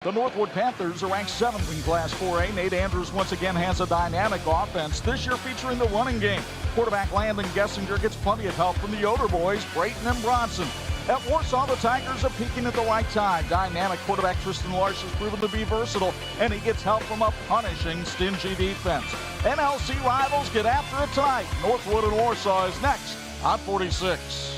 The Northwood Panthers are ranked 7th in Class 4A. Nate Andrews once again has a dynamic offense, this year featuring the running game. Quarterback Landon Gessinger gets plenty of help from the Yoder boys, Brayton and Bronson. At Warsaw, the Tigers are peaking at the right time. Dynamic quarterback Tristan Larsh has proven to be versatile, and he gets help from a punishing, stingy defense. NLC rivals get after it tonight. Northwood and Warsaw is next on 46.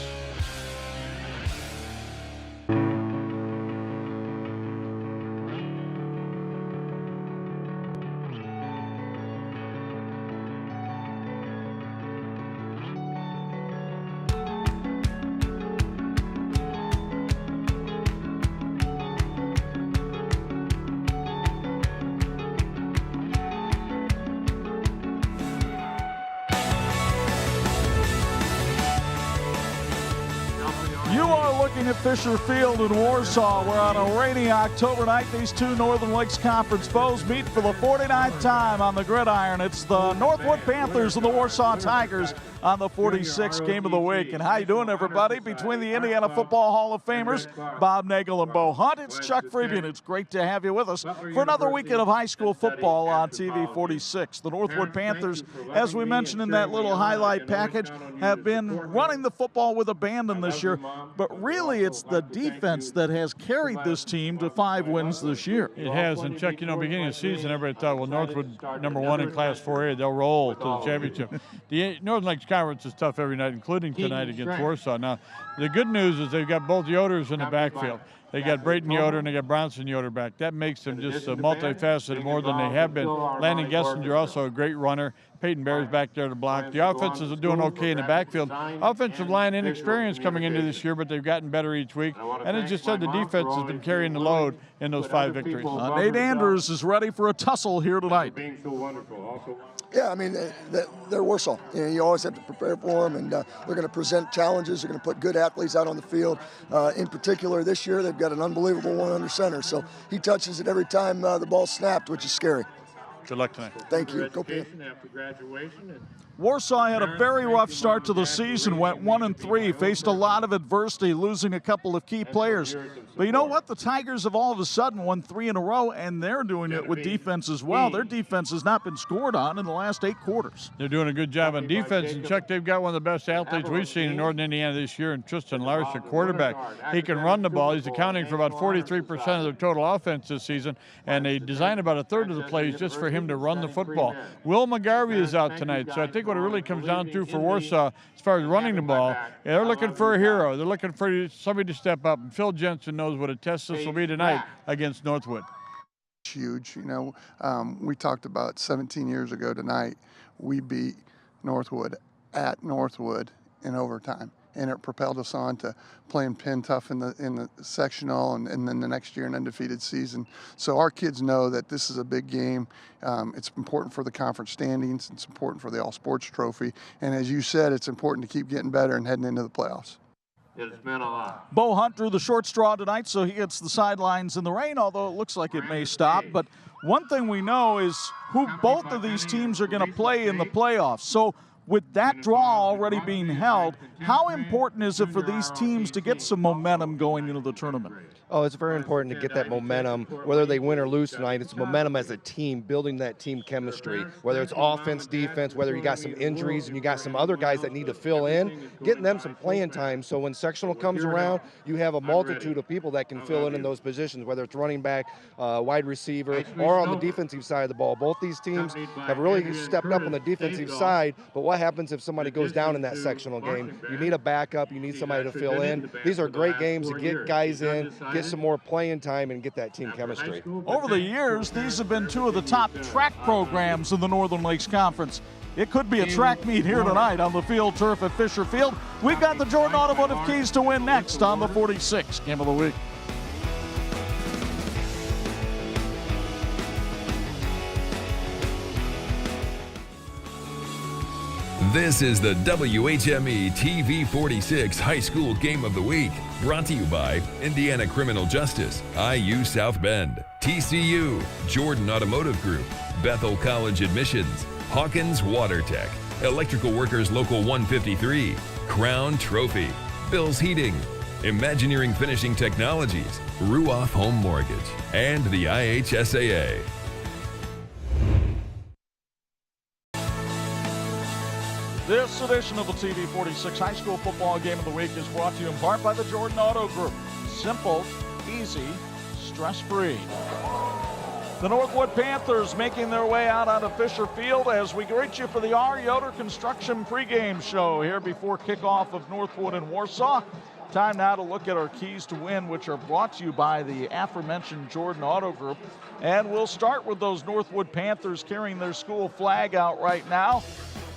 You are looking at Fisher Field in Warsaw, where on a rainy October night, these two Northern Lakes Conference foes meet for the 49th time on the gridiron. It's the Northwood Panthers and the Warsaw Tigers on the 46th game of the week. And how you doing, everybody? Between the Indiana Football Hall of Famers, Bob Nagel and Bo Hunt, it's Chuck Freeman. It's great to have you with us for another weekend of high school football on TV 46. The Northwood Panthers, as we mentioned in that little highlight package, have been running the football with abandon this year. But really, it's the defense that has carried this team to 5 wins this year. It has, and Chuck, beginning of the season, everybody thought, well, Northwood, #1 in Class 4A, they'll roll to the championship. The Northern Lakes Conference is tough every night, including tonight against Warsaw. Now, the good news is they've got both Yoders in the backfield. They got Brayton Yoder and they got Bronson Yoder back. That makes them just multifaceted more than they have been. Landon Gessinger, also a great runner. Peyton Bear's back there to block. The offenses are doing okay in the backfield. Offensive line inexperience coming into this year, but they've gotten better each week. And as just said, the defense has been carrying the load in those 5 victories. Nate Andrews is ready for a tussle here tonight. Yeah, I mean, they're Warsaw. You always have to prepare for them, and they're going to present challenges. They're going to put good athletes out on the field. In particular, this year, they've got an unbelievable one under center. So he touches it every time the ball's snapped, which is scary. Good luck tonight. Thank you. Go Pan. Warsaw had a very rough start to the season, went 1-3, faced a lot of adversity, losing a couple of key players. But you know what? The Tigers have all of a sudden won 3 in a row, and they're doing it with defense as well. Their defense has not been scored on in the last 8 quarters. They're doing a good job on defense, and Chuck, they've got one of the best athletes we've seen in Northern Indiana this year, and Tristan Larsh, the quarterback. He can run the ball. He's accounting for about 43% of their total offense this season, and they designed about a third of the plays just for him to run the football. Will McGarvey is out tonight, so I think what it really comes down to for Warsaw, as far as running the ball, they're looking for a hero. They're looking for somebody to step up, and Phil Jensen knows what a test this will be tonight against Northwood. Huge. We talked about 17 years ago tonight, we beat Northwood at Northwood in overtime. And it propelled us on to playing pin tough in the sectional and then the next year an undefeated season. So our kids know that this is a big game. It's important for the conference standings. It's important for the All Sports Trophy. And as you said, it's important to keep getting better and heading into the playoffs. It's meant a lot. Bo Hunt drew the short straw tonight, so he gets the sidelines in the rain, although it looks like it may stop. But one thing we know is who both of these teams are going to play in the playoffs. So with that draw already being held, how important is it for these teams to get some momentum going into the tournament? Oh, it's very important to get that momentum, whether they win or lose tonight. It's momentum as a team, building that team chemistry, whether it's offense, defense, whether you got some injuries and you got some other guys that need to fill in, getting them some playing time so when sectional comes around, you have a multitude of people that can fill in those positions, whether it's running back, wide receiver, or on the defensive side of the ball. Both these teams have really stepped up on the defensive side, but what happens if somebody goes down in that sectional game? You need a backup, you need somebody to fill in. These are great games to get guys in, get some more playing time, and get that team chemistry. Over the years, these have been 2 of the top track programs in the Northern Lakes Conference. It could be a track meet here tonight on the field turf at Fisher Field. We've got the Jordan Automotive Keys to win next on the 46th game of the week. This is the WHME TV 46 High School Game of the Week, brought to you by Indiana Criminal Justice, IU South Bend, TCU, Jordan Automotive Group, Bethel College Admissions, Hawkins Water Tech, Electrical Workers Local 153, Crown Trophy, Bill's Heating, Imagineering Finishing Technologies, Ruoff Home Mortgage, and the IHSAA. This edition of the TV 46 High School Football Game of the Week is brought to you in part by the Jordan Auto Group. Simple, easy, stress-free. The Northwood Panthers making their way out onto Fisher Field as we greet you for the R. Yoder Construction pregame show here before kickoff of Northwood and Warsaw. Time now to look at our keys to win, which are brought to you by the aforementioned Jordan Auto Group. And we'll start with those Northwood Panthers carrying their school flag out right now.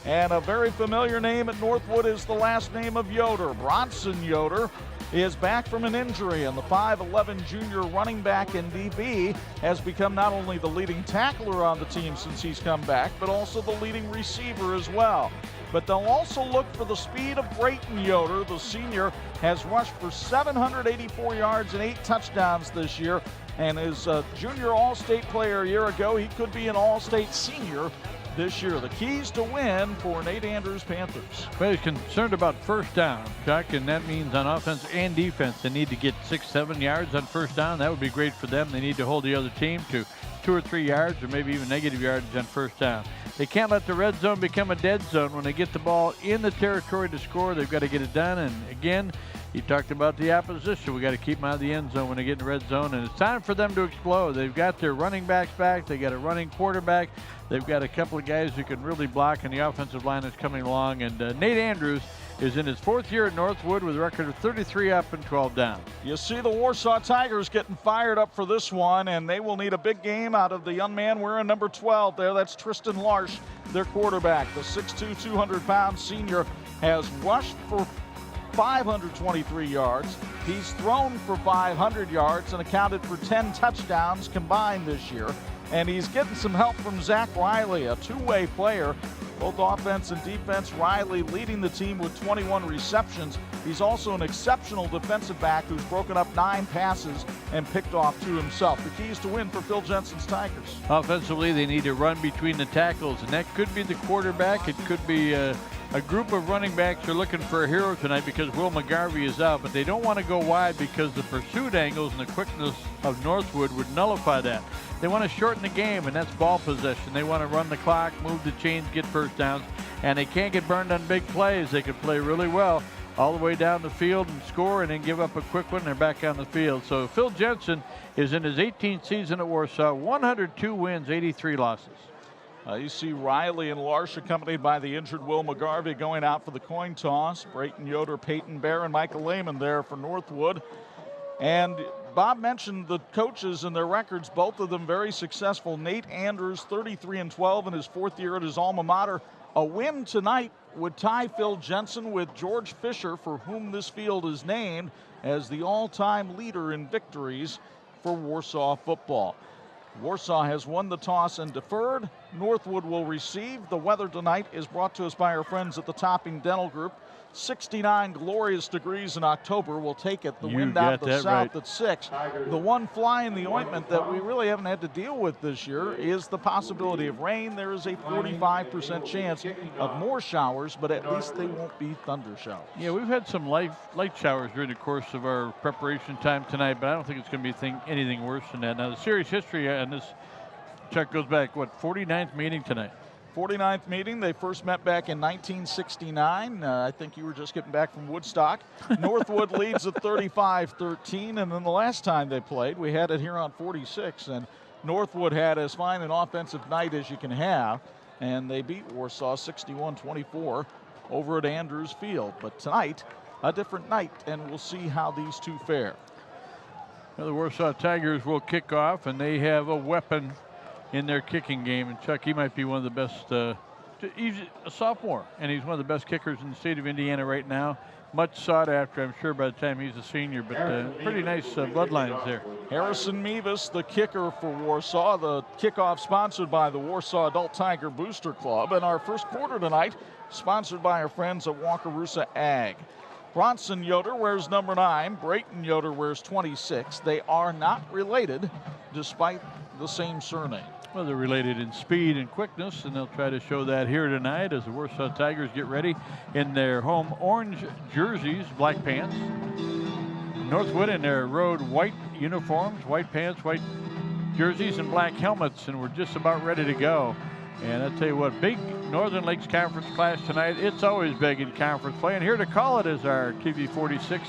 And a very familiar name at Northwood is the last name of Yoder. Bronson Yoder is back from an injury, and the 5'11 junior running back in DB has become not only the leading tackler on the team since he's come back, but also the leading receiver as well. But they'll also look for the speed of Brayton Yoder. The senior has rushed for 784 yards and 8 touchdowns this year, and is a junior All-State player a year ago. He could be an All-State senior this year. The keys to win for Nate Andrews Panthers. Well, he's concerned about first down, Chuck, and that means on offense and defense they need to get 6-7 yards on first down. That would be great for them. They need to hold the other team to 2 or 3 yards or maybe even negative yardage on first down. They can't let the red zone become a dead zone. When they get the ball in the territory to score, they've got to get it done. And again, he talked about the opposition. We got to keep them out of the end zone when they get in the red zone, and it's time for them to explode. They've got their running backs back. They got a running quarterback. They've got a couple of guys who can really block, and the offensive line is coming along. And Nate Andrews is in his 4th year at Northwood with a record of 33 up and 12 down. You see the Warsaw Tigers getting fired up for this one, and they will need a big game out of the young man wearing number 12 there. That's Tristan Larsh, their quarterback. The 6'2", 200-pound senior has rushed for 523 yards. He's thrown for 500 yards and accounted for 10 touchdowns combined this year. And he's getting some help from Zach Riley, a two-way player, both offense and defense. Riley leading the team with 21 receptions. He's also an exceptional defensive back who's broken up 9 passes and picked off 2 himself. The keys to win for Phil Jensen's Tigers. Offensively, they need to run between the tackles, and that could be the quarterback. It could be a group of running backs are looking for a hero tonight because Will McGarvey is out, but they don't want to go wide because the pursuit angles and the quickness of Northwood would nullify that. They want to shorten the game, and that's ball possession. They want to run the clock, move the chains, get first downs, and they can't get burned on big plays. They can play really well all the way down the field and score and then give up a quick one and they're back on the field. So Phil Jensen is in his 18th season at Warsaw, 102 wins, 83 losses. You see Riley and Larsh accompanied by the injured Will McGarvey going out for the coin toss. Brayton Yoder, Peyton Bear, and Michael Lehman there for Northwood. And Bob mentioned the coaches and their records, both of them very successful. Nate Andrews, 33-12 in his 4th year at his alma mater. A win tonight would tie Phil Jensen with George Fisher, for whom this field is named, as the all-time leader in victories for Warsaw football. Warsaw has won the toss and deferred. Northwood will receive. The weather tonight is brought to us by our friends at the Topping Dental Group. 69 glorious degrees in October. We'll take it. The wind out of the south at 6. The one fly in the ointment that we really haven't had to deal with this year is the possibility of rain. There is a 45% chance of more showers, but at least they won't be thunder showers. Yeah, we've had some light showers during the course of our preparation time tonight, but I don't think it's going to be anything worse than that. Now, the series history on this, Chuck, goes back, 49th meeting tonight? 49th meeting. They first met back in 1969. I think you were just getting back from Woodstock. Northwood leads at 35-13, and then the last time they played, we had it here on 46, and Northwood had as fine an offensive night as you can have, and they beat Warsaw 61-24 over at Andrews Field. But tonight, a different night, and we'll see how these two fare. Well, the Warsaw Tigers will kick off, and they have a weapon in their kicking game, and Chuck, he might be one of the best. He's a sophomore, and he's one of the best kickers in the state of Indiana right now. Much sought after, I'm sure, by the time he's a senior, but pretty nice bloodlines there. Harrison Mevis, the kicker for Warsaw. The kickoff sponsored by the Warsaw Adult Tiger Booster Club, and our first quarter tonight sponsored by our friends at Wakarusa Ag. Bronson Yoder wears number 9. Brayton Yoder wears 26. They are not related, despite the same surname. Well, they're related in speed and quickness, and they'll try to show that here tonight as the Warsaw Tigers get ready in their home orange jerseys, black pants. Northwood in their road white uniforms, white pants, white jerseys, and black helmets, and we're just about ready to go. And I tell you what, big Northern Lakes Conference class tonight. It's always big in conference play, and here to call it is our TV 46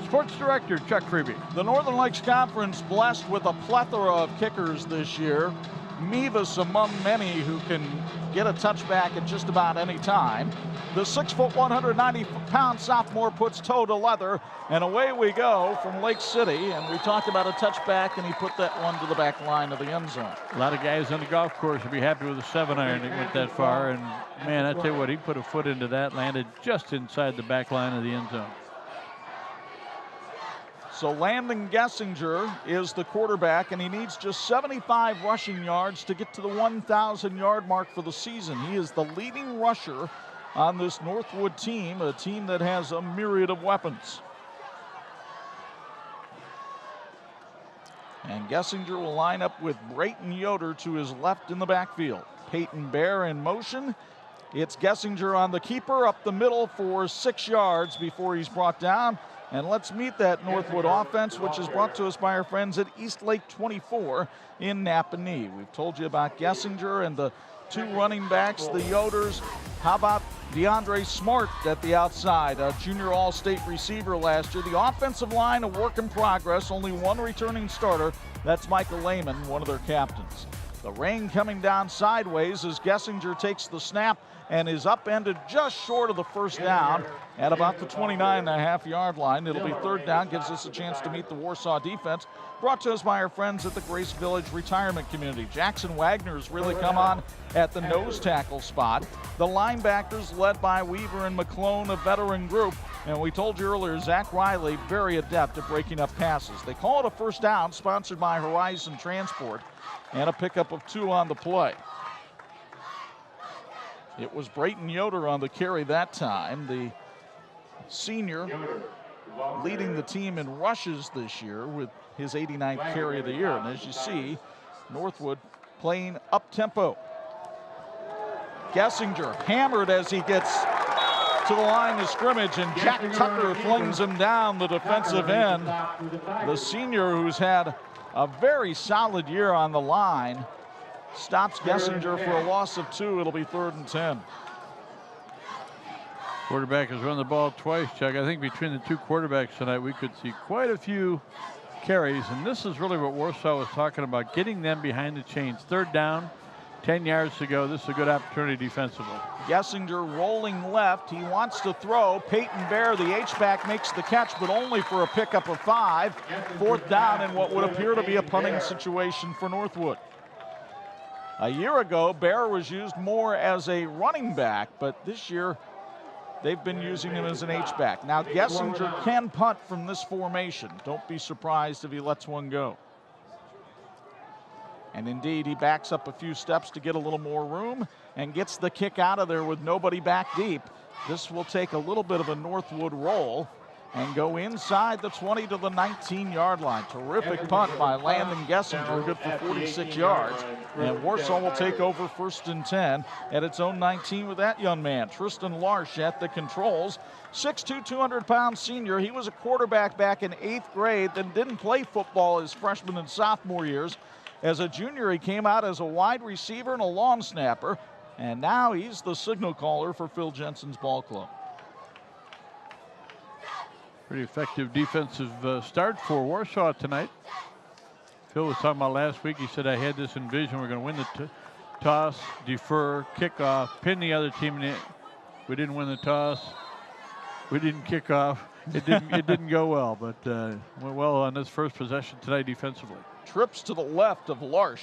Sports Director, Chuck Freeby. The Northern Lakes Conference blessed with a plethora of kickers this year. Mevis among many who can get a touchback at just about any time. The 6', 190-pound sophomore puts toe to leather, and away we go from Lake City. And we talked about a touchback, and he put that one to the back line of the end zone. A lot of guys on the golf course would be happy with a 7-iron that went that far. And man, I tell you what, he put a foot into that, landed just inside the back line of the end zone. So Landon Gessinger is the quarterback, and he needs just 75 rushing yards to get to the 1,000-yard mark for the season. He is the leading rusher on this Northwood team, a team that has a myriad of weapons. And Gessinger will line up with Brayton Yoder to his left in the backfield. Peyton Bear in motion. It's Gessinger on the keeper up the middle for 6 yards before he's brought down. And let's meet that Northwood offense, which is brought to us by our friends at East Lake 24 in Napanee. We've told you about Gessinger and the 2 running backs, the Yoders. How about DeAndre Smart at the outside, a junior all-state receiver last year. The offensive line, a work in progress, only 1 returning starter. That's Michael Lehman, one of their captains. The rain coming down sideways as Gessinger takes the snap and is upended just short of the first down at about the 29.5-yard line. It'll be 3rd down, gives us a chance to meet the Warsaw defense. Brought to us by our friends at the Grace Village Retirement Community. Jackson Wagner's really come on at the nose tackle spot. The linebackers led by Weaver and McClone, a veteran group. And we told you earlier, Zach Riley, very adept at breaking up passes. They call it a first down, sponsored by Horizon Transport, and a pickup of 2 on the play. It was Brayton Yoder on the carry that time, the senior leading the team in rushes this year with his 89th carry of the year. And as you see, Northwood playing up-tempo. Gessinger hammered as he gets to the line of scrimmage, and Jack Tucker flings him down the defensive end. The senior, who's had a very solid year on the line, stops Gessinger for a loss of 2. It'll be 3rd and 10. Quarterback has run the ball twice, Chuck. I think between the 2 quarterbacks tonight, we could see quite a few carries, and this is really what Warsaw was talking about, getting them behind the chains. 3rd down, 10 yards to go. This is a good opportunity defensively. Gessinger rolling left. He wants to throw. Peyton Bear, the H-back, makes the catch, but only for a pickup of 5. 4th down in what would appear to be a punting situation for Northwood. A year ago, Bear was used more as a running back, but this year they've been using him as an H-back. Now Gessinger can punt from this formation. Don't be surprised if he lets one go. And indeed, he backs up a few steps to get a little more room and gets the kick out of there with nobody back deep. This will take a little bit of a Northwood roll and go inside the 20 to the 19-yard line. Terrific punt by Landon Gessinger, good for 46 yards. And Warsaw will take over 1st and 10 at its own 19 with that young man, Tristan Larsh, at the controls. 6'2", 200-pound senior. He was a quarterback back in 8th grade, then didn't play football his freshman and sophomore years. As a junior, he came out as a wide receiver and a long snapper, and now he's the signal caller for Phil Jensen's ball club. Pretty effective defensive start for Warsaw tonight. Phil was talking about last week. He said, I had this envision. We're going to win the toss, defer, kickoff, pin the other team in. We didn't win the toss. We didn't kick off. It didn't go well, but went well on this first possession tonight defensively. Trips to the left of Larsh.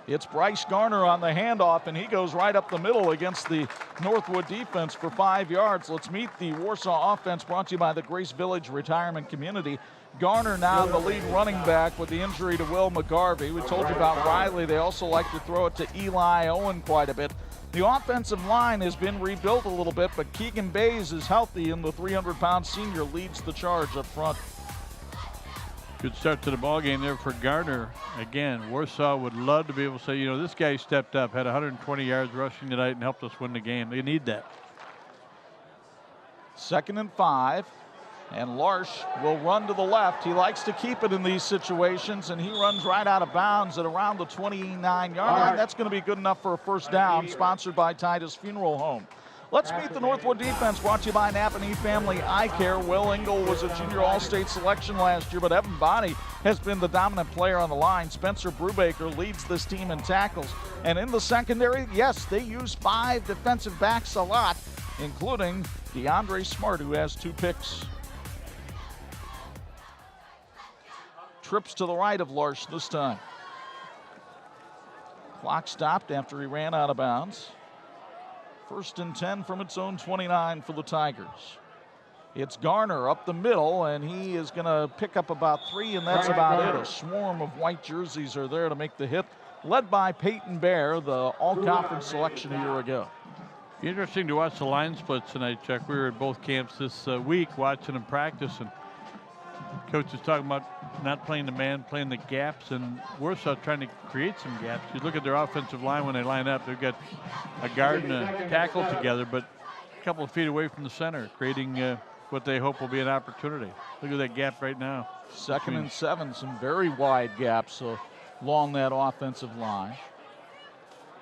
It's Bryce Garner on the handoff, and he goes right up the middle against the Northwood defense for 5 yards. Let's meet the Warsaw offense, brought to you by the Grace Village Retirement Community. Garner now the lead running back with the injury to Will McGarvey. We told you about Riley. They also like to throw it to Eli Owen quite a bit. The offensive line has been rebuilt a little bit, but Keegan Bays is healthy, and the 300-pound senior leads the charge up front. Good start to the ball game there for Garner. Again, Warsaw would love to be able to say, you know, this guy stepped up, had 120 yards rushing tonight and helped us win the game. They need that. 2nd and 5. And Larsh will run to the left. He likes to keep it in these situations, and he runs right out of bounds at around the 29-yard line. That's going to be good enough for a first down, sponsored by Titus Funeral Home. Let's meet the Northwood defense, brought to you by Napanee Family Eye Care. Will Engel was a junior all-state selection last year, but Evan Bonney has been the dominant player on the line. Spencer Brubaker leads this team in tackles. And in the secondary, yes, they use 5 defensive backs a lot, including DeAndre Smart, who has 2 picks. Trips to the right of Larsh this time. Clock stopped after he ran out of bounds. 1st and 10 from its own 29 for the Tigers. It's Garner up the middle, and he is going to pick up about 3, and that's about it. A swarm of white jerseys are there to make the hit, led by Peyton Bear, the all-conference selection a year ago. Interesting to watch the line splits tonight, Chuck. We were at both camps this week watching them practice, and coach is talking about not playing the man, playing the gaps, and Warsaw trying to create some gaps. You look at their offensive line when they line up, they've got a guard and a tackle together, but a couple of feet away from the center, creating what they hope will be an opportunity. Look at that gap right now. 2nd and 7, some very wide gaps along that offensive line.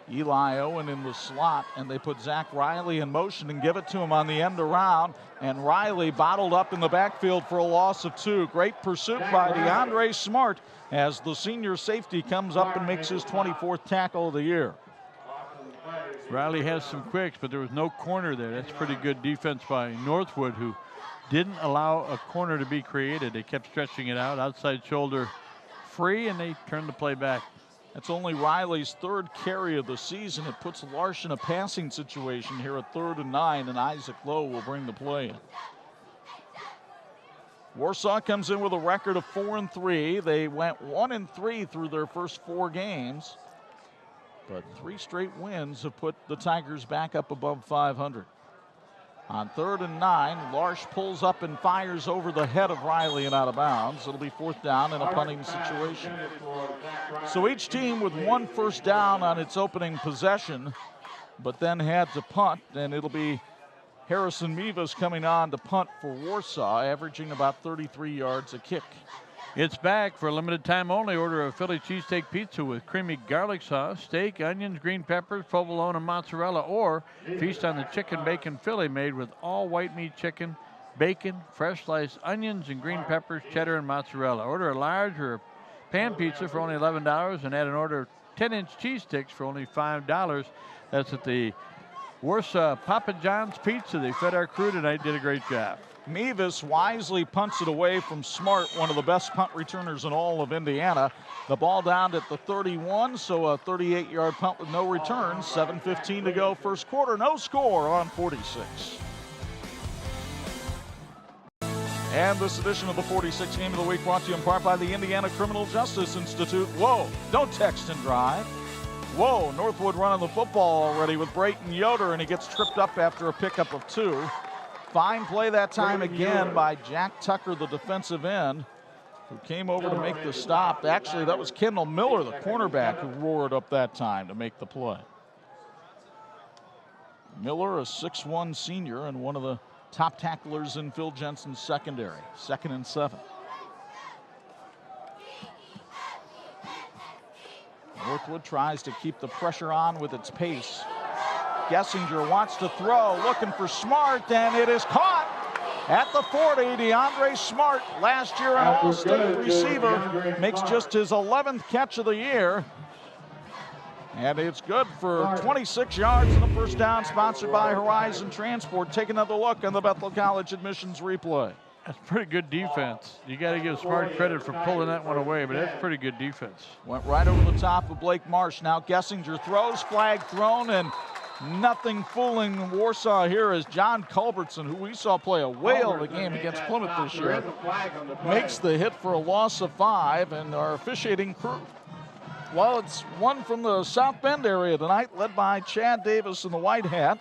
Eli Owen in the slot, and they put Zach Riley in motion and give it to him on the end around, and Riley bottled up in the backfield for a loss of 2. Great pursuit by DeAndre Smart as the senior safety comes up and makes his 24th tackle of the year. Riley has some quicks, but there was no corner there. That's pretty good defense by Northwood, who didn't allow a corner to be created. They kept stretching it out, outside shoulder free, and they turned the play back. That's only Riley's 3rd carry of the season. It puts Larsh in a passing situation here at 3rd and 9, and Isaac Lowe will bring the play in. Warsaw comes in with a record of 4-3. They went 1-3 through their first 4 games, but 3 straight wins have put the Tigers back up above 500. On 3rd and 9, Larsh pulls up and fires over the head of Riley and out of bounds. It'll be 4th down in a punting situation. So each team with 1 first down on its opening possession, but then had to punt, and it'll be Harrison Mevis coming on to punt for Warsaw, averaging about 33 yards a kick. It's back for a limited time only. Order a Philly cheesesteak pizza with creamy garlic sauce, steak, onions, green peppers, provolone, and mozzarella, or feast on the chicken bacon Philly made with all white meat chicken, bacon, fresh sliced onions, and green peppers, cheddar, and mozzarella. Order a large or pan pizza for only $11 and add an order of 10-inch cheese sticks for only $5. That's at the Warsaw Papa John's Pizza. They fed our crew tonight, did a great job. Mevis wisely punts it away from Smart, one of the best punt returners in all of Indiana. The ball down at the 31, so a 38-yard punt with no return. 7:15 to go first quarter. No score on 46. And this edition of the 46 Game of the Week brought to you in part by the Indiana Criminal Justice Institute. Whoa, don't text and drive. Whoa, Northwood running the football already with Brayton Yoder, and he gets tripped up after a pickup of 2. Fine play that time again by Jack Tucker, the defensive end, who came over to make the stop. Actually, that was Kendall Miller, the cornerback, who roared up that time to make the play. Miller, a 6'1" senior and one of the top tacklers in Phil Jensen's secondary. 2nd and 7. Northwood tries to keep the pressure on with its pace. Gessinger wants to throw, looking for Smart, and it is caught at the 40. DeAndre Smart, last year an All-State receiver, makes just his 11th catch of the year. And it's good for 26 yards and a first down, sponsored by Horizon Transport. Take another look on the Bethel College admissions replay. That's pretty good defense. You got to give Smart credit for pulling that one away, but that's pretty good defense. Went right over the top of Blake Marsh. Now Gessinger throws, flag thrown, and nothing fooling Warsaw here as John Culbertson, who we saw play a whale of a game against Plymouth this year, makes the hit for a loss of 5, and our officiating crew, well, it's one from the South Bend area tonight, led by Chad Davis in the white hat.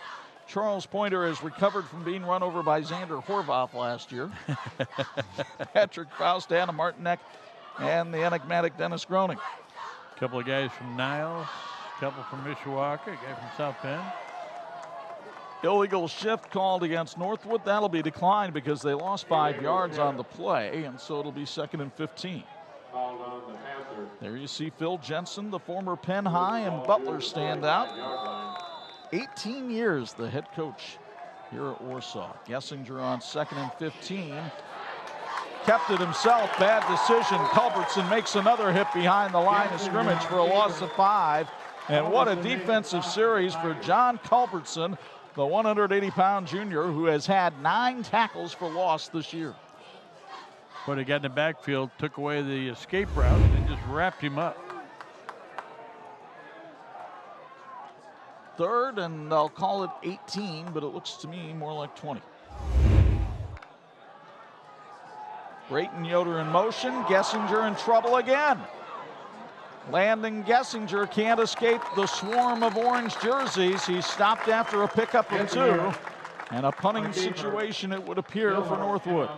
Charles Pointer has recovered from being run over by Xander Horvath last year. Patrick Faust, Anna Martinek, and the enigmatic Dennis Groening. A couple of guys from Niles, a couple from Mishawaka, a guy from South Bend. Illegal shift called against Northwood. That'll be declined because they lost 5 yards on the play, and so it'll be 2nd and 15. There you see Phil Jensen, the former Penn High and Butler standout. 18 years the head coach here at Warsaw. Gessinger on 2nd and 15. Kept it himself, bad decision. Culbertson makes another hit behind the line of scrimmage for a loss of 5. And what a defensive series for John Culbertson, the 180-pound junior who has had 9 tackles for loss this year. When he got in the backfield, took away the escape route and just wrapped him up. 3rd, and I'll call it 18, but it looks to me more like 20. Brayton Yoder in motion. Gessinger in trouble again. Landon Gessinger can't escape the swarm of orange jerseys. He's stopped after a pickup of 2. And a punting situation, it would appear, for Northwood.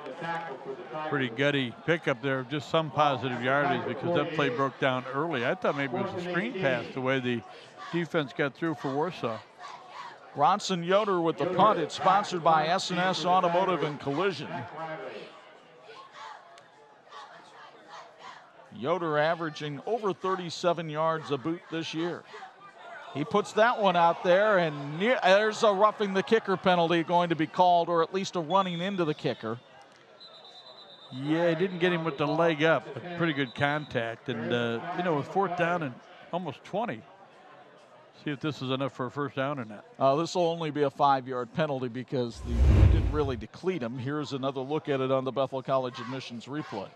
Pretty gutty pickup there, just some positive yardage because that play broke down early. I thought maybe it was a screen pass the way the defense got through for Warsaw. Bronson Yoder with the punt. It's sponsored by S&S Automotive and Collision. Yoder averaging over 37 yards a boot this year. He puts that one out there, and there's a roughing the kicker penalty going to be called, or at least a running into the kicker. Yeah, he didn't get him with the leg up, but pretty good contact. And, you know, with 4th down and almost 20, see if this is enough for a 1st down or not. This will only be a 5-yard penalty because they didn't really deplete him. Here's another look at it on the Bethel College admissions replay.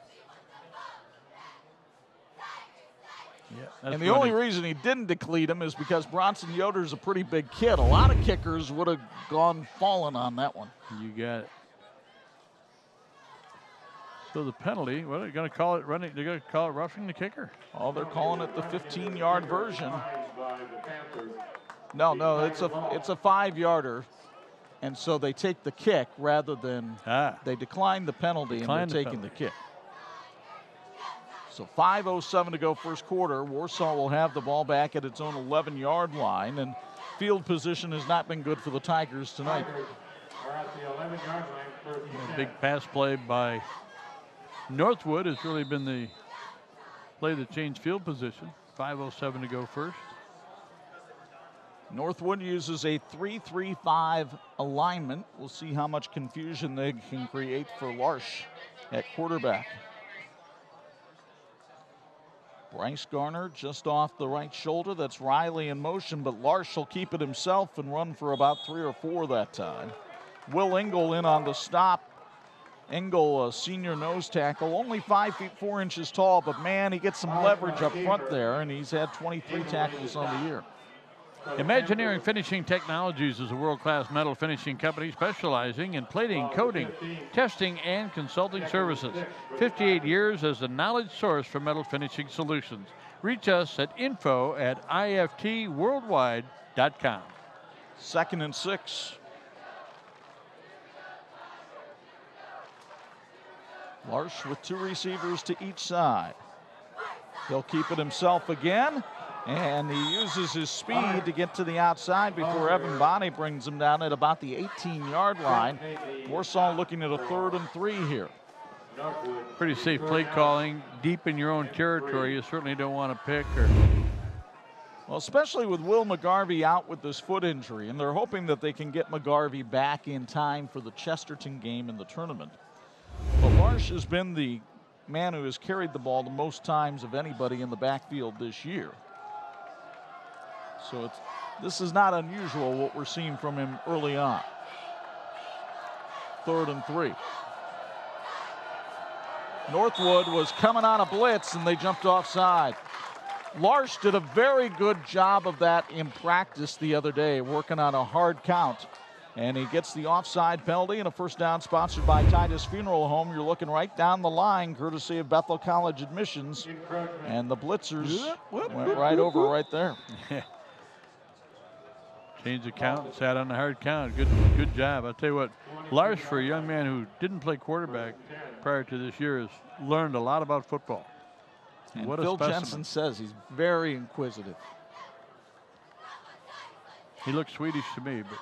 Yeah, and the only reason he didn't deplete him is because Bronson Yoder's a pretty big kid. A lot of kickers would have gone fallen on that one. You got it. So the penalty, what are they going to call it? Running? They're going to call it roughing the kicker? Oh, they're calling it the 15-yard version. No, it's a 5-yarder, and so they take the kick rather than they decline the penalty and they're taking the kick. So 5:07 to go 1st quarter. Warsaw will have the ball back at its own 11-yard line, and field position has not been good for the Tigers tonight. A big pass play by Northwood has really been the play that changed field position. 5:07 to go 1st. Northwood uses a 3-3-5 alignment. We'll see how much confusion they can create for Larsh at quarterback. Bryce Garner just off the right shoulder. That's Riley in motion, but Larsh will keep it himself and run for about 3 or 4 that time. Will Engel in on the stop. Engel, a senior nose tackle, only 5 feet 4 inches tall, but man, he gets some leverage up front there, and he's had 23 tackles on the year. Imagineering Finishing Technologies is a world-class metal finishing company specializing in plating, coating, testing, and consulting services. 58 years as the knowledge source for metal finishing solutions. Reach us at info@iftworldwide.com. 2nd and 6. Larsh with 2 receivers to each side. He'll keep it himself again. And he uses his speed to get to the outside before Evan Bonney brings him down at about the 18-yard line. Warsaw looking at a 3rd and 3 here. Pretty safe play calling. Deep in your own territory, you certainly don't want to pick. Well, especially with Will McGarvey out with this foot injury, and they're hoping that they can get McGarvey back in time for the Chesterton game in the tournament. But Larsh has been the man who has carried the ball the most times of anybody in the backfield this year. So this is not unusual what we're seeing from him early on. 3rd and 3. Northwood was coming on a blitz and they jumped offside. Larsh did a very good job of that in practice the other day, working on a hard count. And he gets the offside penalty and a 1st down sponsored by Titus Funeral Home. You're looking right down the line, courtesy of Bethel College Admissions. And the blitzers went right over right there. Changed the count, sat on the hard count. Good job. I'll tell you what, Larsh, for a young man who didn't play quarterback prior to this year, has learned a lot about football. And what Phil a specimen. Jensen says he's very inquisitive. He looks Swedish to me, but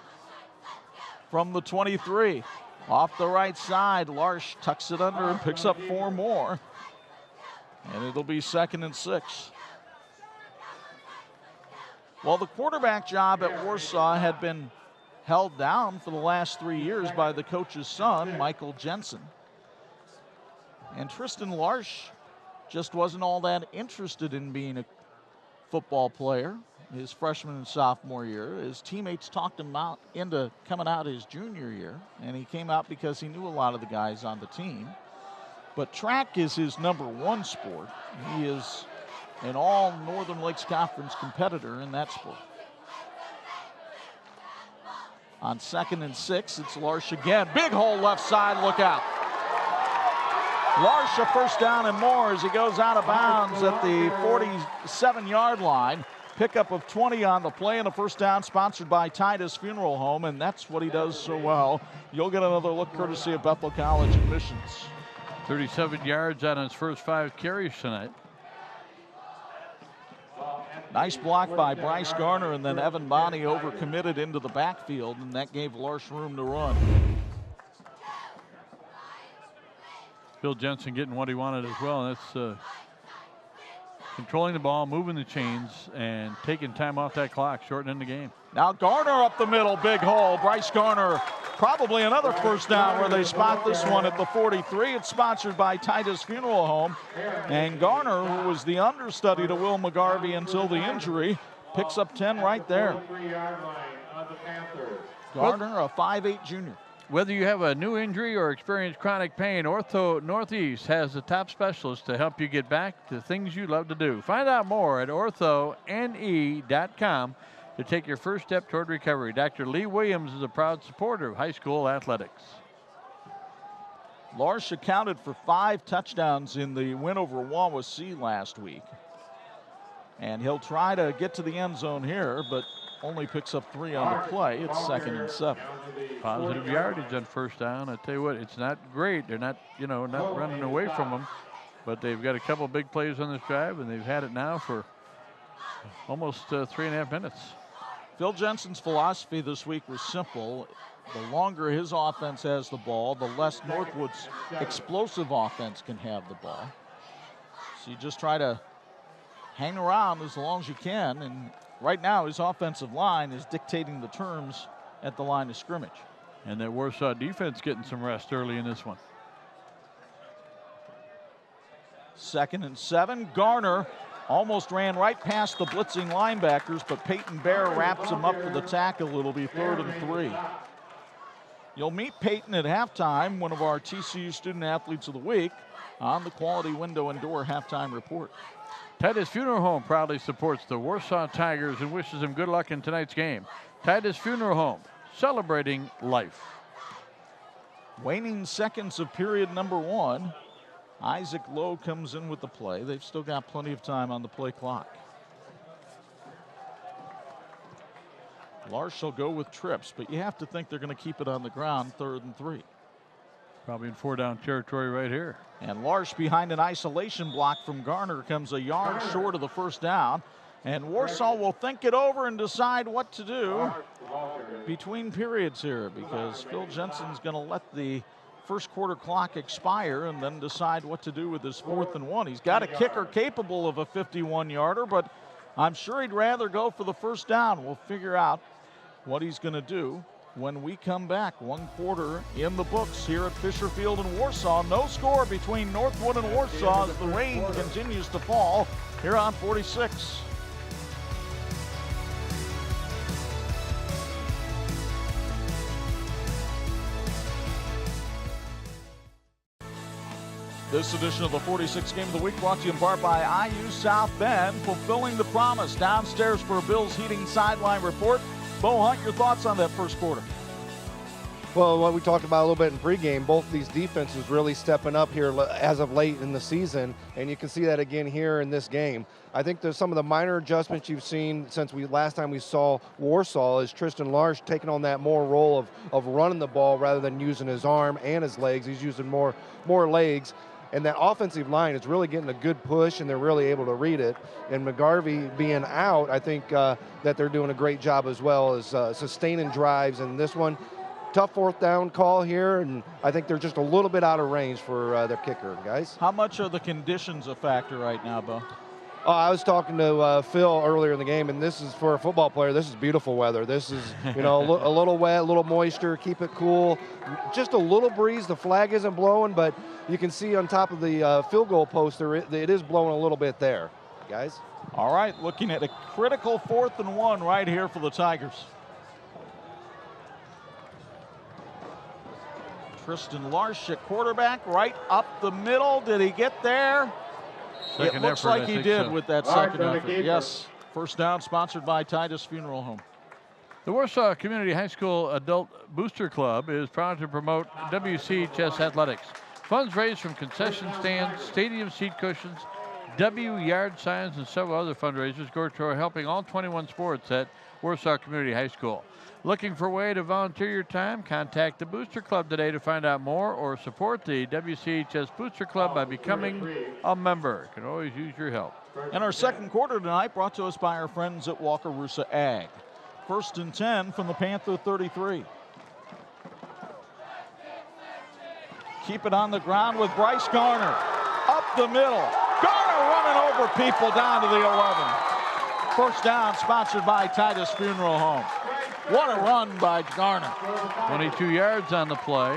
from the 23. Off the right side, Larsh tucks it under and picks up 4 more. And it'll be 2nd and 6. Well, the quarterback job at Warsaw had been held down for the last 3 years by the coach's son, Michael Jensen. And Tristan Larsh just wasn't all that interested in being a football player his freshman and sophomore year. His teammates talked him out into coming out his junior year, and he came out because he knew a lot of the guys on the team. But track is his #1 sport. He is an all Northern Lakes Conference competitor in that sport. On 2nd and 6, it's Larsh again. Big hole left side, look out. Larsh a first down and more as he goes out of bounds at the 47-yard line. Pickup of 20 on the play and a first down sponsored by Titus Funeral Home, and that's what he does so well. You'll get another look courtesy of Bethel College admissions. 37 yards on his first 5 carries tonight. Nice block by Bryce Garner, and then Evan Bonney overcommitted into the backfield, and that gave Larsh room to run. Phil Jensen getting what he wanted as well. That's controlling the ball, moving the chains, and taking time off that clock, shortening the game. Now Garner up the middle, big hole. Bryce Garner, probably another first down where they spot this one at the 43. It's sponsored by Titus Funeral Home. And Garner, who was the understudy to Will McGarvey until the injury, picks up 10 right there. Garner, a 5'8" junior. Whether you have a new injury or experience chronic pain, Ortho Northeast has the top specialists to help you get back to things you love to do. Find out more at orthone.com to take your first step toward recovery. Dr. Lee Williams is a proud supporter of high school athletics. Larsh accounted for 5 touchdowns in the win over Wawasee last week. And he'll try to get to the end zone here, but only picks up 3 on the play. It's 2nd and 7. Positive yardage on first down. I tell you what, it's not great. They're not, not running away from them, but they've got a couple big plays on this drive, and they've had it now for almost 3.5 minutes. Phil Jensen's philosophy this week was simple. The longer his offense has the ball, the less Northwood's explosive offense can have the ball. So you just try to hang around as long as you can, and right now his offensive line is dictating the terms at the line of scrimmage. And that Warsaw defense getting some rest early in this one. 2nd and 7. Garner almost ran right past the blitzing linebackers, but Peyton Bear wraps him up for the tackle. It'll be 3rd and 3. You'll meet Peyton at halftime, one of our TCU Student Athletes of the Week, on the Quality Window and Door halftime report. Titus Funeral Home proudly supports the Warsaw Tigers and wishes them good luck in tonight's game. Titus Funeral Home, celebrating life. Waning seconds of period number 1. Isaac Lowe comes in with the play. They've still got plenty of time on the play clock. Larsh will go with trips, but you have to think they're going to keep it on the ground. 3rd and 3. Probably in 4-down territory right here. And Larsh behind an isolation block from Garner comes a yard short of the first down. And Warsaw will think it over and decide what to do between periods here, because Phil Jensen's going to let the first quarter clock expire and then decide what to do with his 4th and 1. He's got a kicker capable of a 51-yarder, but I'm sure he'd rather go for the first down. We'll figure out what he's going to do when we come back. 1 quarter in the books here at Fisher Field in Warsaw. No score between Northwood and Warsaw as the rain continues to fall here on 46. This edition of the 46 Game of the Week brought to you in part by IU South Bend, fulfilling the promise. Downstairs for a Bills Heating sideline report. Bo Hunt, your thoughts on that first quarter? Well, what we talked about a little bit in pregame, both these defenses really stepping up here as of late in the season, and you can see that again here in this game. I think there's some of the minor adjustments you've seen since last time we saw Warsaw is Tristan Larsh taking on that more role of running the ball rather than using his arm and his legs. He's using more legs. And that offensive line is really getting a good push, and they're really able to read it. And McGarvey being out, I think that they're doing a great job as well as sustaining drives. And this one, tough fourth down call here, and I think they're just a little bit out of range for their kicker, guys. How much are the conditions a factor right now, Bo? I was talking to Phil earlier in the game, and this is for a football player. This is beautiful weather. This is, you know, a little wet, a little moisture, keep it cool. Just a little breeze. The flag isn't blowing, but you can see on top of the field goal post it is blowing a little bit there, guys. All right, looking at a critical 4th and 1 right here for the Tigers. Tristan Larsh at quarterback, right up the middle. Did he get there? Second it looks effort, like he think did so. with that second effort. Yes, first down, sponsored by Titus Funeral Home. The Warsaw Community High School Adult Booster Club is proud to promote WCHS athletics. Funds raised from concession stands, stadium seat cushions, W yard signs, and several other fundraisers go toward helping all 21 sports at Warsaw Community High School. Looking for a way to volunteer your time? Contact the Booster Club today to find out more, or support the WCHS Booster Club by becoming a member. Can always use your help. And our second quarter tonight brought to us by our friends at Wakarusa Ag. 1st and 10 from the Panther 33. Keep it on the ground with Bryce Garner. Up the middle. Garner running over people down to the 11. First down, sponsored by Titus Funeral Home. What a run by Garner. 22 yards on the play.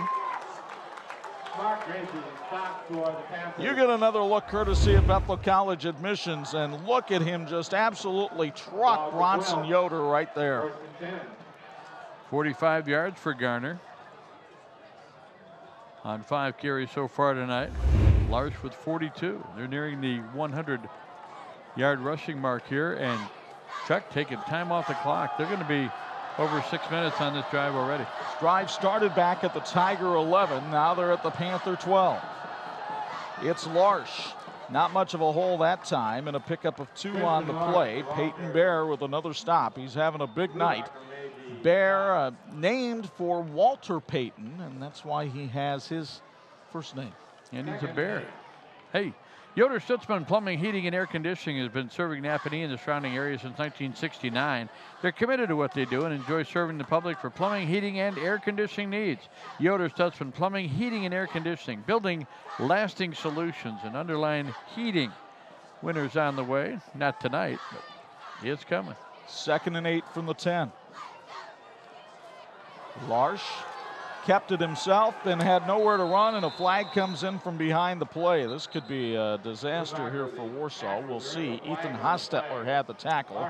You get another look courtesy of Bethel College Admissions, and look at him just absolutely truck Bronson Yoder right there. 45 yards for Garner on 5 carries so far tonight. Larsh with 42. They're nearing the 100-yard rushing mark here, and Chuck taking time off the clock. They're going to be over 6 minutes on this drive already. This drive started back at the Tiger 11. Now they're at the Panther 12. It's Larsh. Not much of a hole that time, and a pickup of 2 on the play. Peyton Bear with another stop. He's having a big night. Bear named for Walter Payton, and that's why he has his first name. And he's a Bear. Hey, Yoder Stutzman Plumbing, Heating, and Air Conditioning has been serving Napanee and the surrounding area since 1969. They're committed to what they do and enjoy serving the public for plumbing, heating, and air conditioning needs. Yoder Stutzman Plumbing, Heating, and Air Conditioning, building lasting solutions and underlying heating. Winter's on the way. Not tonight, but it's coming. 2nd and 8 from the 10. Larsh kept it himself and had nowhere to run, and a flag comes in from behind the play. This could be a disaster here for Warsaw. We'll see. Ethan Hostetler had the tackle,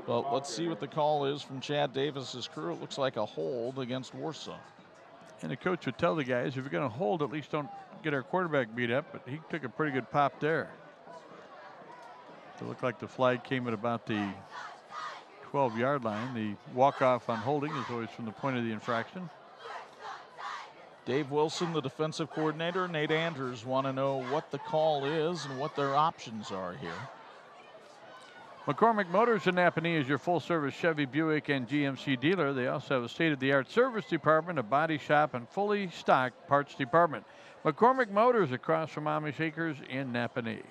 but let's see what the call is from Chad Davis's crew. It looks like a hold against Warsaw. And the coach would tell the guys, if you're going to hold, at least don't get our quarterback beat up, but he took a pretty good pop there. It looked like the flag came at about the 12-yard line. The walk-off on holding is always from the point of the infraction. Dave Wilson, the defensive coordinator, Nate Andrews want to know what the call is and what their options are here. McCormick Motors in Napanee is your full-service Chevy, Buick, and GMC dealer. They also have a state-of-the-art service department, a body shop, and fully stocked parts department. McCormick Motors across from Amish Acres in Napanee.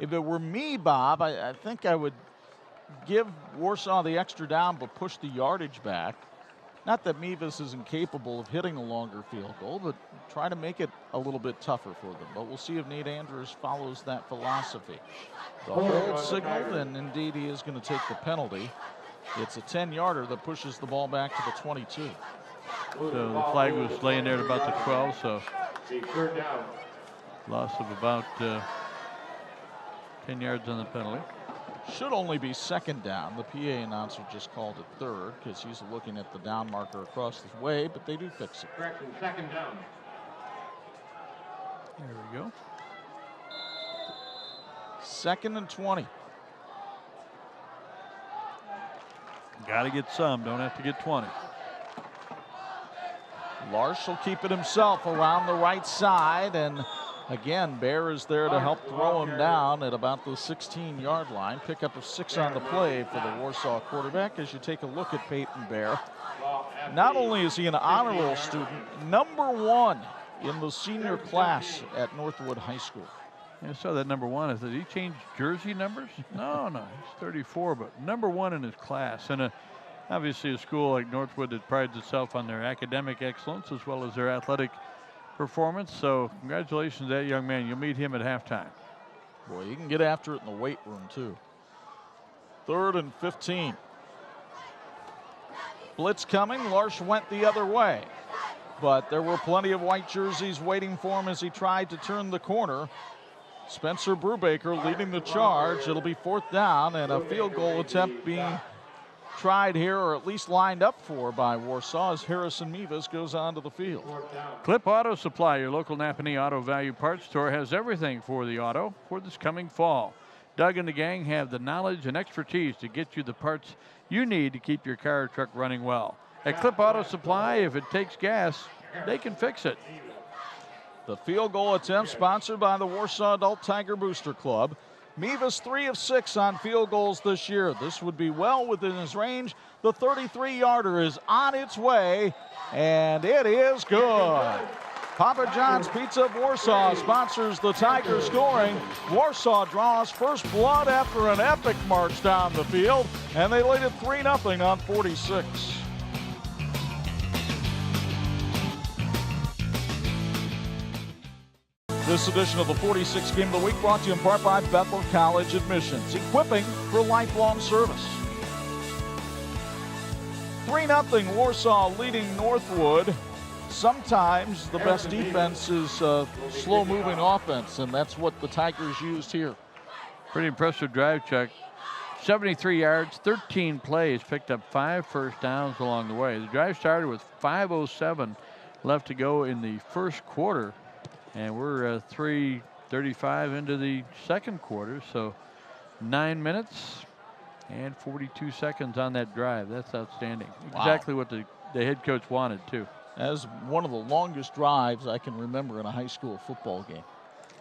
If it were me, Bob, I think I would give Warsaw the extra down but push the yardage back. Not that Mevis is incapable of hitting a longer field goal, but try to make it a little bit tougher for them. But we'll see if Nate Andrews follows that philosophy. The hold signaled, and indeed he is going to take the penalty. It's a 10-yarder that pushes the ball back to the 22. So the flag was laying there at about the 12, so loss of about 10 yards on the penalty. Should only be 2nd down. The PA announcer just called it 3rd because he's looking at the down marker across the way, but they do fix it. Correction, 2nd down. There we go. 2nd and 20. Got to get some, don't have to get 20. Larsh will keep it himself around the right side, and again, Bear is there to help throw him down at about the 16-yard line. Pickup of 6 on the play for the Warsaw quarterback. As you take a look at Peyton Bear, not only is he an honor roll student, #1 in the senior class at Northwood High School. I saw that #1. Did he change jersey numbers? No, he's 34, but #1 in his class. And Obviously, a school like Northwood that prides itself on their academic excellence as well as their athletic performance. So congratulations to that young man. You'll meet him at halftime. Boy, you can get after it in the weight room, too. 3rd and 15. Blitz coming. Larsh went the other way. But there were plenty of white jerseys waiting for him as he tried to turn the corner. Spencer Brubaker leading the charge. It'll be 4th down and a field goal attempt being tried here, or at least lined up for, by Warsaw as Harrison Mevis goes onto the field. Clip Auto Supply, your local Napanee Auto Value Parts store, has everything for the auto for this coming fall. Doug and the gang have the knowledge and expertise to get you the parts you need to keep your car or truck running well. At Clip Auto Supply, if it takes gas, they can fix it. The field goal attempt sponsored by the Warsaw Adult Tiger Booster Club. Mevis 3 of 6 on field goals this year. This would be well within his range. The 33-yarder is on its way, and it is good. Papa John's Pizza of Warsaw sponsors the Tiger scoring. Warsaw draws first blood after an epic march down the field, and they lead it 3-0 on 46. This edition of the 46th Game of the Week brought to you in part by Bethel College Admissions, equipping for lifelong service. 3-0 Warsaw leading Northwood. Sometimes the best defense is slow-moving offense, and that's what the Tigers used here. Pretty impressive drive, Chuck. 73 yards, 13 plays, picked up 5 first downs along the way. The drive started with 5:07 left to go in the first quarter. And we're 3:35 into the second quarter, so 9 minutes and 42 seconds on that drive. That's outstanding. Wow. Exactly what the head coach wanted, too. As one of the longest drives I can remember in a high school football game.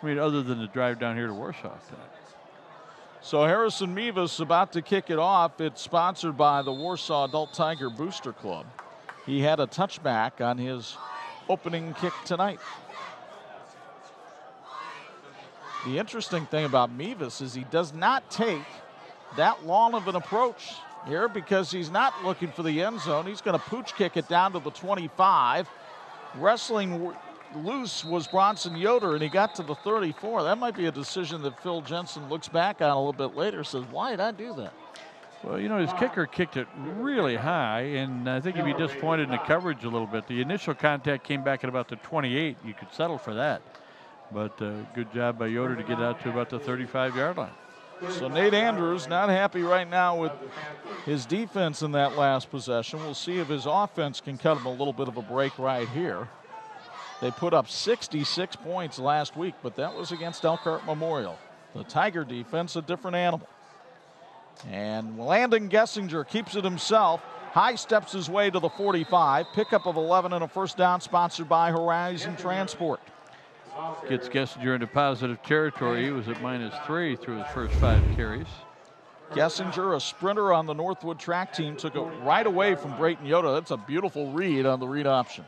I mean, other than the drive down here to Warsaw tonight. So Harrison Mevis about to kick it off. It's sponsored by the Warsaw Adult Tiger Booster Club. He had a touchback on his opening kick tonight. The interesting thing about Mevis is he does not take that long of an approach here because he's not looking for the end zone. He's going to pooch kick it down to the 25. Wrestling loose was Bronson Yoder, and he got to the 34. That might be a decision that Phil Jensen looks back on a little bit later, says, why did I do that? Well, you know, his kicker kicked it really high, and I think he'd be disappointed in the coverage a little bit. The initial contact came back at about the 28. You could settle for that. But good job by Yoder to get out to about the 35-yard line. So Nate Andrews not happy right now with his defense in that last possession. We'll see if his offense can cut him a little bit of a break right here. They put up 66 points last week, but that was against Elkhart Memorial. The Tiger defense, a different animal. And Landon Gessinger keeps it himself. High steps his way to the 45. Pickup of 11 and a first down sponsored by Horizon Transport. Gets Gessinger into positive territory. He was at -3 through his first 5 carries. Gessinger, a sprinter on the Northwood track team, took it right away from Brayton Yoder. That's a beautiful read on the read option.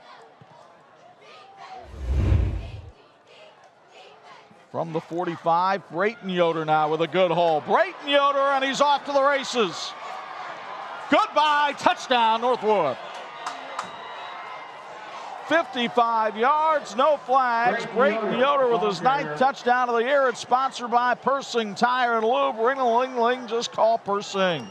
From the 45, Brayton Yoder now with a good hole. Brayton Yoder, and he's off to the races. Goodbye, touchdown, Northwood. 55 yards, no flags. Brayton Yoder with his 9th touchdown of the year. It's sponsored by Persing Tire and Lube. Ring-a-ling-ling, just call Persing.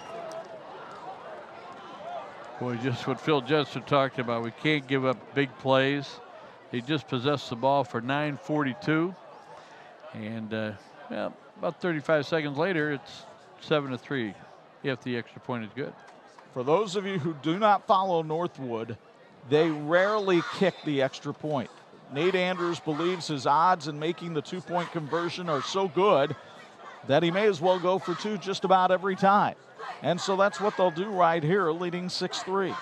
Boy, just what Phil Jensen talked about. We can't give up big plays. He just possessed the ball for 9:42. And well, about 35 seconds later, it's 7-3 if the extra point is good. For those of you who do not follow Northwood, they rarely kick the extra point. Nate Andrews believes his odds in making the 2-point conversion are so good that he may as well go for 2 just about every time. And so that's what they'll do right here, leading 6-3.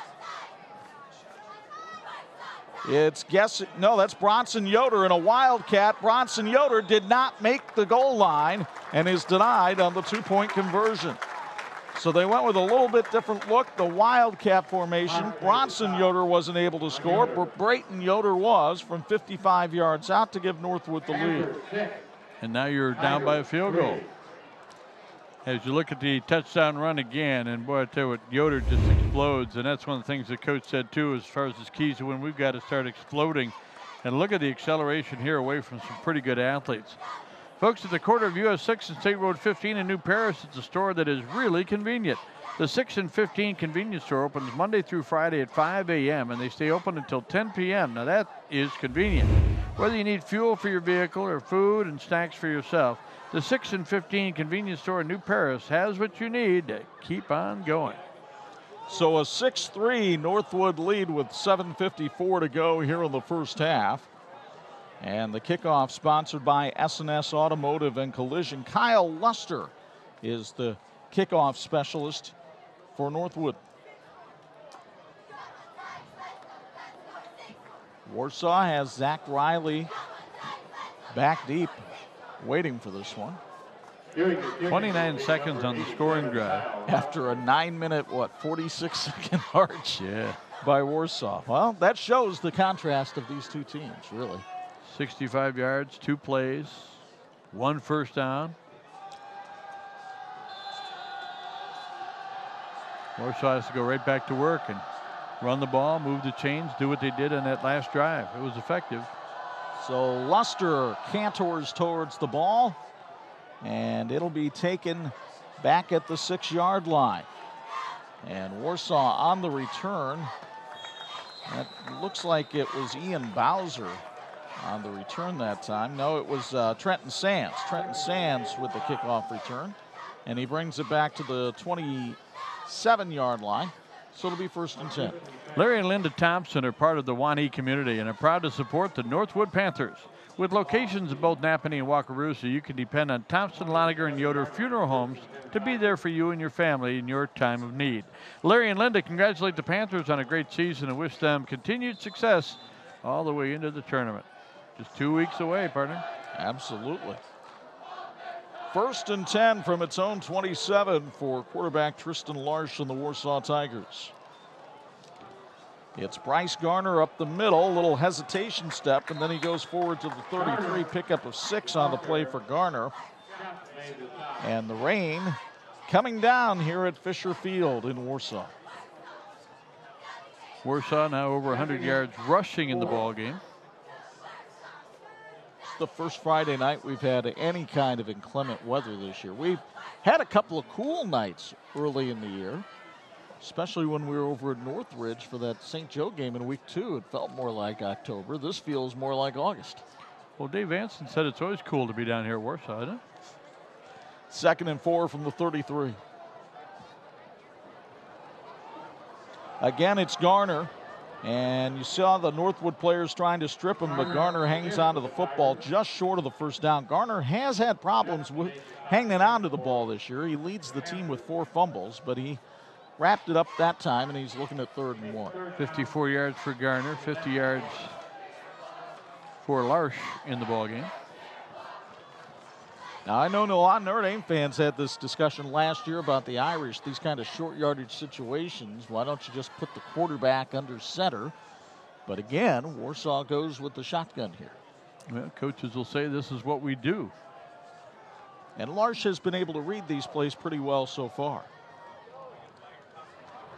That's Bronson Yoder in a Wildcat. Bronson Yoder did not make the goal line and is denied on the 2-point conversion. So they went with a little bit different look, the Wildcat formation. Bronson Yoder wasn't able to score, but Brayton Yoder was from 55 yards out to give Northwood the lead. And now you're down by a field goal. As you look at the touchdown run again, and boy, I tell you what, Yoder just explodes, and that's one of the things the coach said too, as far as his keys to win, we've got to start exploding. And look at the acceleration here away from some pretty good athletes. Folks, at the corner of US 6 and State Road 15 in New Paris, it's a store that is really convenient. The 6 and 15 convenience store opens Monday through Friday at 5 a.m. and they stay open until 10 p.m. Now that is convenient. Whether you need fuel for your vehicle or food and snacks for yourself, the 6 and 15 convenience store in New Paris has what you need to keep on going. So a 6-3 Northwood lead with 7:54 to go here in the first half. And the kickoff sponsored by S&S Automotive and Collision. Kyle Luster is the kickoff specialist for Northwood. Warsaw has Zach Riley back deep, waiting for this one. 29 seconds on the scoring drive. After a 9-minute, 46-second march Yeah. by Warsaw. Well, that shows the contrast of these two teams, really. 65 yards, 2 plays, 1 first down. Warsaw has to go right back to work and run the ball, move the chains, do what they did in that last drive. It was effective. So Luster cantors towards the ball, and it'll be taken back at the 6-yard line. And Warsaw on the return. That looks like it was Ian Bowser on the return that time. No, it was Trenton Sands. Trenton Sands with the kickoff return. And he brings it back to the 27-yard line. So it'll be 1st and 10. Larry and Linda Thompson are part of the Wanee community and are proud to support the Northwood Panthers. With locations in both Napanee and Wakarusa, you can depend on Thompson, Loniger, and Yoder Funeral Homes to be there for you and your family in your time of need. Larry and Linda congratulate the Panthers on a great season and wish them continued success all the way into the tournament. Just 2 weeks away, partner. Absolutely. 1st and 10 from its own 27 for quarterback Tristan Larsh and the Warsaw Tigers. It's Bryce Garner up the middle, little hesitation step, and then he goes forward to the 33, pickup of 6 on the play for Garner. And the rain coming down here at Fisher Field in Warsaw. Warsaw now over 100 yards rushing in the ball game. It's the first Friday night we've had any kind of inclement weather this year. We've had a couple of cool nights early in the year, especially when we were over at Northridge for that St. Joe game in week 2. It felt more like October. This feels more like August. Well, Dave Anson said it's always cool to be down here at Warsaw, isn't it? 2nd and 4 from the 33. Again, it's Garner. And you saw the Northwood players trying to strip him, but Garner hangs onto the football just short of the first down. Garner has had problems with hanging onto the ball this year. He leads the team with 4 fumbles, but he wrapped it up that time, and he's looking at 3rd and 1. 54 yards for Garner, 50 yards for Larsh in the ball game. Now, I know a lot of Notre Dame fans had this discussion last year about the Irish, these kind of short yardage situations. Why don't you just put the quarterback under center? But again, Warsaw goes with the shotgun here. Well, coaches will say this is what we do. And Larsh has been able to read these plays pretty well so far.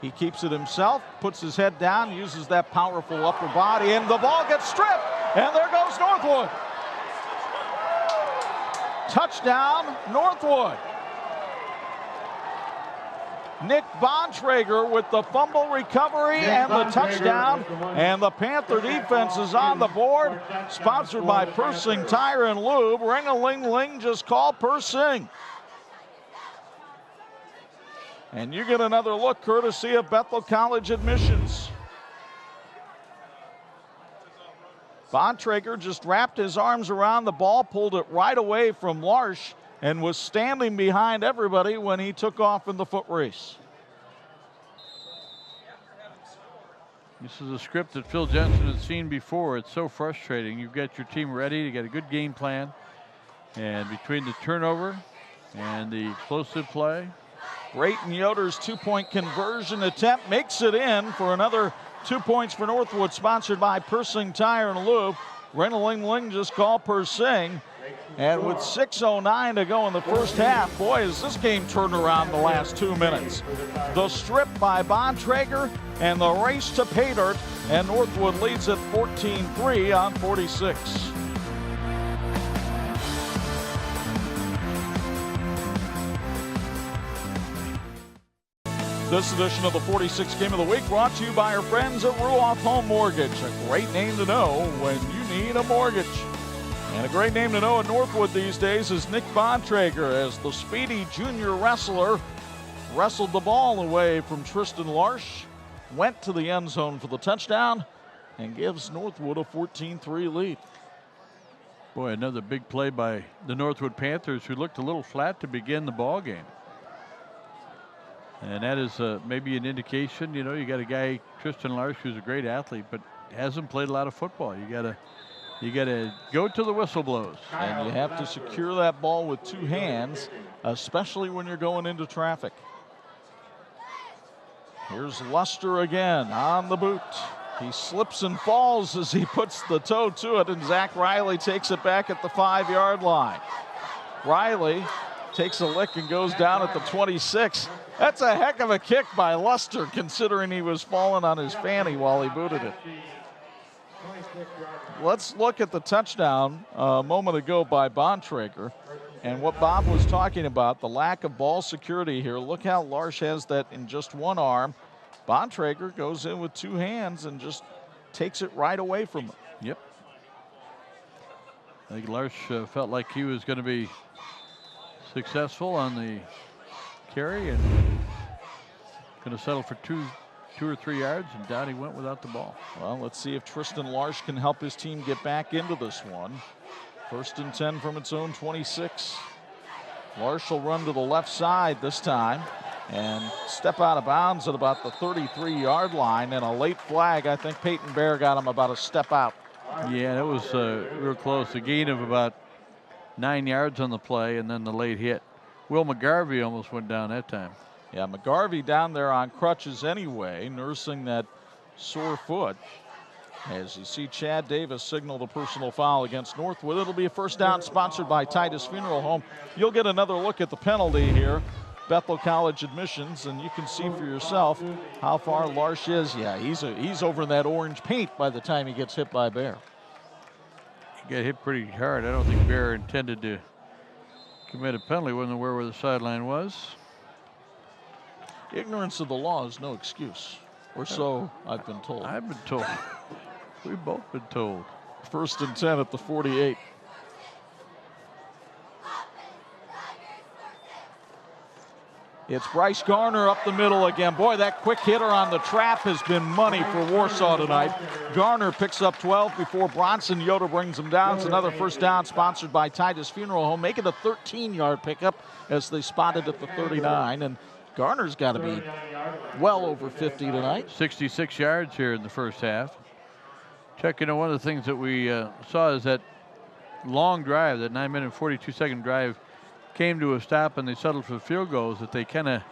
He keeps it himself, puts his head down, uses that powerful upper body, and the ball gets stripped. And there goes Northwood. Touchdown, Northwood. Nick Bontrager with the fumble recovery and the touchdown. And the Panther defense is on the board. Sponsored by Persing Tire and Lube. Ring-a-ling-ling, just call Persing. And you get another look courtesy of Bethel College Admissions. Bontrager just wrapped his arms around the ball, pulled it right away from Larsh, and was standing behind everybody when he took off in the foot race. This is a script that Phil Jensen has seen before. It's so frustrating. You've got your team ready, you got a good game plan, and between the turnover and the explosive play. Brayton Yoder's 2-point conversion attempt makes it in for another 2 points for Northwood, sponsored by Persing Tire and Lube. Ring-a-ling-ling, just call Persing. And with 6:09 to go in the first half, boy, has this game turned around the last 2 minutes. The strip by Bontrager and the race to pay dirt, and Northwood leads at 14-3 on 46. This edition of the 46 Game of the Week brought to you by our friends at Ruoff Home Mortgage. A great name to know when you need a mortgage. And a great name to know at Northwood these days is Nick Bontrager, as the speedy junior wrestler wrestled the ball away from Tristan Larsh, went to the end zone for the touchdown, and gives Northwood a 14-3 lead. Boy, another big play by the Northwood Panthers, who looked a little flat to begin the ball game. And that is maybe an indication. You know, you got a guy, Tristan Larsh, who's a great athlete, but hasn't played a lot of football. You gotta go to the whistle blows. And you have to secure that ball with two hands, especially when you're going into traffic. Here's Luster again on the boot. He slips and falls as he puts the toe to it, and Zach Riley takes it back at the 5-yard line. Riley takes a lick and goes down at the 26. That's a heck of a kick by Luster, considering he was falling on his fanny while he booted it. Let's look at the touchdown a moment ago by Bontrager, and what Bob was talking about, the lack of ball security here. Look how Larsh has that in just one arm. Bontrager goes in with two hands and just takes it right away from him. Yep. I think Larsh felt like he was going to be successful on the carry and going to settle for two or 3 yards, and down he went without the ball. Well, let's see if Tristan Larsh can help his team get back into this one. 1st and 10 from its own 26. Larsh will run to the left side this time and step out of bounds at about the 33-yard line, and a late flag. I think Peyton Bear got him about a step out. Yeah, that was real close. A gain of about 9 yards on the play, and then the late hit. Will McGarvey almost went down that time. Yeah, McGarvey down there on crutches anyway, nursing that sore foot. As you see Chad Davis signal the personal foul against Northwood. It'll be a first down, sponsored by Titus Funeral Home. You'll get another look at the penalty here. Bethel College admissions, and you can see for yourself how far Larsh is. Yeah, he's over in that orange paint by the time he gets hit by Bear. He got hit pretty hard. I don't think Bear intended to commit a penalty. Wasn't aware where the sideline was. Ignorance of the law is no excuse, or so I've been told. I've been told. We've both been told. 1st and 10 at the 48. It's Bryce Garner up the middle again. Boy, that quick hitter on the trap has been money for Warsaw tonight. Garner picks up 12 before Bronson Yoder brings him down. It's another first down, sponsored by Titus Funeral Home. Make it a 13-yard pickup as they spotted at the 39. And Garner's got to be well over 50 tonight. 66 yards here in the first half. Chuck, you know, one of the things that we saw is that long drive, that 9-minute 42-second drive, came to a stop and they settled for field goals, that they kind of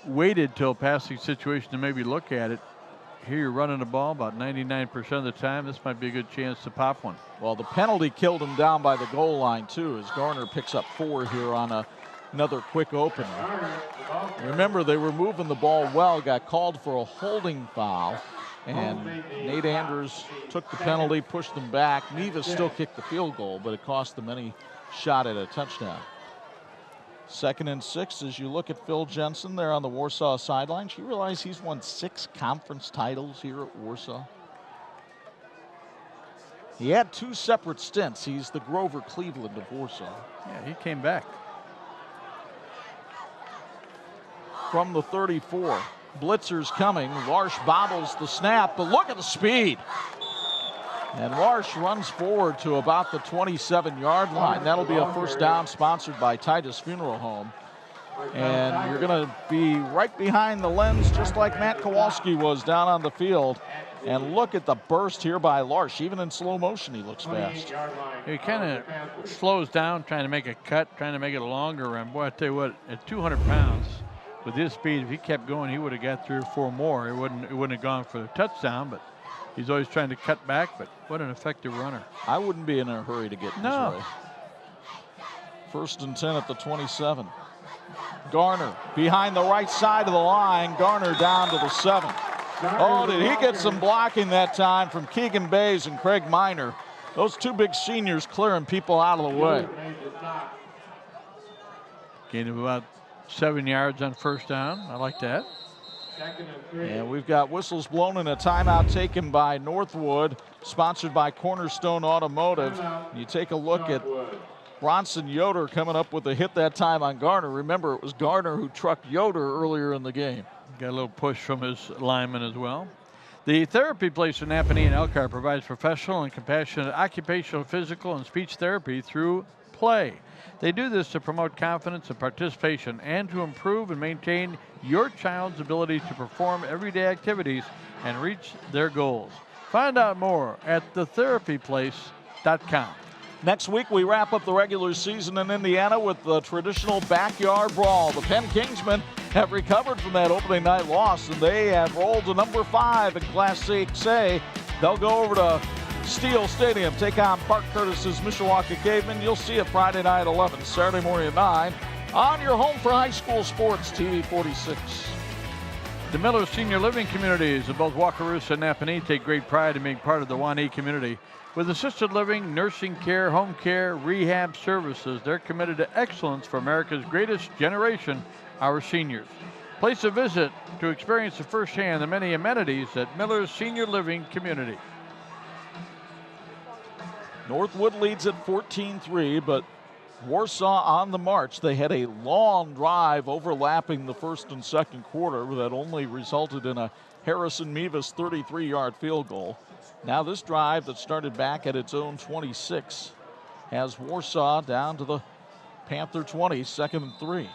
waited till passing situation to maybe look at it. Here you're running the ball about 99% of the time. This might be a good chance to pop one. Well, the penalty killed him down by the goal line too, as Garner picks up 4 here on another quick opener. Remember, they were moving the ball well, got called for a holding foul, and Nate Andrews took the penalty, pushed them back. Nevis still kicked the field goal, but it cost them any shot at a touchdown. 2nd and 6 as you look at Phil Jensen there on the Warsaw sideline. You realize he's won 6 conference titles here at Warsaw? He had 2 separate stints. He's the Grover Cleveland of Warsaw. Yeah, he came back. From the 34, blitzers coming. Larsh bobbles the snap, but look at the speed. And Larsh runs forward to about the 27-yard line. That'll be a first down, sponsored by Titus Funeral Home. And you're going to be right behind the lens, just like Matt Kowalski was down on the field. And look at the burst here by Larsh. Even in slow motion, he looks fast. He kind of slows down, trying to make a cut, trying to make it a longer run. Boy, I tell you what, at 200 pounds, with his speed, if he kept going, he would have got 3 or 4 more. It wouldn't have gone for a touchdown, but He's always trying to cut back, but what an effective runner. I wouldn't be in a hurry to get in his way. 1st and 10 at the 27. Garner behind the right side of the line. Garner down to the 7. Oh, did he get some blocking that time from Keegan Bays and Craig Miner. Those two big seniors clearing people out of the way. Gain of about 7 yards on 1st down. I like that. And we've got whistles blown and a timeout taken by Northwood, sponsored by Cornerstone Automotive. You take a look at Bronson Yoder coming up with a hit that time on Garner. Remember, it was Garner who trucked Yoder earlier in the game. Got a little push from his lineman as well. The therapy place in Napanee and Elkhart provides professional and compassionate occupational, physical, and speech therapy through play. They do this to promote confidence and participation and to improve and maintain your child's ability to perform everyday activities and reach their goals. Find out more at thetherapyplace.com. Next week, we wrap up the regular season in Indiana with the traditional backyard brawl. The Penn Kingsmen have recovered from that opening night loss, and they have rolled to number 5 in Class 6A. They'll go over to Steele Stadium, take on Park Curtis's Mishawaka Cavemen. You'll see it Friday night at 11, Saturday morning at 9 on your home for high school sports, TV 46. The Miller Senior Living Communities of both Wakarusa and Napanee take great pride in being part of the Wanee community. With assisted living, nursing care, home care, rehab services, they're committed to excellence for America's greatest generation, our seniors. Place a visit to experience firsthand the many amenities at Miller's Senior Living Community. Northwood leads at 14-3, but Warsaw on the march. They had a long drive overlapping the first and second quarter that only resulted in a Harrison Mevis 33-yard field goal. Now this drive that started back at its own 26 has Warsaw down to the Panther 20, 2nd and 3.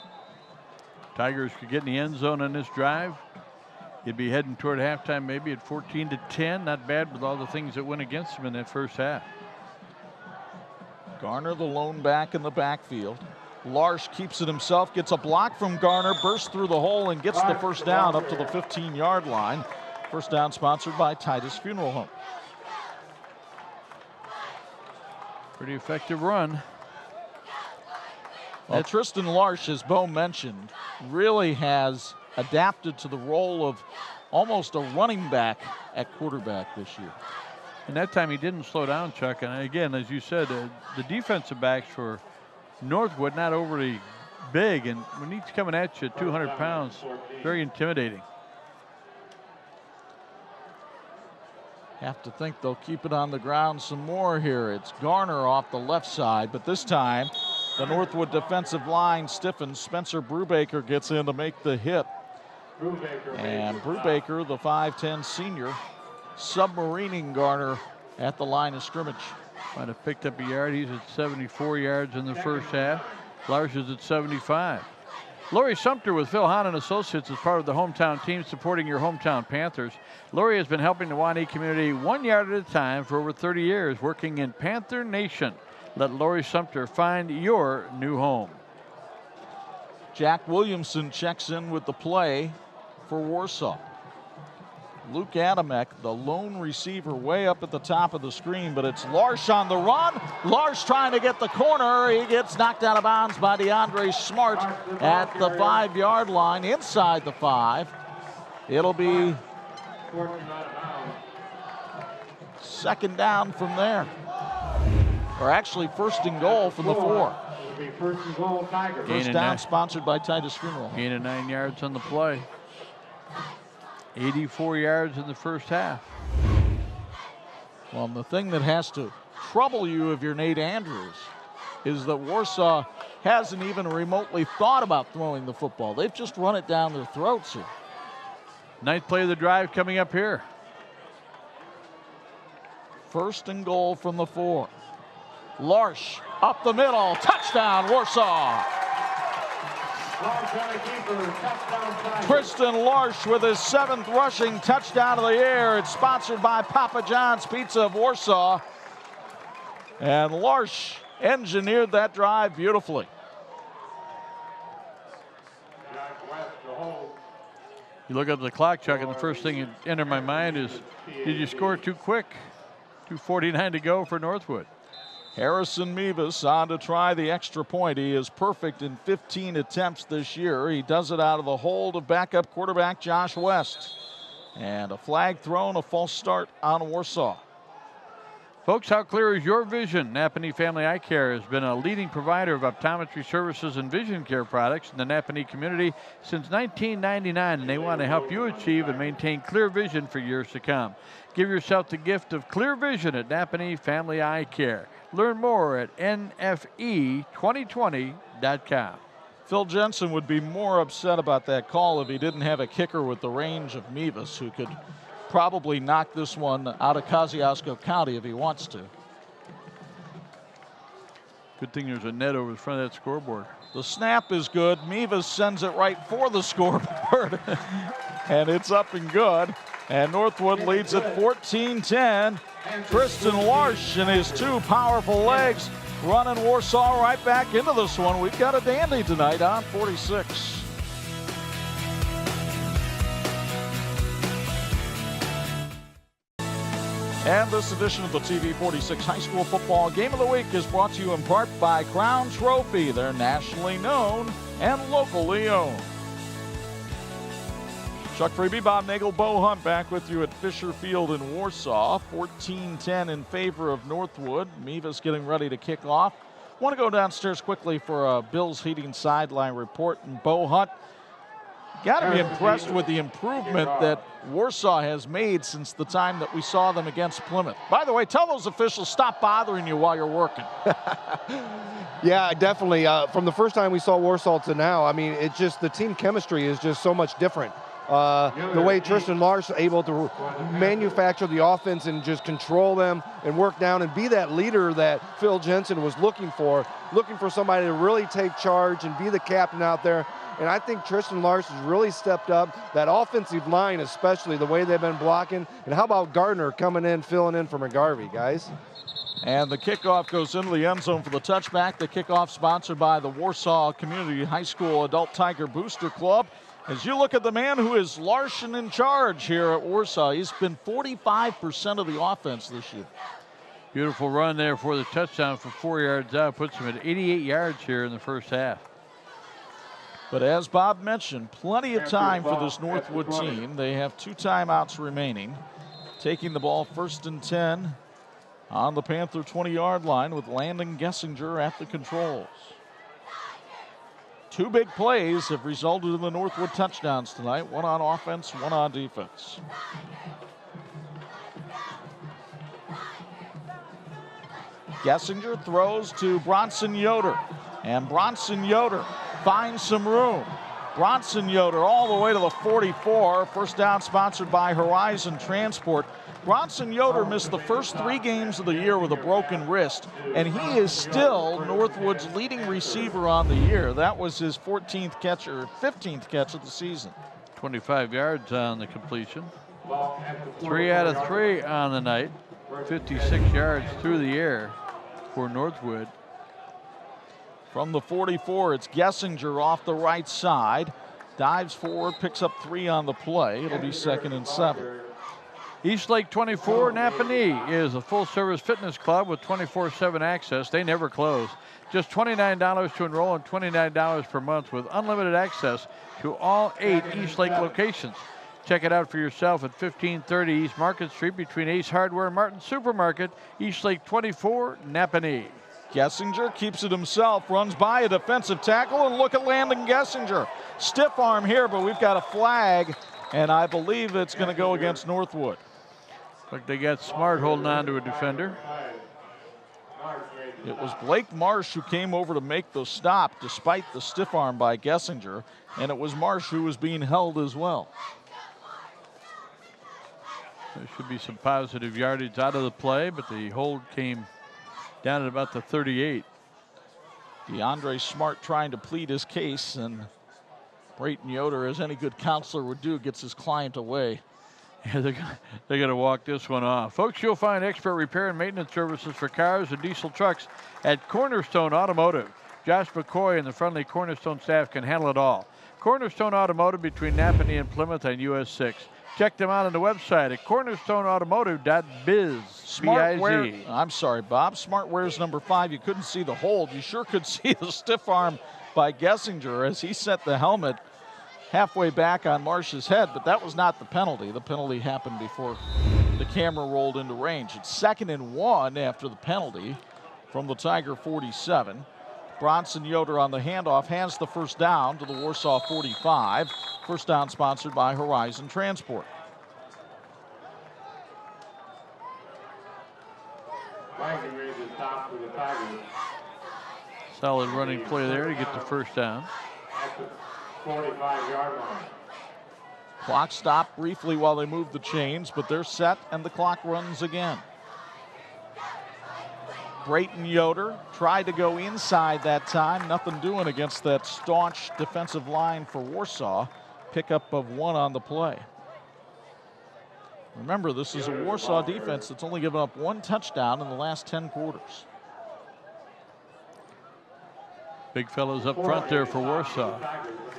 Tigers could get in the end zone on this drive. You'd be heading toward halftime maybe at 14-10. Not bad with all the things that went against them in that first half. Garner, the lone back in the backfield. Larsh keeps it himself, gets a block from Garner, bursts through the hole and gets the first down up to the 15-yard line. First down sponsored by Titus Funeral Home. Pretty effective run. Well, Tristan Larsh, as Bo mentioned, really has adapted to the role of almost a running back at quarterback this year. And that time he didn't slow down, Chuck. And again, as you said, the defensive backs for Northwood not overly big. And when he's coming at you at 200 pounds, very intimidating. Have to think they'll keep it on the ground some more here. It's Garner off the left side, but this time the Northwood defensive line stiffens. Spencer Brubaker gets in to make the hit. And Brubaker, the 5'10 senior, submarining Garner at the line of scrimmage. Might have picked up a yard. He's at 74 yards in the first half. Larsh is at 75. Laurie Sumter with Phil Hahn and Associates is part of the hometown team supporting your hometown Panthers. Laurie has been helping the Wanee community 1 yard at a time for over 30 years, working in Panther Nation. Let Laurie Sumter find your new home. Jack Williamson checks in with the play for Warsaw. Luke Adamek, the lone receiver, way up at the top of the screen, but it's Larsh on the run. Larsh trying to get the corner. He gets knocked out of bounds by DeAndre Smart at the 5-yard line, inside the 5. It'll be second down from there. Or actually first and goal from the 4. First down sponsored by Titus Funeral. Gain of 9 yards on the play. 84 yards in the first half. Well, the thing that has to trouble you if you're Nate Andrews is that Warsaw hasn't even remotely thought about throwing the football. They've just run it down their throats here. Ninth play of the drive coming up here. First and goal from the 4. Larsh up the middle, touchdown Warsaw. Tristan Larsh with his 7th rushing touchdown of the year. It's sponsored by Papa John's Pizza of Warsaw. And Larsh engineered that drive beautifully. You look up the clock, Chuck, and the first thing that entered my mind is, did you score too quick? 2:49 to go for Northwood. Harrison Mevis on to try the extra point. He is perfect in 15 attempts this year. He does it out of the hold of backup quarterback Josh West. And a flag thrown, a false start on Warsaw. Folks, how clear is your vision? Napanee Family Eye Care has been a leading provider of optometry services and vision care products in the Napanee community since 1999, and they want to help you achieve and maintain clear vision for years to come. Give yourself the gift of clear vision at Napanee Family Eye Care. Learn more at nfe2020.com. Phil Jensen would be more upset about that call if he didn't have a kicker with the range of Mevis, who could probably knock this one out of Kosciuszko County if he wants to. Good thing there's a net over the front of that scoreboard. The snap is good. Mevis sends it right for the scoreboard. And it's up and good. And Northwood leads at 14-10. Tristan Larsh and his two powerful legs running Warsaw right back into this one. We've got a dandy tonight on 46. And this edition of the TV 46 High School Football Game of the Week is brought to you in part by Crown Trophy. They're nationally known and locally owned. Chuck Freeby, Bob Nagel, Bo Hunt back with you at Fisher Field in Warsaw. 14-10 in favor of Northwood. Mevis getting ready to kick off. Want to go downstairs quickly for a Bills Heating sideline report. And Bo Hunt, got to be impressed with the improvement that Warsaw has made since the time that we saw them against Plymouth. By the way, tell those officials stop bothering you while you're working. Yeah, definitely. From the first time we saw Warsaw to now, I mean, it's just the team chemistry is just so much different. The way Tristan Larsh is able to manufacture the offense and just control them and work down and be that leader that Phil Jensen was looking for somebody to really take charge and be the captain out there. And I think Tristan Larsh has really stepped up. That offensive line, especially the way they've been blocking. And how about Gardner coming in, filling in for McGarvey, guys? And the kickoff goes into the end zone for the touchback. The kickoff sponsored by the Warsaw Community High School Adult Tiger Booster Club. As you look at the man who is Larson in charge here at Warsaw, he's been 45% of the offense this year. Beautiful run there for the touchdown for 4 yards out. Puts him at 88 yards here in the first half. But as Bob mentioned, plenty of time for this Northwood team. They have 2 timeouts remaining. Taking the ball 1st and 10 on the Panther 20-yard line with Landon Gessinger at the controls. 2 big plays have resulted in the Northwood touchdowns tonight. 1 on offense, 1 on defense. Gessinger throws to Bronson Yoder. And Bronson Yoder finds some room. Bronson Yoder all the way to the 44. First down sponsored by Horizon Transport. Bronson Yoder missed the first 3 games of the year with a broken wrist, and he is still Northwood's leading receiver on the year. That was his 14th catch or 15th catch of the season. 25 yards on the completion. 3 out of 3 on the night. 56 yards through the air for Northwood. From the 44, it's Gessinger off the right side. Dives forward, picks up 3 on the play. It'll be 2nd and 7. Eastlake 24 Napanee is a full-service fitness club with 24/7 access. They never close. Just $29 to enroll and $29 per month with unlimited access to all 8 Eastlake locations. Check it out for yourself at 1530 East Market Street between Ace Hardware and Martin Supermarket. Eastlake 24 Napanee. Gessinger keeps it himself, runs by a defensive tackle, and look at Landon Gessinger. Stiff arm here, but we've got a flag, and I believe it's going to go against Northwood. Look, they got Smart holding on to a defender. It was Blake Marsh who came over to make the stop despite the stiff arm by Gessinger, and it was Marsh who was being held as well. There should be some positive yardage out of the play, but the hold came down at about the 38. DeAndre Smart trying to plead his case, and Brayton Yoder, as any good counselor would do, gets his client away. Yeah, they're going to walk this one off. Folks, you'll find expert repair and maintenance services for cars and diesel trucks at Cornerstone Automotive. Josh McCoy and the friendly Cornerstone staff can handle it all. Cornerstone Automotive between Napanee and Plymouth on US 6. Check them out on the website at cornerstoneautomotive.biz. Smartwear. I'm sorry, Bob. Smartwear's number 5. You couldn't see the hold. You sure could see the stiff arm by Gessinger as he set the helmet halfway back on Marsh's head, but that was not the penalty. The penalty happened before the camera rolled into range. It's 2nd and 1 after the penalty from the Tiger 47. Bronson Yoder on the handoff hands the first down to the Warsaw 45. First down sponsored by Horizon Transport. Solid running play there to get the first down. 45-yard line. Clock stopped briefly while they moved the chains, but they're set and the clock runs again. Brayton Yoder tried to go inside that time. Nothing doing against that staunch defensive line for Warsaw. Pickup of 1 on the play. Remember, this is a Warsaw defense that's only given up 1 touchdown in the last 10 quarters. Big fellows up front there for Warsaw.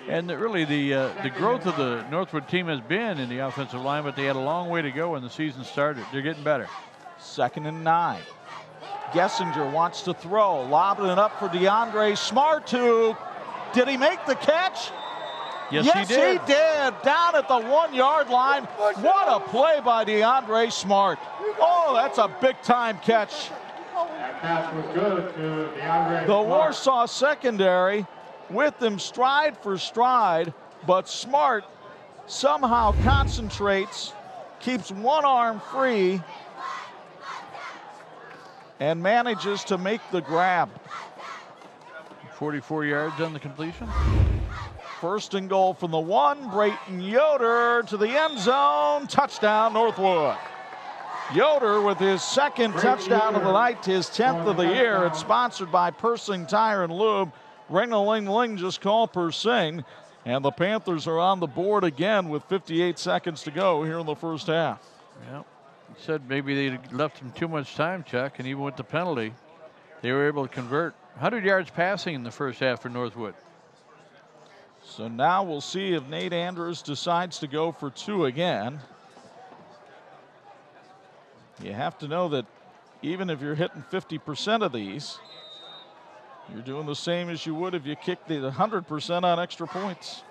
And really the growth of the Northwood team has been in the offensive line, but they had a long way to go when the season started. They're getting better. 2nd and 9. Gessinger wants to throw, lobbing it up for DeAndre Smart. Did he make the catch? Yes, he did. Down at the 1-yard line. What a play by DeAndre Smart. Oh, that's a big-time catch. That pass was good to DeAndre The Smart. Warsaw secondary with them stride for stride, but Smart somehow concentrates, keeps one arm free, and manages to make the grab. 44 yards on the completion. 1st and goal from the 1. Brayton Yoder to the end zone. Touchdown, Northwood. Yoder with his 2nd touchdown of the night, his 10th of the year. It's sponsored by Persing Tire and Lube. Ring-a-ling-ling, just call Persing. And the Panthers are on the board again with 58 seconds to go here in the first half. Yep. Said maybe they left him too much time, Chuck, and even with the penalty, they were able to convert. 100 yards passing in the first half for Northwood. So now we'll see if Nate Andrews decides to go for 2 again. You have to know that even if you're hitting 50% of these, you're doing the same as you would if you kicked the 100% on extra points.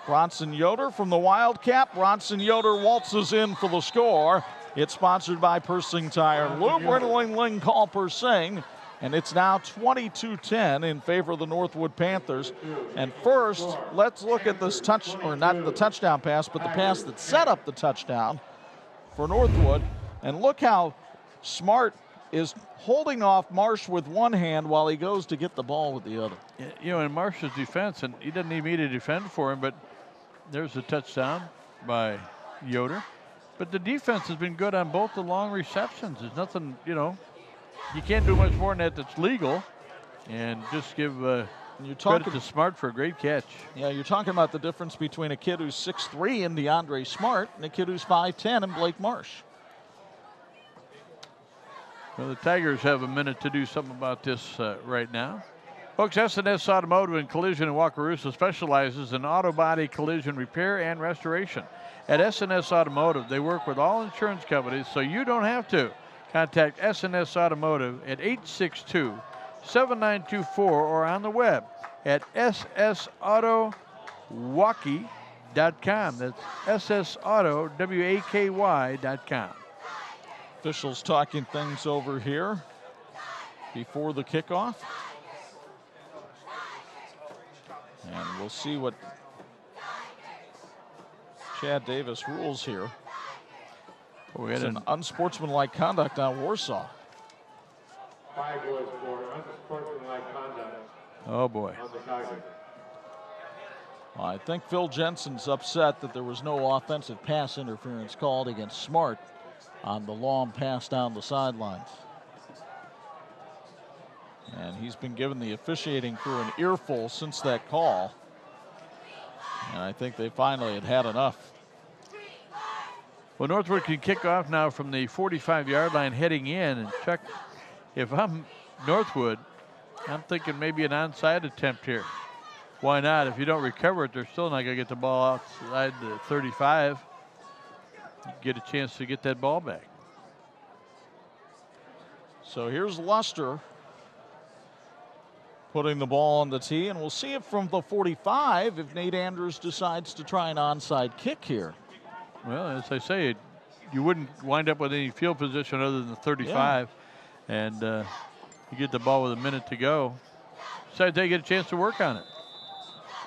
Bronson Yoder from the Wildcat. Bronson Yoder waltzes in for the score. It's sponsored by Persing Tire and Lube. Ring-a-ling-ling, call Persing. And it's now 22-10 in favor of the Northwood Panthers. And first, let's look at this not the touchdown pass, but the pass that set up the touchdown for Northwood. And look how Smart is holding off Marsh with one hand while he goes to get the ball with the other. You know, in Marsh's defense, and he doesn't need me to defend for him, but there's a touchdown by Yoder. But the defense has been good on both the long receptions. There's nothing, you know, you can't do much more than that that's legal. And just give credit to Smart for a great catch. Yeah, you're talking about the difference between a kid who's 6'3" and DeAndre Smart and a kid who's 5'10" and Blake Marsh. Well, the Tigers have a minute to do something about this right now. Folks, S&S Automotive and Collision in Wakarusa specializes in auto body collision repair and restoration. At S&S Automotive, they work with all insurance companies, so you don't have to. Contact S&S Automotive at 862-7924 or on the web at ssautowaky.com. That's ssautowaky.com. Officials talking things over here before the kickoff. And we'll see what Chad Davis rules here. It's an unsportsmanlike conduct on Warsaw. 5 was for unsportsmanlike conduct. Oh boy. On the Tigers. Well, I think Phil Jensen's upset that there was no offensive pass interference called against Smart on the long pass down the sidelines. And he's been given the officiating crew an earful since that call. And I think they finally had enough. Well, Northwood can kick off now from the 45-yard line heading in. And Chuck, if I'm Northwood, I'm thinking maybe an onside attempt here. Why not? If you don't recover it, they're still not going to get the ball outside the 35. You get a chance to get that ball back. So here's Luster putting the ball on the tee, and we'll see it from the 45 if Nate Andrews decides to try an onside kick here. Well, as I say, you wouldn't wind up with any field position other than the 35, and you get the ball with a minute to go. So they get a chance to work on it.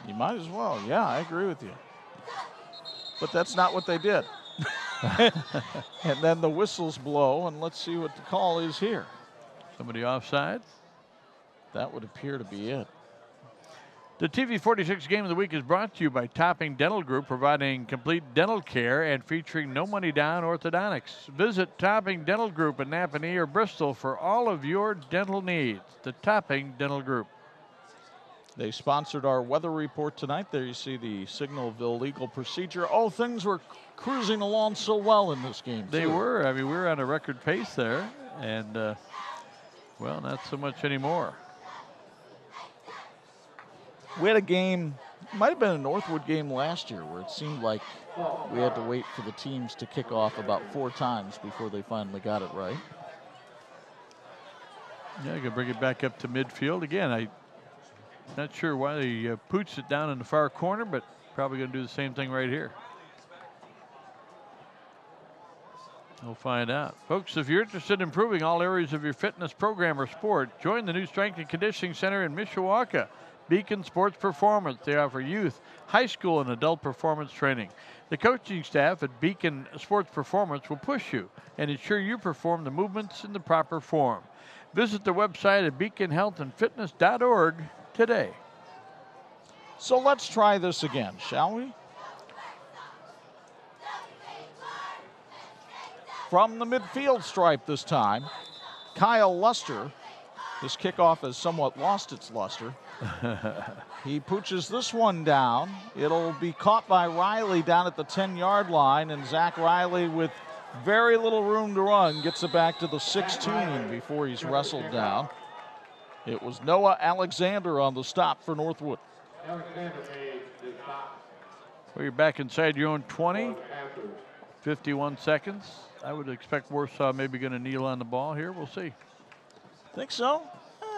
You might as well. Yeah, I agree with you. But that's not what they did. And then the whistles blow, and let's see what the call is here. Somebody offside? That would appear to be it. The TV 46 Game of the Week is brought to you by Topping Dental Group, providing complete dental care and featuring no money down orthodontics. Visit Topping Dental Group in Napanee or Bristol for all of your dental needs. The Topping Dental Group. They sponsored our weather report tonight. There you see the signal of illegal procedure. Oh, things were cruising along so well in this game. They were. I mean, we were on a record pace there, and, well, not so much anymore. We had a game, might have been a Northwood game last year, where it seemed like we had to wait for the teams to kick off about 4 times before they finally got it right. Yeah, you can bring it back up to midfield. Again, I'm not sure why they pooched it down in the far corner, but probably going to do the same thing right here. We'll find out. Folks, if you're interested in improving all areas of your fitness program or sport, join the new Strength and Conditioning Center in Mishawaka. Beacon Sports Performance. They offer youth, high school, and adult performance training. The coaching staff at Beacon Sports Performance will push you and ensure you perform the movements in the proper form. Visit the website at beaconhealthandfitness.org today. So let's try this again, shall we? From the midfield stripe this time, Kyle Luster. This kickoff has somewhat lost its luster. He pooches this one down. It'll be caught by Riley down at the 10-yard line, and Zach Riley, with very little room to run, gets it back to the 16 before he's wrestled down. It was Noah Alexander on the stop for Northwood. Well, you're back inside your own 20. 51 seconds. I would expect Warsaw maybe going to kneel on the ball here. We'll see. Think so?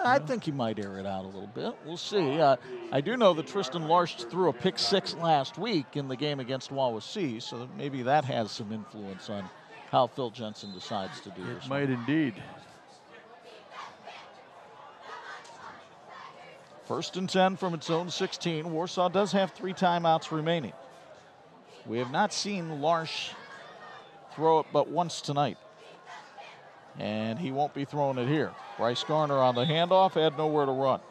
I think he might air it out a little bit. We'll see. I do know that Tristan Larsh threw a pick-6 last week in the game against Wawasee, so maybe that has some influence on how Phil Jensen decides to do this. It might indeed. 1st and 10 from its own 16. Warsaw does have 3 timeouts remaining. We have not seen Larsh throw it but once tonight, and he won't be throwing it here. Bryce Garner on the handoff, had nowhere to run.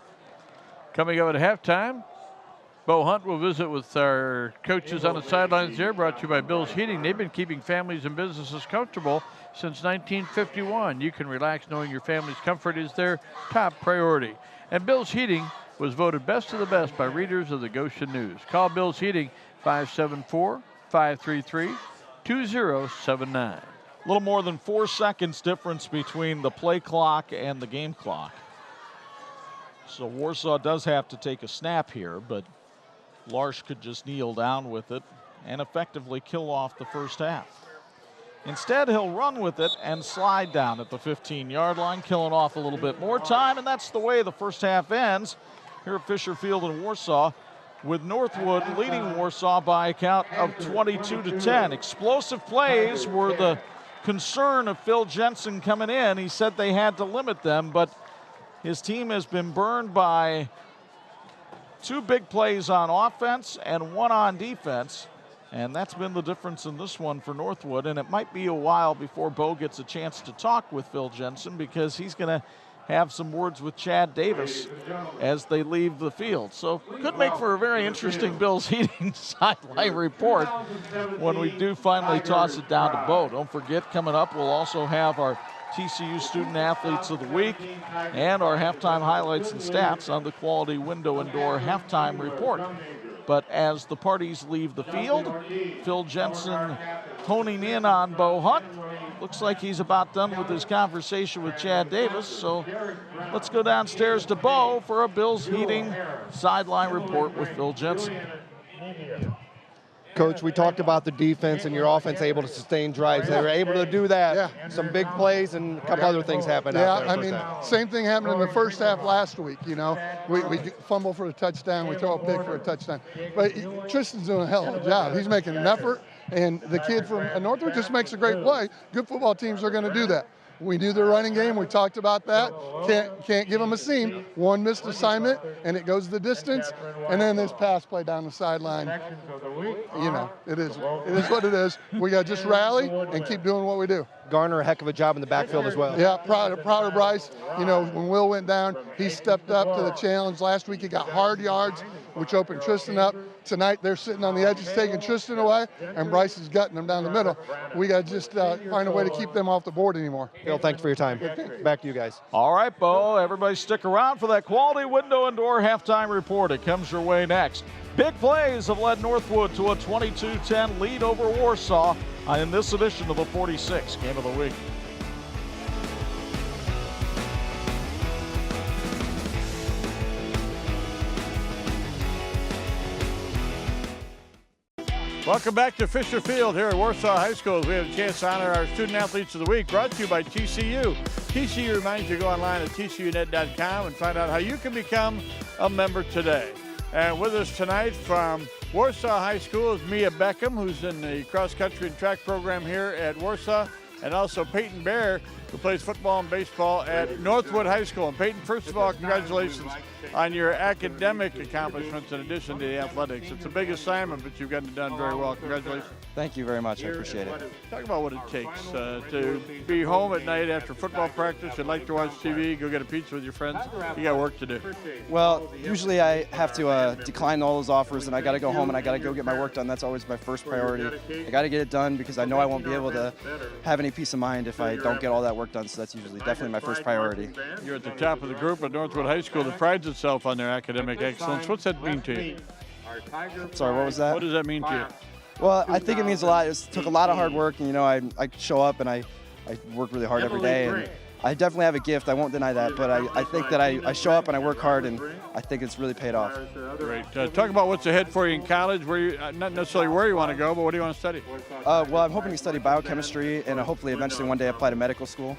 Coming up at halftime, Bo Hunt will visit with our coaches on the sidelines there, brought to you by Bill's Heating. They've been keeping families and businesses comfortable since 1951. You can relax knowing your family's comfort is their top priority. And Bill's Heating was voted best of the best by readers of the Goshen News. Call Bill's Heating 574-533-2079. A little more than 4 seconds difference between the play clock and the game clock. So Warsaw does have to take a snap here, but Larsh could just kneel down with it and effectively kill off the first half. Instead, he'll run with it and slide down at the 15-yard line, killing off a little bit more time, and that's the way the first half ends here at Fisher Field in Warsaw, with Northwood leading Warsaw by a count of 22-10. Explosive plays were the concern of Phil Jensen coming in. He said they had to limit them, but his team has been burned by 2 big plays on offense and 1 on defense, and that's been the difference in this one for Northwood. And it might be a while before Bo gets a chance to talk with Phil Jensen, because he's going to have some words with Chad Davis as they leave the field. So could make for a very interesting Bill's Heating sideline report when we do finally toss it down to Bo. Don't forget, coming up, we'll also have our TCU Student Athletes of the Week and our halftime highlights and stats on the Quality Window and Door halftime report. But as the parties leave the field, Phil Jensen honing in on Bo Hunt. Looks like he's about done with his conversation with Chad Davis. So let's go downstairs to Bo for a Bills Heating sideline report with Phil Jensen. Coach, we talked about the defense and your offense able to sustain drives. They were able to do that. Yeah. Some big plays and a couple other things happened out there. Yeah, I mean, same thing happened in the first half last week, you know. We fumble for a touchdown, we throw a pick for a touchdown. But Tristan's doing a hell of a job. He's making an effort, and the kid from Northwood just makes a great play. Good football teams are going to do that. We do the running game. We talked about that. Can't give them a seam. One missed assignment, and it goes the distance. And then this pass play down the sideline. You know, it is what it is. We got to just rally and keep doing what we do. Garner a heck of a job in the backfield as well. Yeah, proud of Bryce. You know, when Will went down, he stepped up to the challenge. Last week he got hard yards, which opened Tristan up. Tonight they're sitting on the edges taking Tristan away, and Bryce is gutting them down the middle. We got to just find a way to keep them off the board anymore. Phil, thanks for your time. Back to you guys. All right, Bo, everybody stick around for that quality window and door halftime report. It comes your way next. Big plays have led Northwood to a 22-10 lead over Warsaw in this edition of the 46 Game of the Week. Welcome back to Fisher Field here at Warsaw High School as we have a chance to honor our Student Athletes of the Week, brought to you by TCU. TCU reminds you to go online at tcunet.com and find out how you can become a member today. And with us tonight from Warsaw High School is Mia Beckham, who's in the cross-country and track program here at Warsaw, and also Peyton Bear, who plays football and baseball at Northwood High School. And Peyton, first of all, congratulations on your academic accomplishments in addition to the athletics. It's a big assignment, but you've gotten it done very well. Congratulations. Thank you very much. I appreciate it. Talk about what it takes to be home at night after football practice. You'd like to watch TV, go get a pizza with your friends. You got work to do. Well, usually I have to decline all those offers, and I got to go home and I got to go get my work done. That's always my first priority. I got to get it done because I know I won't be able to have any peace of mind if I don't get all that work done. So that's usually definitely my first priority. You're at the top of the group at Northwood High School that prides itself on their academic excellence. What's that mean to you? Sorry, what was that? What does that mean to you? Well, I think it means a lot. It took a lot of hard work, and you know, I show up and I work really hard every day, and I definitely have a gift. I won't deny that, but I think that I show up and I work hard, and I think it's really paid off. Great. Talk about what's ahead for you in college. Where you, not necessarily where you want to go, but what do you want to study? Well, I'm hoping to study biochemistry and hopefully eventually one day apply to medical school.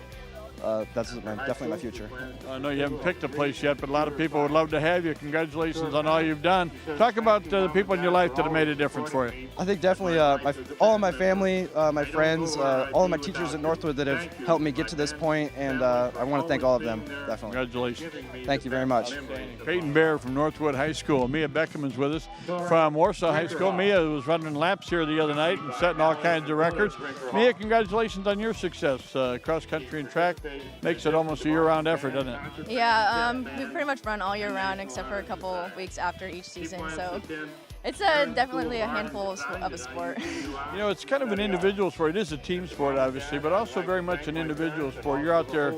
That's definitely my future. I know you haven't picked a place yet, but a lot of people would love to have you. Congratulations on all you've done. Talk about the people in your life that have made a difference for you. I think definitely all of my family, my friends, all of my teachers at Northwood that have helped me get to this point, and I want to thank all of them, definitely. Congratulations. Thank you very much. Peyton Bear from Northwood High School. Mia Beckham is with us from Warsaw High School. Mia was running laps here the other night and setting all kinds of records. Mia, congratulations on your success. Cross country and track makes it almost a year-round effort, doesn't it? Yeah, we pretty much run all year round except for a couple weeks after each season, so it's definitely a handful of a sport. You know, it's kind of an individual sport. It is a team sport, obviously, but also very much an individual sport. You're out there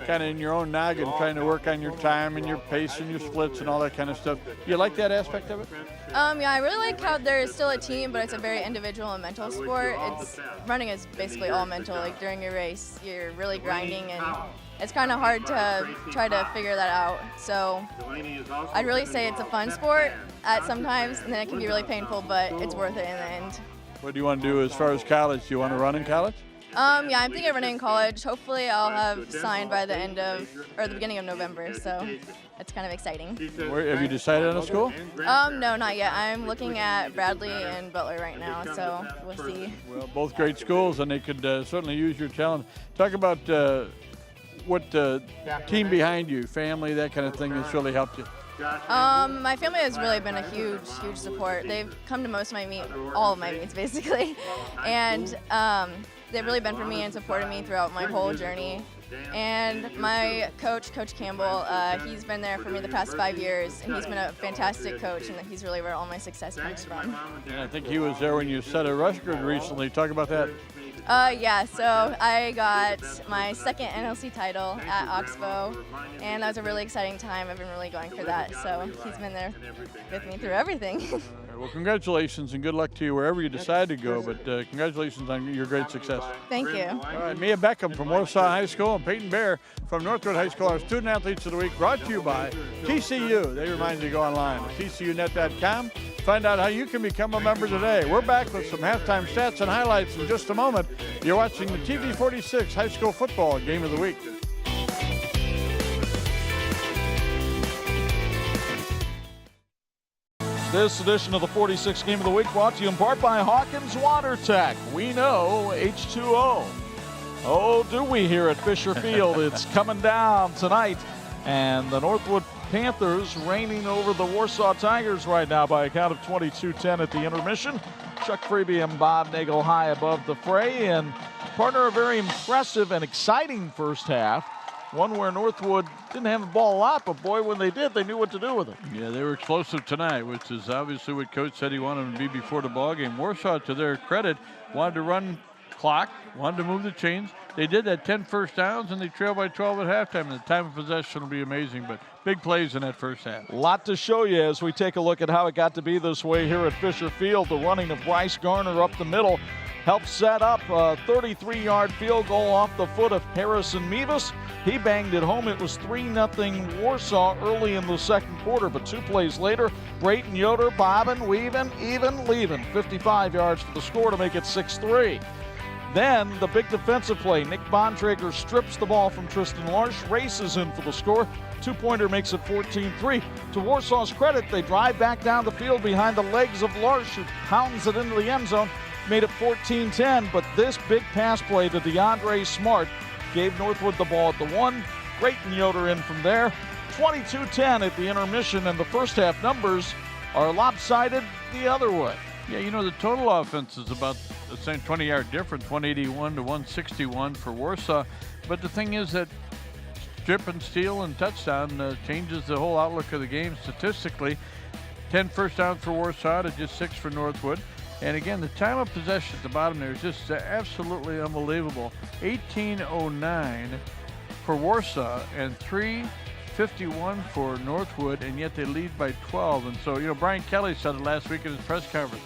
kind of in your own noggin trying to work on your time and your pace and your splits and all that kind of stuff. Do you like that aspect of it? Yeah, I really like how there is still a team, but it's a very individual and mental sport. Running is basically all mental. Like during your race, you're really grinding, and it's kind of hard to try to figure that out. So I'd really say it's a fun sport at sometimes, and then it can be really painful, but it's worth it in the end. What do you want to do as far as college? Do you want to run in college? Yeah, I'm thinking of running in college. Hopefully I'll have signed by the beginning of November, so it's kind of exciting. Have you decided on a school? No, not yet. I'm looking at Bradley and Butler right now, so we'll see. Well, both great schools, and they could certainly use your talent. Talk about what team behind you, family, that kind of thing that's really helped you. My family has really been a huge support. They've come to most of my meets, all of my meets basically, and they've really been for me and supported me throughout my whole journey. And my coach, Coach Campbell, he's been there for me the past 5 years, and he's been a fantastic coach, and he's really where all my success comes from. And I think he was there when you set a rush record recently. Talk about that. Yeah, so I got my second NLC title at Oxbow, and that was a really exciting time. I've been really going for that, so he's been there with me through everything. Well, congratulations and good luck to you wherever you decide to go, but congratulations on your great success. Thank you. All right, Mia Beckham from Warsaw High School and Peyton Bear from Northwood High School, our Student Athletes of the Week, brought to you by TCU. They remind you to go online at tcunet.com. Find out how you can become a member today. We're back with some halftime stats and highlights in just a moment. You're watching the TV 46 High School Football Game of the Week. This edition of the 46 Game of the Week brought to you in part by Hawkins Water Tech. We know H2O. Oh, do we here at Fisher Field? It's coming down tonight. And the Northwood Panthers reigning over the Warsaw Tigers right now by a count of 22-10 at the intermission. Chuck Freeby and Bob Nagel high above the fray. And partner, a very impressive and exciting first half. One where Northwood didn't have the ball a lot, but boy, when they did, they knew what to do with it. Yeah, they were explosive tonight, which is obviously what Coach said he wanted them to be before the ball game. Warsaw, to their credit, wanted to run clock, wanted to move the chains. They did that 10 first downs, and they trailed by 12 at halftime. The time of possession will be amazing, but big plays in that first half. A lot to show you as we take a look at how it got to be this way here at Fisher Field. The running of Bryce Garner up the middle helped set up a 33-yard field goal off the foot of Harrison Mevis. He banged it home. It was 3-0 Warsaw early in the second quarter, but 2 plays later, Brayton Yoder bobbing, weaving, even, leaving. 55 yards for the score to make it 6-3. Then the big defensive play. Nick Bontrager strips the ball from Tristan Larsh, races in for the score. 2-pointer makes it 14-3. To Warsaw's credit, they drive back down the field behind the legs of Larsh, who pounds it into the end zone. Made it 14-10, but this big pass play to DeAndre Smart gave Northwood the ball at the 1. Brayton Yoder in from there. 22-10 at the intermission, and the first half numbers are lopsided the other way. Yeah, you know, the total offense is about the same 20-yard difference, 181 to 161 for Warsaw. But the thing is that strip and steal and touchdown changes the whole outlook of the game statistically. 10 first downs for Warsaw to just 6 for Northwood. And again, the time of possession at the bottom there is just absolutely unbelievable. 18:09 for Warsaw and 3:51 for Northwood, and yet they lead by 12. And so, you know, Brian Kelly said it last week in his press conference.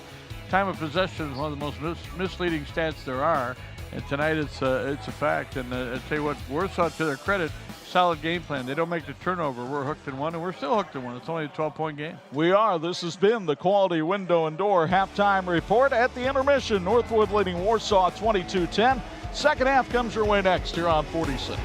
Time of possession is one of the most misleading stats there are, and tonight it's a fact. And I tell you what, Warsaw, to their credit, solid game plan. They don't make the turnover. We're hooked in one, and we're still hooked in one. It's only a 12-point game. We are. This has been the Quality Window and Door halftime report. At the intermission, Northwood leading Warsaw 22-10. Second half comes your way next here on 46.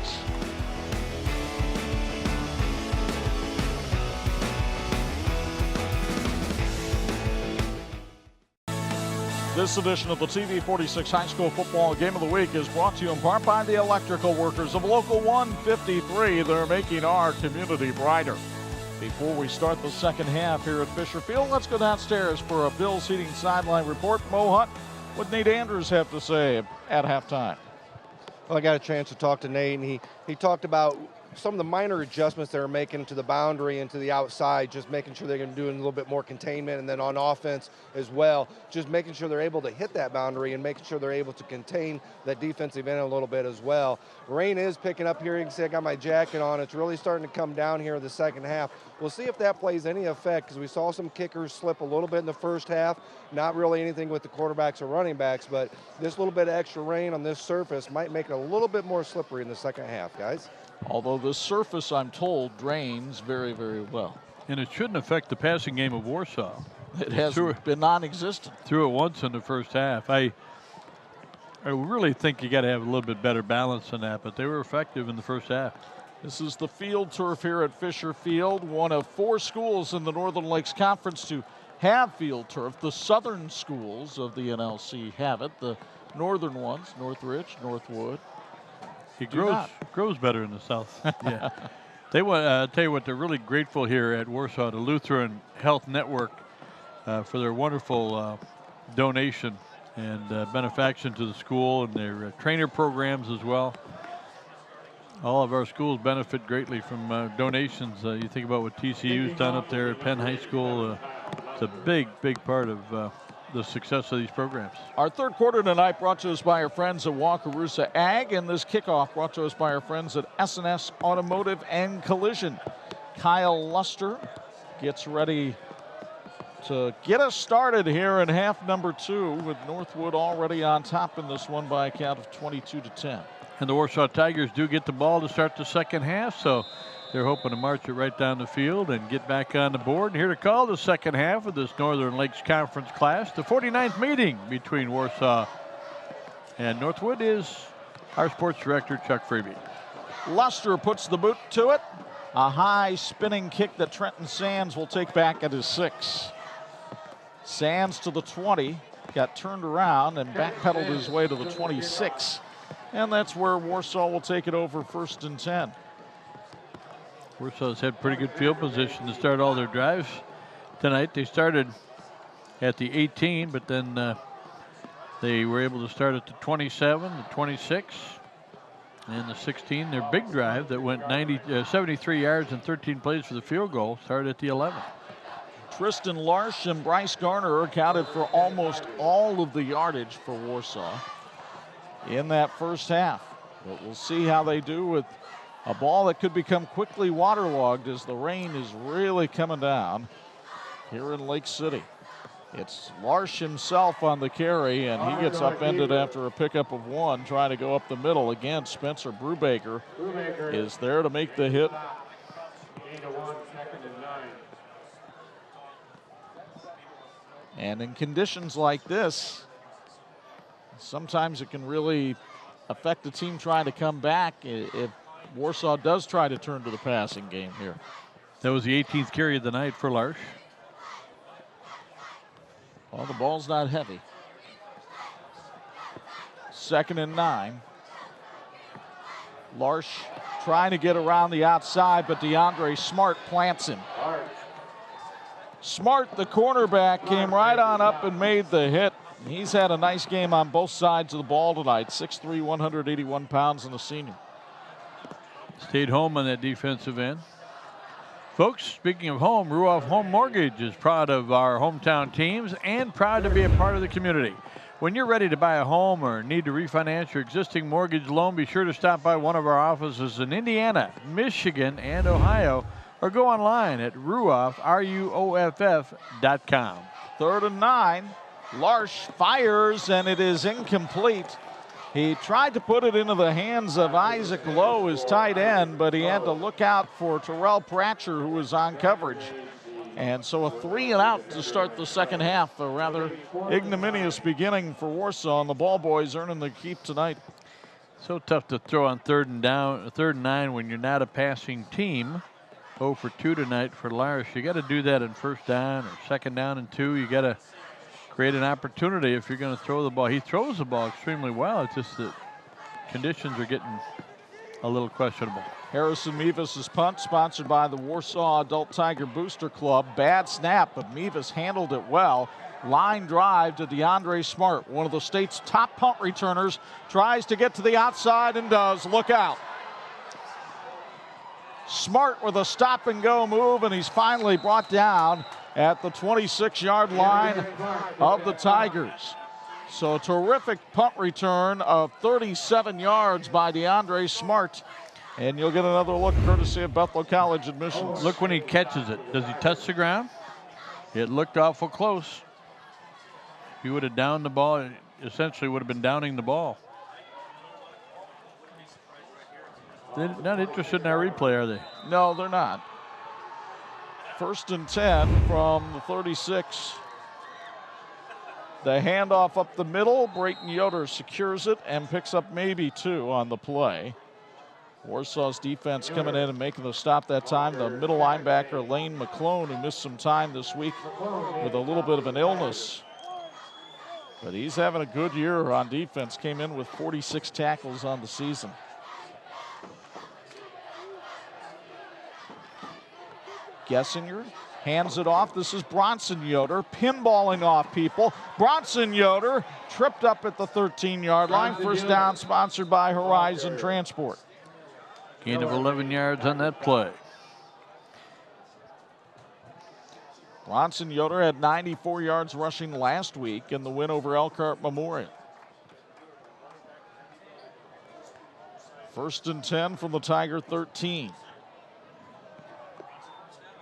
This edition of the TV 46 High School Football Game of the Week is brought to you in part by the electrical workers of Local 153. They're making our community brighter. Before we start the second half here at Fisher Field, let's go downstairs for a Bills Heating sideline report. Mo Hunt, what Nate Andrews have to say at halftime? Well, I got a chance to talk to Nate, and he talked about some of the minor adjustments they're making to the boundary and to the outside, just making sure they're going to do a little bit more containment, and then on offense as well, just making sure they're able to hit that boundary and making sure they're able to contain that defensive end a little bit as well. Rain is picking up here. You can see I got my jacket on. It's really starting to come down here in the second half. We'll see if that plays any effect, because we saw some kickers slip a little bit in the first half. Not really anything with the quarterbacks or running backs, but this little bit of extra rain on this surface might make it a little bit more slippery in the second half, guys. Although this surface, I'm told, drains very, very well. And it shouldn't affect the passing game of Warsaw. It has been non-existent. Threw it once in the first half. I really think you got to have a little bit better balance than that, but they were effective in the first half. This is the field turf here at Fisher Field, one of 4 schools in the Northern Lakes Conference to have field turf. The southern schools of the NLC have it. The northern ones, Northridge, Northwood. It grows better in the south. Yeah. They want tell you what, they're really grateful here at Warsaw to Lutheran Health Network for their wonderful donation and benefaction to the school and their trainer programs as well. All of our schools benefit greatly from donations. You think about what TCU's done up there at Penn High School. It's a big, big part of the success of these programs. Our third quarter tonight brought to us by our friends at Wakarusa Ag, and this kickoff brought to us by our friends at S&S Automotive and Collision. Kyle Luster gets ready to get us started here in half number 2, with Northwood already on top in this one by a count of 22-10. And the Warsaw Tigers do get the ball to start the second half, so they're hoping to march it right down the field and get back on the board. And here to call the second half of this Northern Lakes Conference class, the 49th meeting between Warsaw and Northwood, is our sports director, Chuck Freeby. Luster puts the boot to it. A high spinning kick that Trenton Sands will take back at his 6. Sands to the 20, got turned around and backpedaled his way to the 26. And that's where Warsaw will take it over, 1st and 10. Warsaw's had pretty good field position to start all their drives tonight. They started at the 18, but then they were able to start at the 27, the 26, and the 16. Their big drive that went 73 yards and 13 plays for the field goal started at the 11. Tristan Larsh and Bryce Garner accounted for almost all of the yardage for Warsaw in that first half. But we'll see how they do with a ball that could become quickly waterlogged as the rain is really coming down here in Lake City. It's Larsh himself on the carry, and he gets upended after a pickup of 1, trying to go up the middle. Again, Spencer Brubaker is there to make the hit. And in conditions like this, sometimes it can really affect the team trying to come back if Warsaw does try to turn to the passing game here. That was the 18th carry of the night for Larsh. Well, the ball's not heavy. 2nd and 9. Larsh trying to get around the outside, but DeAndre Smart plants him. Smart, the cornerback, came right on up and made the hit. He's had a nice game on both sides of the ball tonight. 6'3", 181 pounds, and a senior. Stayed home on that defensive end. Folks, speaking of home, Ruoff Home Mortgage is proud of our hometown teams and proud to be a part of the community. When you're ready to buy a home or need to refinance your existing mortgage loan, be sure to stop by one of our offices in Indiana, Michigan, and Ohio, or go online at Ruoff, RUOFF.com. 3rd and 9. Larsh fires, and it is incomplete. He tried to put it into the hands of Isaac Lowe, his tight end, but he had to look out for Terrell Pratcher, who was on coverage. And so a 3 and out to start the second half. A rather ignominious beginning for Warsaw, and the ball boys earning the keep tonight. So tough to throw on 3rd and 9 when you're not a passing team. 0 for 2 tonight for Larsh. You got to do that in 1st down or 2nd down and 2. You got to create an opportunity if you're going to throw the ball. He throws the ball extremely well. It's just that conditions are getting a little questionable. Harrison Mevis' punt, sponsored by the Warsaw Adult Tiger Booster Club. Bad snap, but Mevis handled it well. Line drive to DeAndre Smart, one of the state's top punt returners. Tries to get to the outside and does. Look out. Smart with a stop and go move, and he's finally brought down at the 26-yard line of the Tigers. So a terrific punt return of 37 yards by DeAndre Smart. And you'll get another look courtesy of Bethel College admissions. Look when he catches it. Does he touch the ground? It looked awful close. If he would have downed the ball, it essentially would have been downing the ball. They're not interested in our replay, are they? No, they're not. 1st and 10 from the 36. The handoff up the middle. Brayton Yoder secures it and picks up maybe 2 on the play. Warsaw's defense coming in and making the stop that time. The middle linebacker, Lane McClone, who missed some time this week with a little bit of an illness. But he's having a good year on defense. Came in with 46 tackles on the season. Gessinger hands it off. This is Bronson Yoder pinballing off people. Bronson Yoder tripped up at the 13-yard line. 1st down, sponsored by Horizon Transport. Gain of 11 yards on that play. Bronson Yoder had 94 yards rushing last week in the win over Elkhart Memorial. 1st and 10 from the Tiger 13.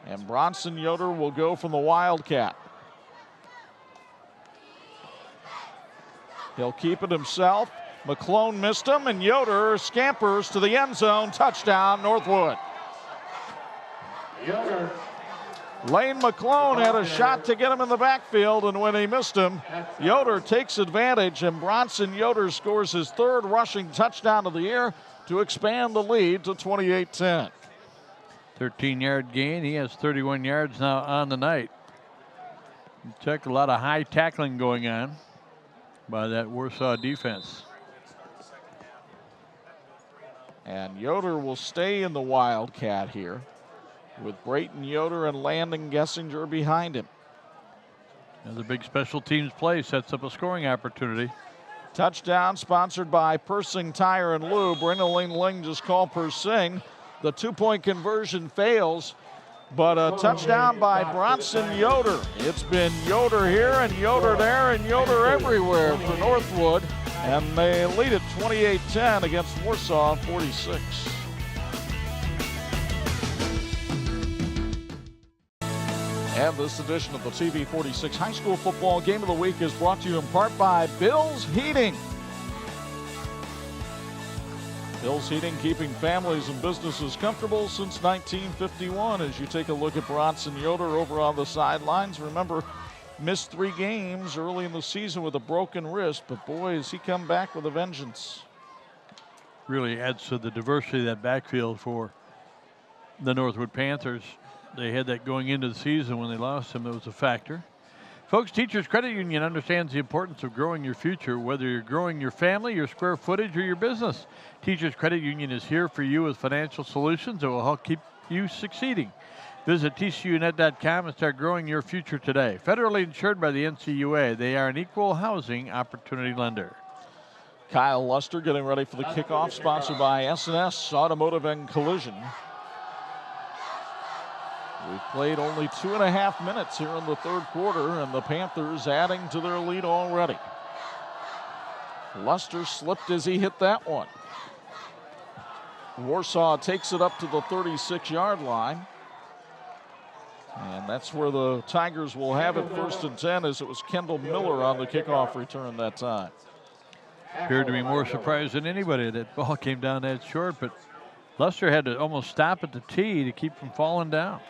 And Bronson Yoder will go from the Wildcat. He'll keep it himself. McClone missed him, and Yoder scampers to the end zone. Touchdown, Northwood. Yoder. Lane McClone had a shot to get him in the backfield, and when he missed him, Yoder takes advantage, and Bronson Yoder scores his 3rd rushing touchdown of the year to expand the lead to 28-10. 13-yard gain. He has 31 yards now on the night. Check, a lot of high tackling going on by that Warsaw defense. And Yoder will stay in the Wildcat here, with Brayton Yoder and Landon Gessinger behind him. Another big special teams play sets up a scoring opportunity. Touchdown sponsored by Persing Tire and Lube. Brennan Ling just called Persing. The 2-point conversion fails, but a touchdown by Bronson Yoder. It's been Yoder here and Yoder there and Yoder everywhere for Northwood, and they lead it 28-10 against Warsaw 46. And this edition of the TV 46 High School Football Game of the Week is brought to you in part by Bill's Heating. Bill's Heating, keeping families and businesses comfortable since 1951. As you take a look at Bronson Yoder over on the sidelines, remember, missed 3 games early in the season with a broken wrist, but boy, has he come back with a vengeance. Really adds to the diversity of that backfield for the Northwood Panthers. They had that going into the season. When they lost him, it was a factor. Folks, Teachers Credit Union understands the importance of growing your future, whether you're growing your family, your square footage, or your business. Teachers Credit Union is here for you with financial solutions that will help keep you succeeding. Visit tcunet.com and start growing your future today. Federally insured by the NCUA, they are an equal housing opportunity lender. Kyle Luster getting ready for the kickoff, sponsored by S&S Automotive and Collision. We've played only 2.5 minutes here in the 3rd quarter, and the Panthers adding to their lead already. Luster slipped as he hit that one. Warsaw takes it up to the 36-yard line. And that's where the Tigers will have it 1st and 10, as it was Kendall Miller on the kickoff return that time. Appeared to be more surprised than anybody that ball came down that short, but Luster had to almost stop at the tee to keep from falling down.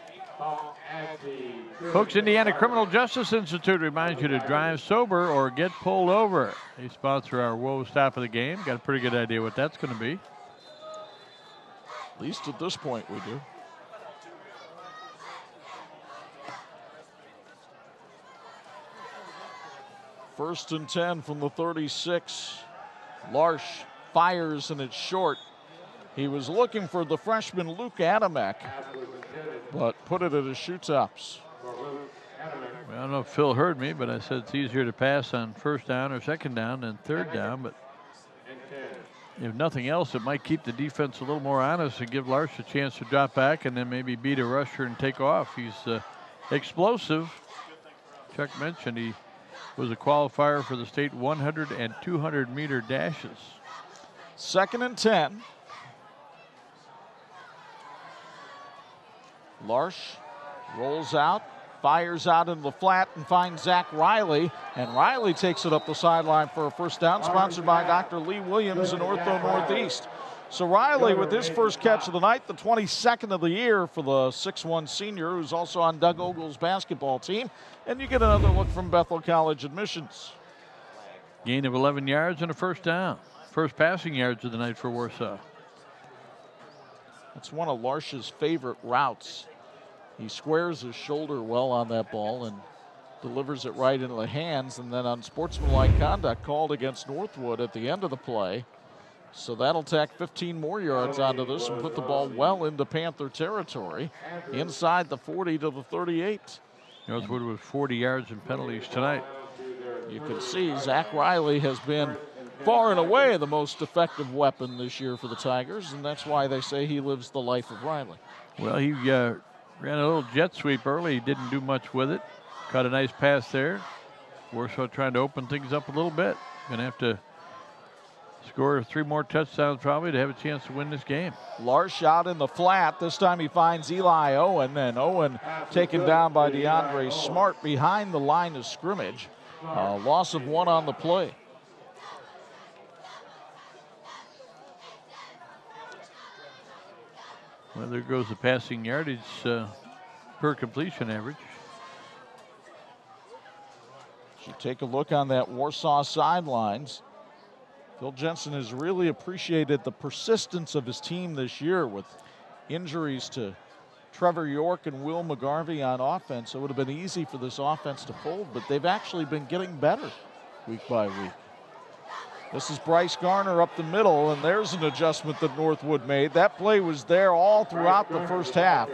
Folks, Indiana Criminal Justice Institute reminds you to drive sober or get pulled over. They sponsor our Whoa Stop of the Game. Got a pretty good idea what that's going to be. At least at this point we do. First and 10 from the 36. Larsh fires and it's short. He was looking for the freshman Luke Adamek, but put it at his shoe tops. Well, I don't know if Phil heard me, but I said it's easier to pass on 1st down or 2nd down than 3rd down. But if nothing else, it might keep the defense a little more honest and give Larsh a chance to drop back and then maybe beat a rusher and take off. He's explosive. Chuck mentioned he was a qualifier for the state 100 and 200 meter dashes. 2nd and 10. Larsh rolls out, fires out into the flat and finds Zach Riley, and Riley takes it up the sideline for a 1st down, sponsored by Dr. Lee Williams in Ortho Northeast. So Riley with his first catch of the night, the 22nd of the year for the 6'1 senior who's also on Doug Ogle's basketball team, and you get another look from Bethel College admissions. Gain of 11 yards and a 1st down. First passing yards of the night for Warsaw. That's one of Larsh's favorite routes. He squares his shoulder well on that ball and delivers it right into the hands, and then unsportsmanlike conduct called against Northwood at the end of the play. So that'll tack 15 more yards onto this and put the ball well into Panther territory, inside the 40 to the 38. Northwood with 40 yards in penalties tonight. You can see Zach Riley has been far and away the most effective weapon this year for the Tigers, and that's why they say he lives the life of Riley. Well, he ran a little jet sweep early. He didn't do much with it. Caught a nice pass there. Warsaw trying to open things up a little bit. Going to have to score 3 more touchdowns probably to have a chance to win this game. Larsh out in the flat. This time he finds Eli Owen, and Owen taken down by DeAndre Smart behind the line of scrimmage. Loss of 1 on the play. Well, there goes the passing yardage per completion average. You take a look on that Warsaw sidelines. Phil Jensen has really appreciated the persistence of his team this year with injuries to Trevor York and Will McGarvey on offense. It would have been easy for this offense to fold, but they've actually been getting better week by week. This is Bryce Garner up the middle, and there's an adjustment that Northwood made. That play was there all throughout the first half,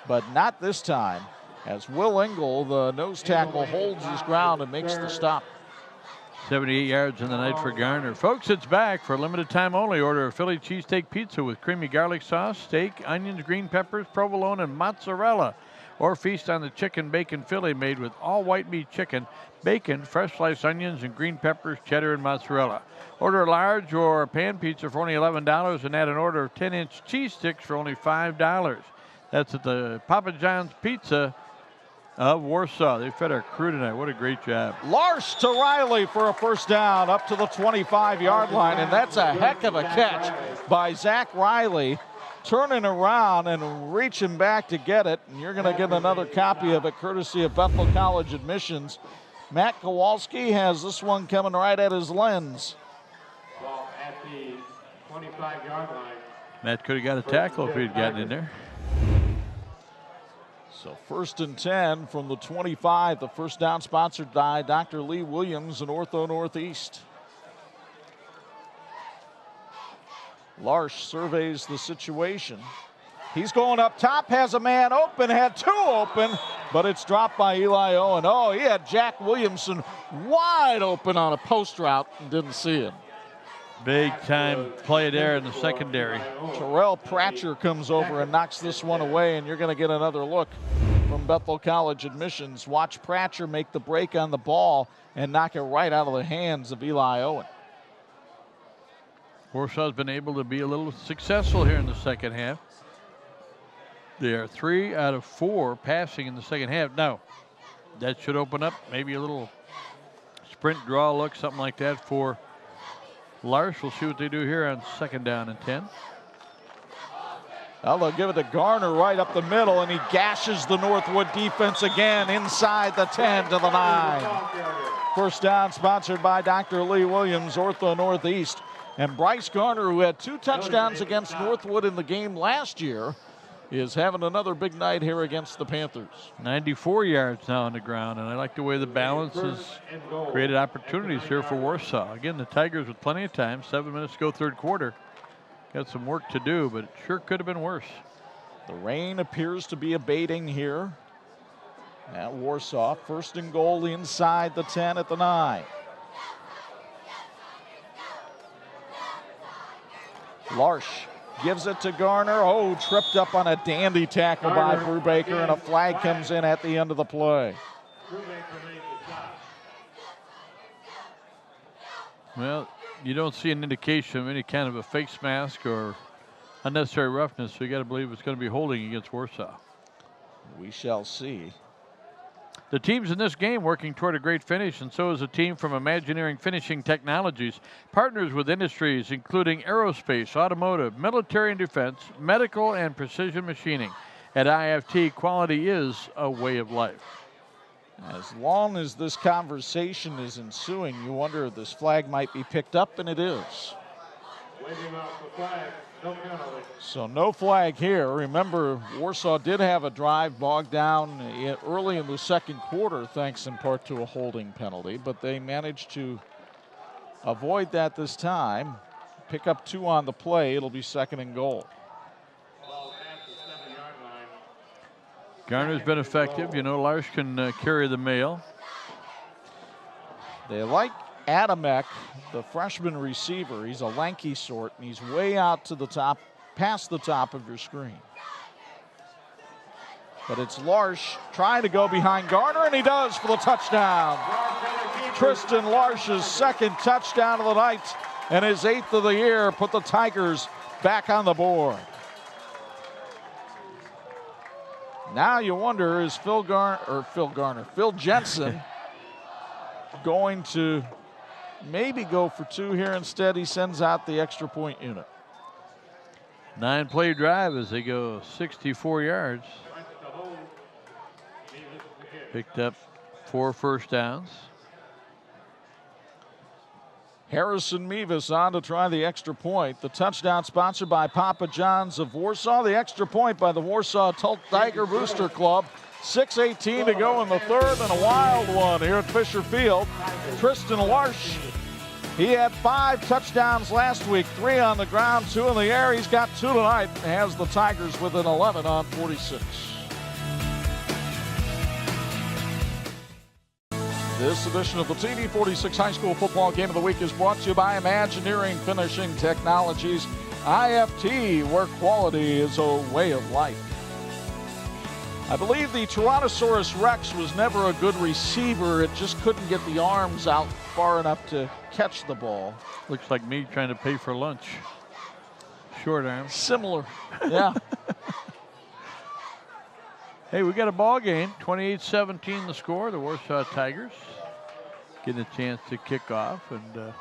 but not this time, as Will Engel, the nose tackle, holds his ground and makes the stop. 78 yards in the night for Garner. Folks, it's back for a limited time only. Order a Philly cheesesteak pizza with creamy garlic sauce, steak, onions, green peppers, provolone, and mozzarella. Or feast on the chicken bacon Philly made with all white meat chicken, bacon, fresh sliced onions, and green peppers, cheddar, and mozzarella. Order a large or a pan pizza for only $11 and add an order of 10-inch cheese sticks for only $5. That's at the Papa John's Pizza of Warsaw. They fed our crew tonight. What a great job. Larsh to Riley for a first down up to the 25-yard line, and that's a heck of a catch by Zach Riley, turning around and reaching back to get it. And you're going to get another copy of it courtesy of Bethel College Admissions. Matt Kowalski has this one coming right at his lens. Ball at the 25-yard line. Matt could have got a tackle if he'd gotten in there. So 1st and 10 from the 25. The first down sponsored by Dr. Lee Williams and Ortho Northeast. Larsh surveys the situation. He's going up top, has a man open, had 2 open, but it's dropped by Eli Owen. Oh, he had Jack Williamson wide open on a post route and didn't see him. Big time play there in the secondary. Terrell Pratcher comes over and knocks this one away, and you're going to get another look from Bethel College Admissions. Watch Pratcher make the break on the ball and knock it right out of the hands of Eli Owen. Warsaw's been able to be a little successful here in the second half. They are 3 out of 4 passing in the second half. Now, that should open up maybe a little sprint draw look, something like that for Larsh. We'll see what they do here on 2nd down and 10. Well, they'll give it to Garner right up the middle, and he gashes the Northwood defense again inside the 10 to the 9. First down sponsored by Dr. Lee Williams, Ortho Northeast. And Bryce Garner, who had 2 touchdowns against Northwood in the game last year, is having another big night here against the Panthers. 94 yards now on the ground, and I like the way the balance has created opportunities here for Warsaw. Again, the Tigers with plenty of time, 7 minutes to go, 3rd quarter. Got some work to do, but it sure could have been worse. The rain appears to be abating here at Warsaw. 1st and goal inside the 10 at the 9. Larsh gives it to Garner. Oh, tripped up on a dandy tackle by Brubaker, and a flag comes in at the end of the play. Well, you don't see an indication of any kind of a face mask or unnecessary roughness, so you got to believe it's going to be holding against Warsaw. We shall see. The teams in this game working toward a great finish, and so is a team from Imagineering Finishing Technologies, partners with industries including aerospace, automotive, military and defense, medical, and precision machining. At IFT, quality is a way of life. As long as this conversation is ensuing, you wonder if this flag might be picked up, and it is. Waving off the flag, no penalty. So no flag here. Remember, Warsaw did have a drive bogged down early in the 2nd quarter, thanks in part to a holding penalty, but they managed to avoid that this time. Pick up 2 on the play. It'll be 2nd and goal. Garner's been effective. You know, Larsh can carry the mail. They like Adamek, the freshman receiver. He's a lanky sort, and he's way out to the top, past the top of your screen. But it's Larsh trying to go behind Garner, and he does for the touchdown. Tristan Larsh's second touchdown of the night and his 8th of the year put the Tigers back on the board. Now you wonder, is Phil Jensen going to maybe go for 2 here? Instead, he sends out the extra point unit. 9-play drive as they go 64 yards. Picked up 4 first downs. Harrison Mevis on to try the extra point. The touchdown sponsored by Papa John's of Warsaw. The extra point by the Warsaw Tiger Booster Club. 6:18 to go in the third, and a wild one here at Fisher Field. Tristan Larsh, he had 5 touchdowns last week, 3 on the ground, 2 in the air. He's got 2 tonight and has the Tigers within 11 on 46. This edition of the TV46 High School Football Game of the Week is brought to you by Imagineering Finishing Technologies, IFT, where quality is a way of life. I believe the Tyrannosaurus Rex was never a good receiver. It just couldn't get the arms out far enough to catch the ball. Looks like me trying to pay for lunch. Short arm. Similar, yeah. Hey, we got a ball game. 28-17 the score. The Warsaw Tigers getting a chance to kick off. And,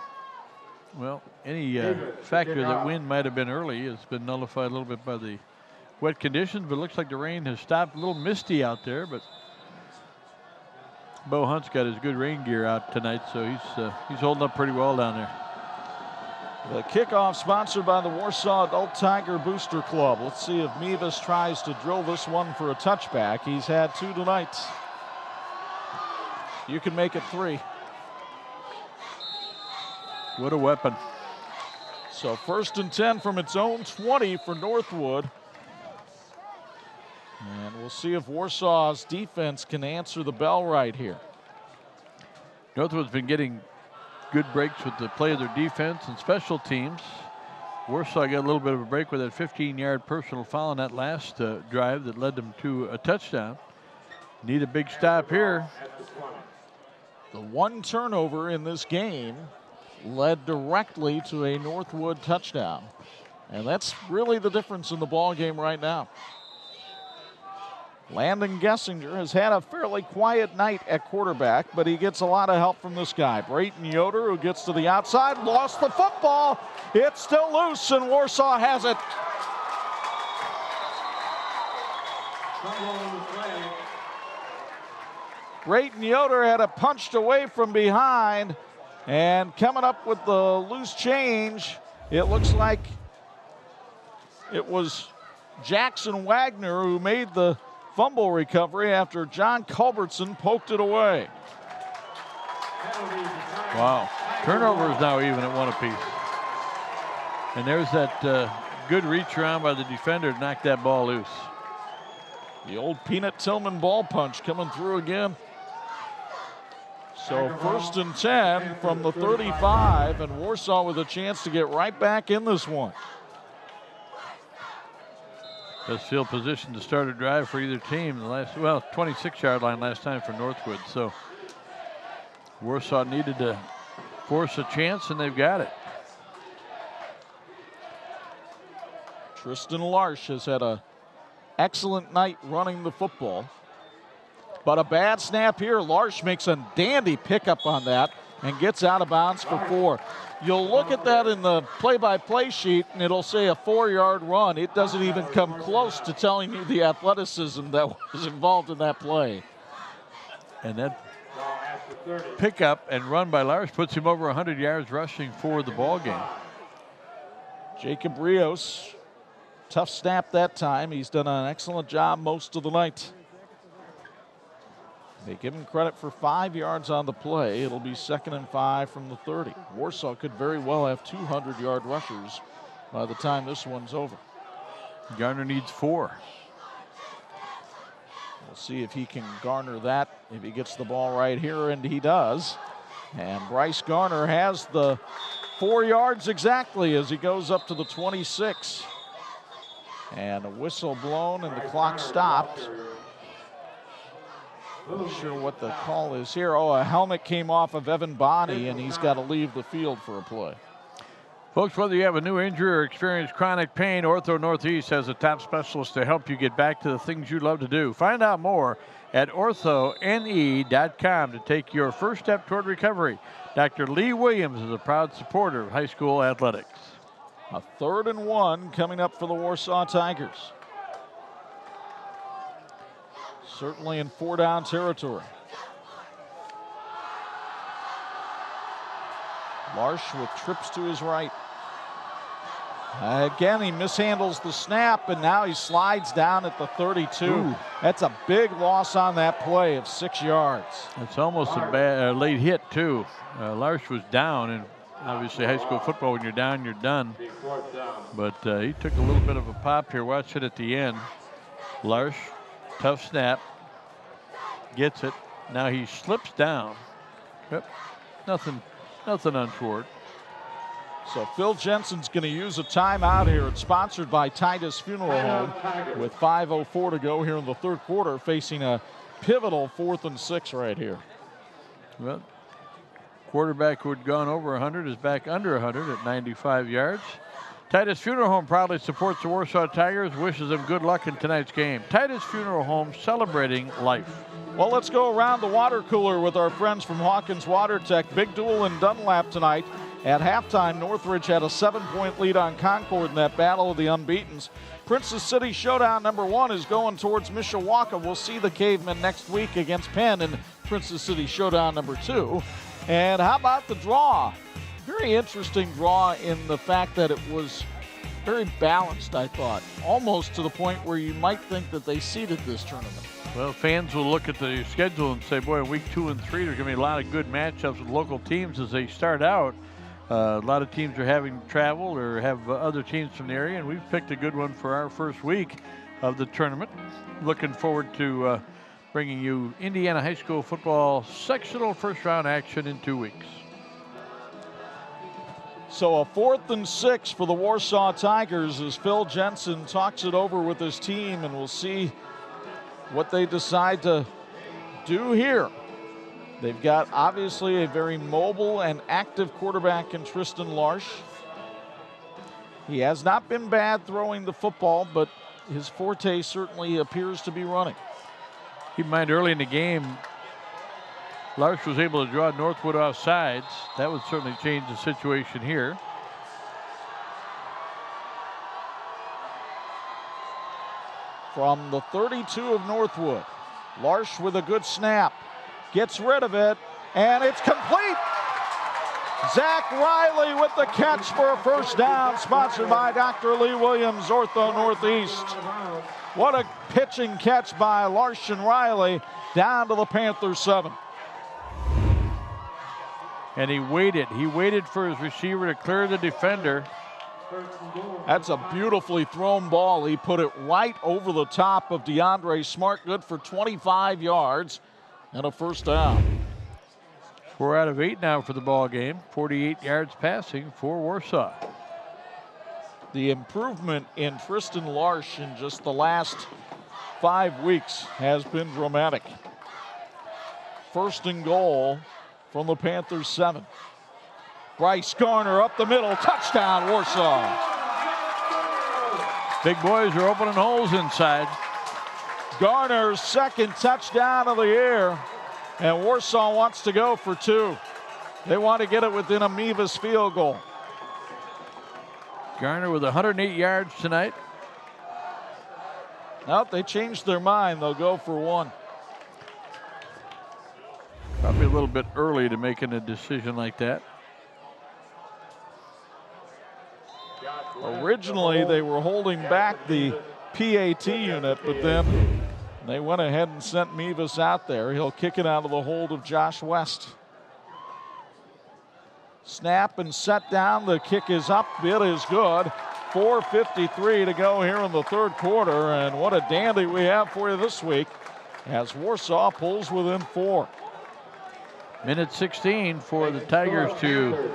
well, any factor that wind might have been early has been nullified a little bit by the wet conditions. But it looks like the rain has stopped. A little misty out there. But Bo Hunt's got his good rain gear out tonight, so he's holding up pretty well down there. The kickoff sponsored by the Warsaw Adult Tiger Booster Club. Let's see if Mevis tries to drill this one for a touchback. He's had 2 tonight. You can make it 3. What a weapon. So 1st and 10 from its own 20 for Northwood. And we'll see if Warsaw's defense can answer the bell right here. Northwood's been getting good breaks with the play of their defense and special teams. Warsaw got a little bit of a break with that 15-yard personal foul on that last drive that led them to a touchdown. Need a big stop here. The 1 turnover in this game led directly to a Northwood touchdown. And that's really the difference in the ball game right now. Landon Gessinger has had a fairly quiet night at quarterback, but he gets a lot of help from this guy. Brayton Yoder, who gets to the outside, lost the football. It's still loose, and Warsaw has it. Brayton Yoder had it punched away from behind, and coming up with the loose change, it looks like it was Jackson Wagner who made the fumble recovery after John Culbertson poked it away. Wow. Turnover is now even at 1 apiece. And there's that good reach around by the defender to knock that ball loose. The old Peanut Tillman ball punch coming through again. So 1st and 10 from the 35, and Warsaw with a chance to get right back in this one. Best field position to start a drive for either team. The last, 26-yard line last time for Northwood. So Warsaw needed to force a chance, and they've got it. Tristan Larsh has had an excellent night running the football. But a bad snap here. Larsh makes a dandy pickup on that and gets out of bounds for 4. You'll look at that in the play-by-play sheet, and it'll say a 4-yard run. It doesn't even come close to telling you the athleticism that was involved in that play. And that pickup and run by Larsh puts him over 100 yards rushing for the ball game. Jacob Rios, tough snap that time. He's done an excellent job most of the night. They give him credit for 5 yards on the play. It'll be 2nd and 5 from the 30. Warsaw could very well have 200-yard rushers by the time this one's over. Garner needs 4. We'll see if he can garner that, if he gets the ball right here, and he does. And Bryce Garner has the 4 yards exactly as he goes up to the 26. And a whistle blown and the clock stopped. Not sure what the call is here. Oh, a helmet came off of Evan Bonney, and he's got to leave the field for a play. Folks, whether you have a new injury or experience chronic pain, Ortho Northeast has a top specialist to help you get back to the things you love to do. Find out more at orthone.com to take your first step toward recovery. Dr. Lee Williams is a proud supporter of high school athletics. A 3rd and 1 coming up for the Warsaw Tigers. Certainly in 4-down territory. Larsh with trips to his right. Again, he mishandles the snap, and now he slides down at the 32. Ooh. That's a big loss on that play of 6 yards. It's almost a bad late hit, too. Larsh was down, and obviously high school football, when you're down, you're done. But he took a little bit of a pop here. Watch it at the end. Larsh, tough snap, gets it. Now he slips down. Yep. Nothing untoward. So Phil Jensen's going to use a timeout here. It's sponsored by Titus Funeral Home with 5:04 to go here in the 3rd quarter, facing a pivotal 4th and 6 right here. Well, quarterback who had gone over 100 is back under 100 at 95 yards. Titus Funeral Home proudly supports the Warsaw Tigers, wishes them good luck in tonight's game. Titus Funeral Home, celebrating life. Well, let's go around the water cooler with our friends from Hawkins Water Tech. Big duel in Dunlap tonight. At halftime, Northridge had a 7-point lead on Concord in that battle of the unbeatens. Princess City Showdown number 1 is going towards Mishawaka. We'll see the Cavemen next week against Penn in Princess City Showdown number 2. And how about the draw? Very interesting draw in the fact that it was very balanced, I thought. Almost to the point where you might think that they seeded this tournament. Well, fans will look at the schedule and say, boy, in week 2 and 3, there's going to be a lot of good matchups with local teams as they start out. A lot of teams are having travel or have other teams from the area, and we've picked a good one for our first week of the tournament. Looking forward to bringing you Indiana high school football sectional first-round action in 2 weeks. So a 4th and 6 for the Warsaw Tigers as Phil Jensen talks it over with his team, and we'll see what they decide to do here. They've got obviously a very mobile and active quarterback in Tristan Larsh. He has not been bad throwing the football, but his forte certainly appears to be running. Keep in mind, early in the game, Larsh was able to draw Northwood off sides. That would certainly change the situation here. From the 32 of Northwood, Larsh with a good snap. Gets rid of it, and it's complete. Zach Riley with the catch for a first down, sponsored by Dr. Lee Williams, Ortho Northeast. What a pitching catch by Larsh and Riley down to the Panthers 7. And he waited for his receiver to clear the defender. That's a beautifully thrown ball. He put it right over the top of DeAndre Smart, good for 25 yards. And a first down. 4 out of 8 now for the ball game. 48 yards passing for Warsaw. The improvement in Tristan Larsh in just the last 5 weeks has been dramatic. 1st and goal from the Panthers 7. Bryce Garner up the middle, touchdown Warsaw. Big boys are opening holes inside. Garner's 2nd touchdown of the year, and Warsaw wants to go for 2. They want to get it within a Mevis field goal. Garner with 108 yards tonight. Nope, they changed their mind. They'll go for 1. Probably a little bit early to making a decision like that. Originally, they were holding back the PAT unit, but then they went ahead and sent Mevis out there. He'll kick it out of the hold of Josh West. Snap and set down. The kick is up. It is good. 4:53 to go here in the 3rd quarter. And what a dandy we have for you this week as Warsaw pulls within 4. Minute 16 for the Tigers to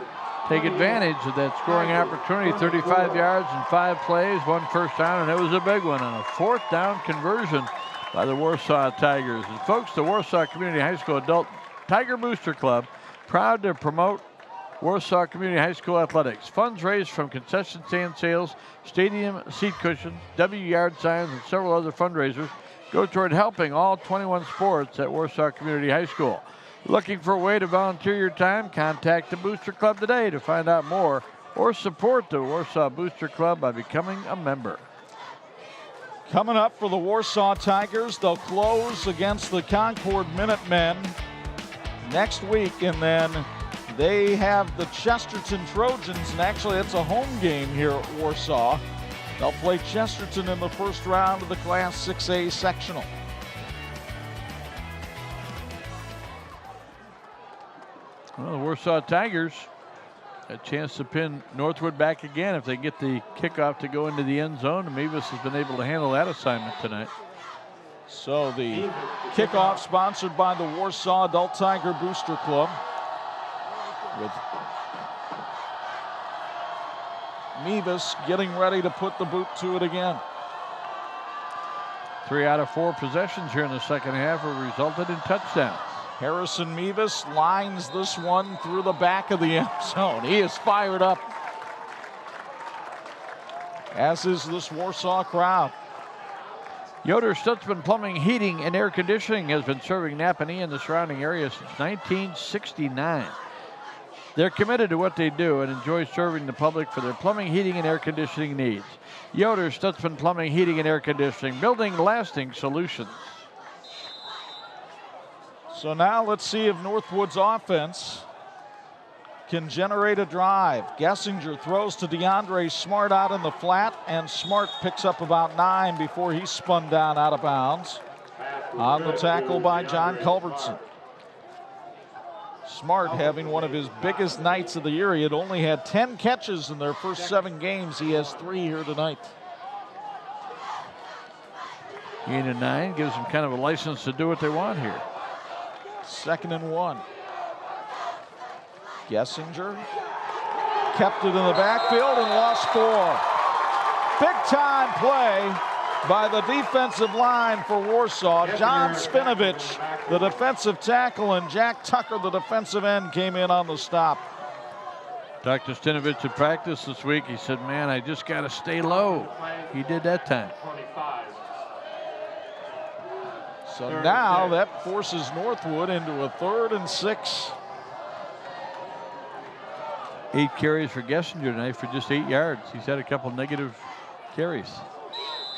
take advantage of that scoring opportunity. 35 yards in 5 plays, 1 first down, and it was a big one on a 4th down conversion by the Warsaw Tigers. And folks, the Warsaw Community High School Adult Tiger Booster Club, proud to promote Warsaw Community High School athletics. Funds raised from concession stand sales, stadium seat cushions, W yard signs, and several other fundraisers go toward helping all 21 sports at Warsaw Community High School. Looking for a way to volunteer your time? Contact the Booster Club today to find out more or support the Warsaw Booster Club by becoming a member. Coming up for the Warsaw Tigers, they'll close against the Concord Minutemen next week, and then they have the Chesterton Trojans, and actually it's a home game here at Warsaw. They'll play Chesterton in the first round of the Class 6A sectional. Well, the Warsaw Tigers a chance to pin Northwood back again if they get the kickoff to go into the end zone. And Mevis has been able to handle that assignment tonight. So the kickoff sponsored by the Warsaw Adult Tiger Booster Club, with Mevis getting ready to put the boot to it again. 3 out of 4 possessions here in the second half have resulted in touchdowns. Harrison Mevis lines this one through the back of the end zone. He is fired up, as is this Warsaw crowd. Yoder Stutzman Plumbing, Heating, and Air Conditioning has been serving Napanee and the surrounding area since 1969. They're committed to what they do and enjoy serving the public for their plumbing, heating, and air conditioning needs. Yoder Stutzman Plumbing, Heating, and Air Conditioning, building lasting solutions. So now let's see if Northwood's offense can generate a drive. Gessinger throws to DeAndre Smart out in the flat, and Smart picks up about 9 before he's spun down out of bounds on the tackle by John Culbertson. Smart having one of his biggest nights of the year. He had only had 10 catches in their first 7 games. He has 3 here tonight. Gain of 9 gives them kind of a license to do what they want here. 2nd and 1. Gessinger kept it in the backfield and lost 4. Big time play by the defensive line for Warsaw. John Spinovich, the defensive tackle, and Jack Tucker, the defensive end, came in on the stop. Talked to Spinovich at practice this week. He said, man, I just got to stay low. He did that time. So now that forces Northwood into a 3rd and 6. 8 carries for Gessinger tonight for just 8 yards. He's had a couple negative carries.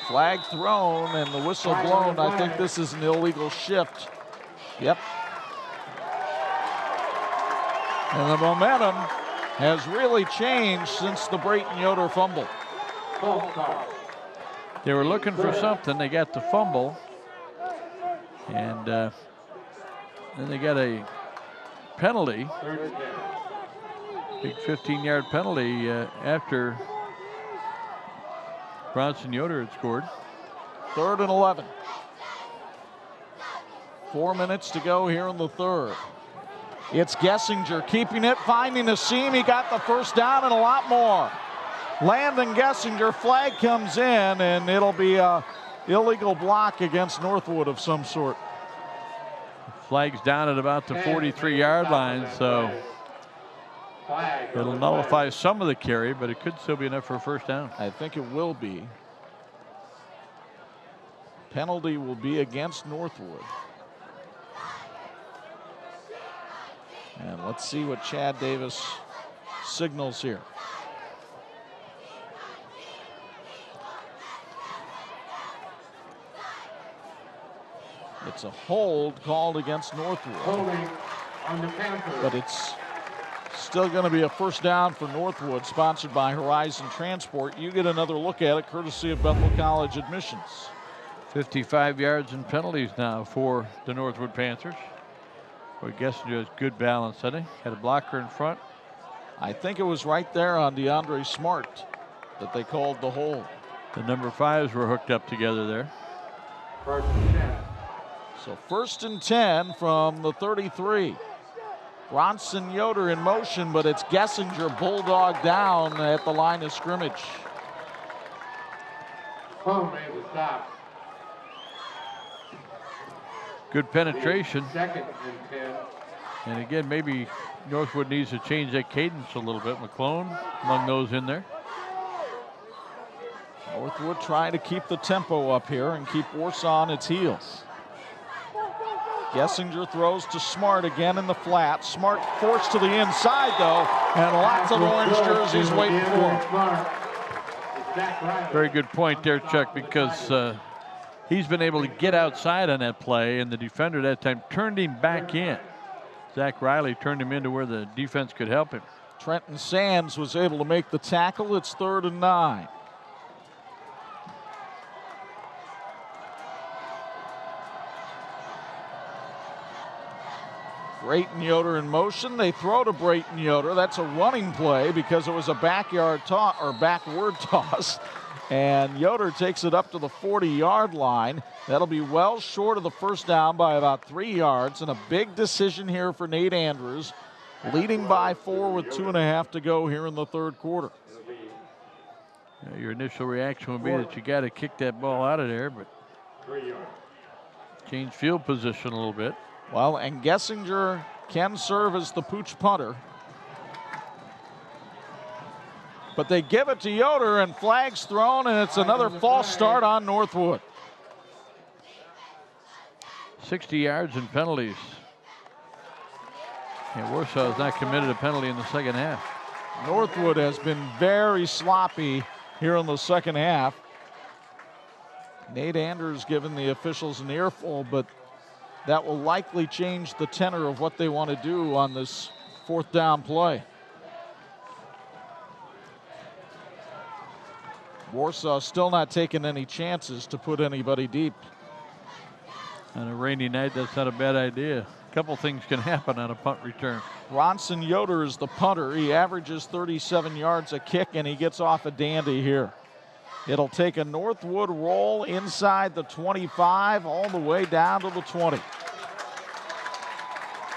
Flag thrown and the whistle blown. I think this is an illegal shift. Yep. And the momentum has really changed since the Brayton Yoder fumble. They were looking for something. They got the fumble. And then they got a penalty. Big 15-yard penalty after Bronson Yoder had scored. 3rd and 11. 4 minutes to go here in the 3rd. It's Gessinger keeping it, finding a seam. He got the first down and a lot more. Landon Gessinger, flag comes in, and it'll be a illegal block against Northwood of some sort. Flag's down at about the 43-yard line, so it'll nullify some of the carry, but it could still be enough for a first down. I think it will be. Penalty will be against Northwood. And let's see what Chad Davis signals here. It's a hold called against Northwood. But it's still going to be a first down for Northwood, sponsored by Horizon Transport. You get another look at it courtesy of Bethel College Admissions. 55 yards and penalties now for the Northwood Panthers. Boy, Gessinger has good balance, hasn't he? Had a blocker in front. I think it was right there on DeAndre Smart that they called the hold. The number 5s were hooked up together there. So 1st and 10 from the 33. Bronson Yoder in motion, but it's Gessinger bulldog down at the line of scrimmage. Home made the stop. Good penetration. Second and 10. And again, maybe Northwood needs to change that cadence a little bit. McClone among those in there. Northwood trying to keep the tempo up here and keep Warsaw on its heels. Gessinger throws to Smart again in the flat. Smart forced to the inside, though, and lots of orange jerseys waiting for him. Very good point there, Chuck, because he's been able to get outside on that play, and the defender that time turned him back in. Zach Riley turned him into where the defense could help him. Trenton Sands was able to make the tackle. It's 3rd and 9. Brayton Yoder in motion. They throw to Brayton Yoder. That's a running play because it was a backward toss. And Yoder takes it up to the 40-yard line. That'll be well short of the first down by about 3 yards. And a big decision here for Nate Andrews, leading by 4 with 2.5 to go here in the 3rd quarter. Your initial reaction would be that you got to kick that ball out of there, but change field position a little bit. Well, and Gessinger can serve as the pooch punter. But they give it to Yoder, and flags thrown, and it's another false start on Northwood. 60 yards and penalties. And Warsaw has not committed a penalty in the second half. Northwood has been very sloppy here in the second half. Nate Andrews giving the officials an earful, but that will likely change the tenor of what they want to do on this 4th down play. Warsaw still not taking any chances to put anybody deep. On a rainy night, that's not a bad idea. A couple things can happen on a punt return. Bronson Yoder is the punter. He averages 37 yards a kick, and he gets off a dandy here. It'll take a Northwood roll inside the 25 all the way down to the 20.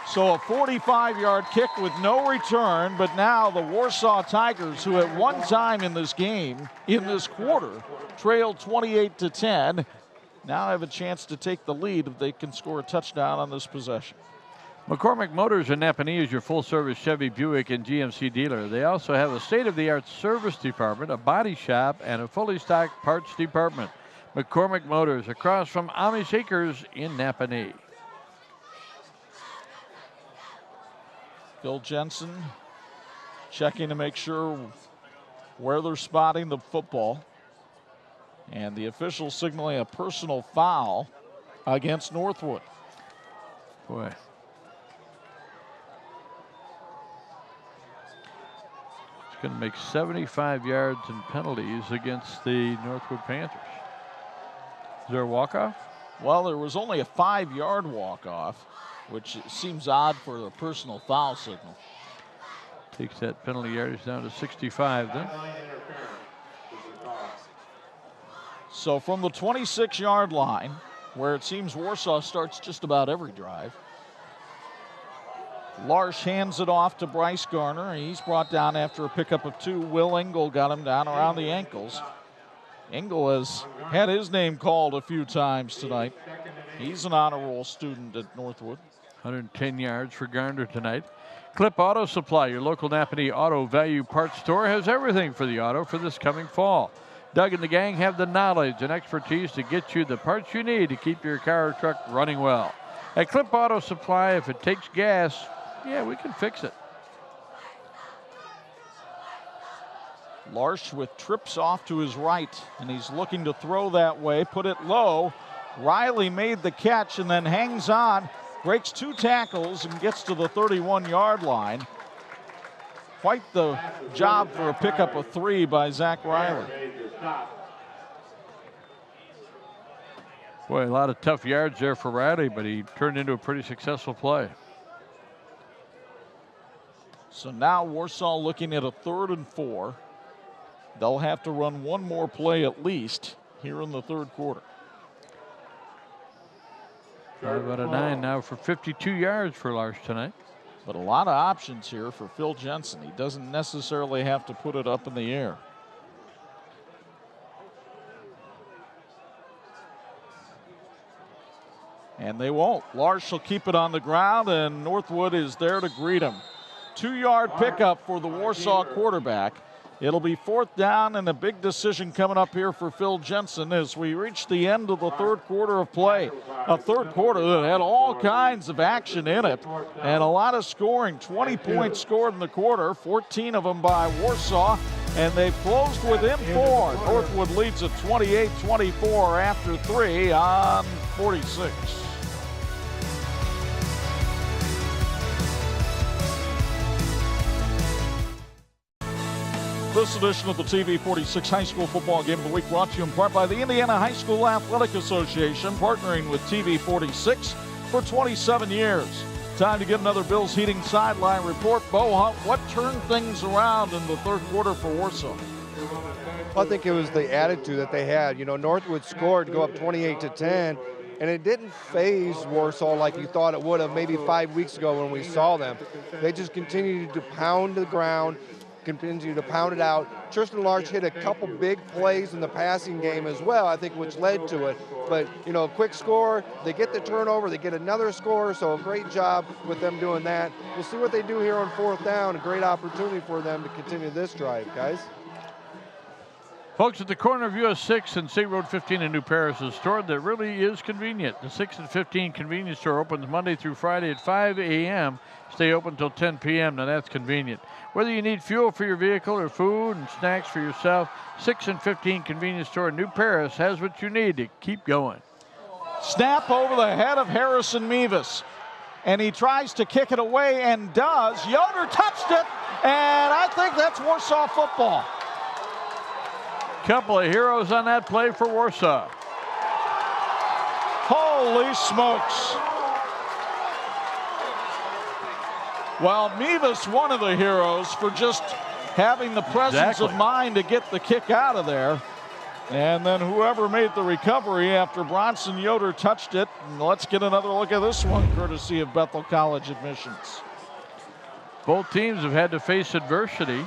So a 45-yard kick with no return, but now the Warsaw Tigers, who at one time in this game, in this quarter, trailed 28-10, now have a chance to take the lead if they can score a touchdown on this possession. McCormick Motors in Napanee is your full-service Chevy, Buick, and GMC dealer. They also have a state-of-the-art service department, a body shop, and a fully stocked parts department. McCormick Motors, across from Amish Acres in Napanee. Phil Jensen checking to make sure where they're spotting the football. And the official signaling a personal foul against Northwood. Boy. It's going to make 75 yards and penalties against the Northwood Panthers. Is there a walk-off? Well, there was only a 5-yard walk-off, which seems odd for a personal foul signal. Takes that penalty yardage down to 65 then. So from the 26-yard line, where it seems Warsaw starts just about every drive, Larsh hands it off to Bryce Garner. He's brought down after a pickup of 2. Will Engel got him down around the ankles. Engel has had his name called a few times tonight. He's an honor roll student at Northwood. 110 yards for Garner tonight. Clip Auto Supply, your local Napanee auto value parts store, has everything for the auto for this coming fall. Doug and the gang have the knowledge and expertise to get you the parts you need to keep your car or truck running well. At Clip Auto Supply, if it takes gas, yeah, we can fix it. Larsh with trips off to his right, and he's looking to throw that way, put it low. Riley made the catch and then hangs on, breaks 2 tackles and gets to the 31-yard line. Quite the job for a pickup of 3 by Zach Riley. Boy, a lot of tough yards there for Riley, but he turned into a pretty successful play. So now Warsaw looking at a 3rd and 4. They'll have to run one more play at least here in the 3rd quarter. 5 out of 9 now for 52 yards for Larsh tonight. But a lot of options here for Phil Jensen. He doesn't necessarily have to put it up in the air. And they won't. Larsh will keep it on the ground, and Northwood is there to greet him. 2-yard pickup for the Warsaw quarterback. It'll be 4th down, and a big decision coming up here for Phil Jensen as we reach the end of the 3rd quarter of play. A 3rd quarter that had all kinds of action in it and a lot of scoring. 20 points scored in the quarter, 14 of them by Warsaw, and they've closed within 4. Northwood leads at 28-24 after 3 on 46. This edition of the TV 46 High School Football Game of the Week brought to you in part by the Indiana High School Athletic Association, partnering with TV 46 for 27 years. Time to get another Bills Heating sideline report. Bo Hunt, what turned things around in the 3rd quarter for Warsaw? I think it was the attitude that they had. You know, Northwood scored to go up 28-10, and it didn't phase Warsaw like you thought it would have maybe 5 weeks ago when we saw them. They just continued to pound the ground, continue to pound it out. Tristan Larsh hit a couple big plays in the passing game as well, I think, which led to it. But, you know, quick score, they get the turnover, they get another score, so a great job with them doing that. We'll see what they do here on 4th down. A great opportunity for them to continue this drive, guys. Folks, at the corner of US 6 and State Road 15 in New Paris is a store that really is convenient. The 6 and 15 convenience store opens Monday through Friday at 5 a.m. Stay open until 10 p.m. Now that's convenient. Whether you need fuel for your vehicle or food and snacks for yourself, 6 and 15 convenience store in New Paris has what you need to keep going. Snap over the head of Harrison Mevis. And he tries to kick it away and does. Yoder touched it, and I think that's Warsaw football. Couple of heroes on that play for Warsaw. Holy smokes. Well, Mevis, one of the heroes for just having the presence of mind to get the kick out of there. And then whoever made the recovery after Bronson Yoder touched it. And let's get another look at this one, courtesy of Bethel College admissions. Both teams have had to face adversity,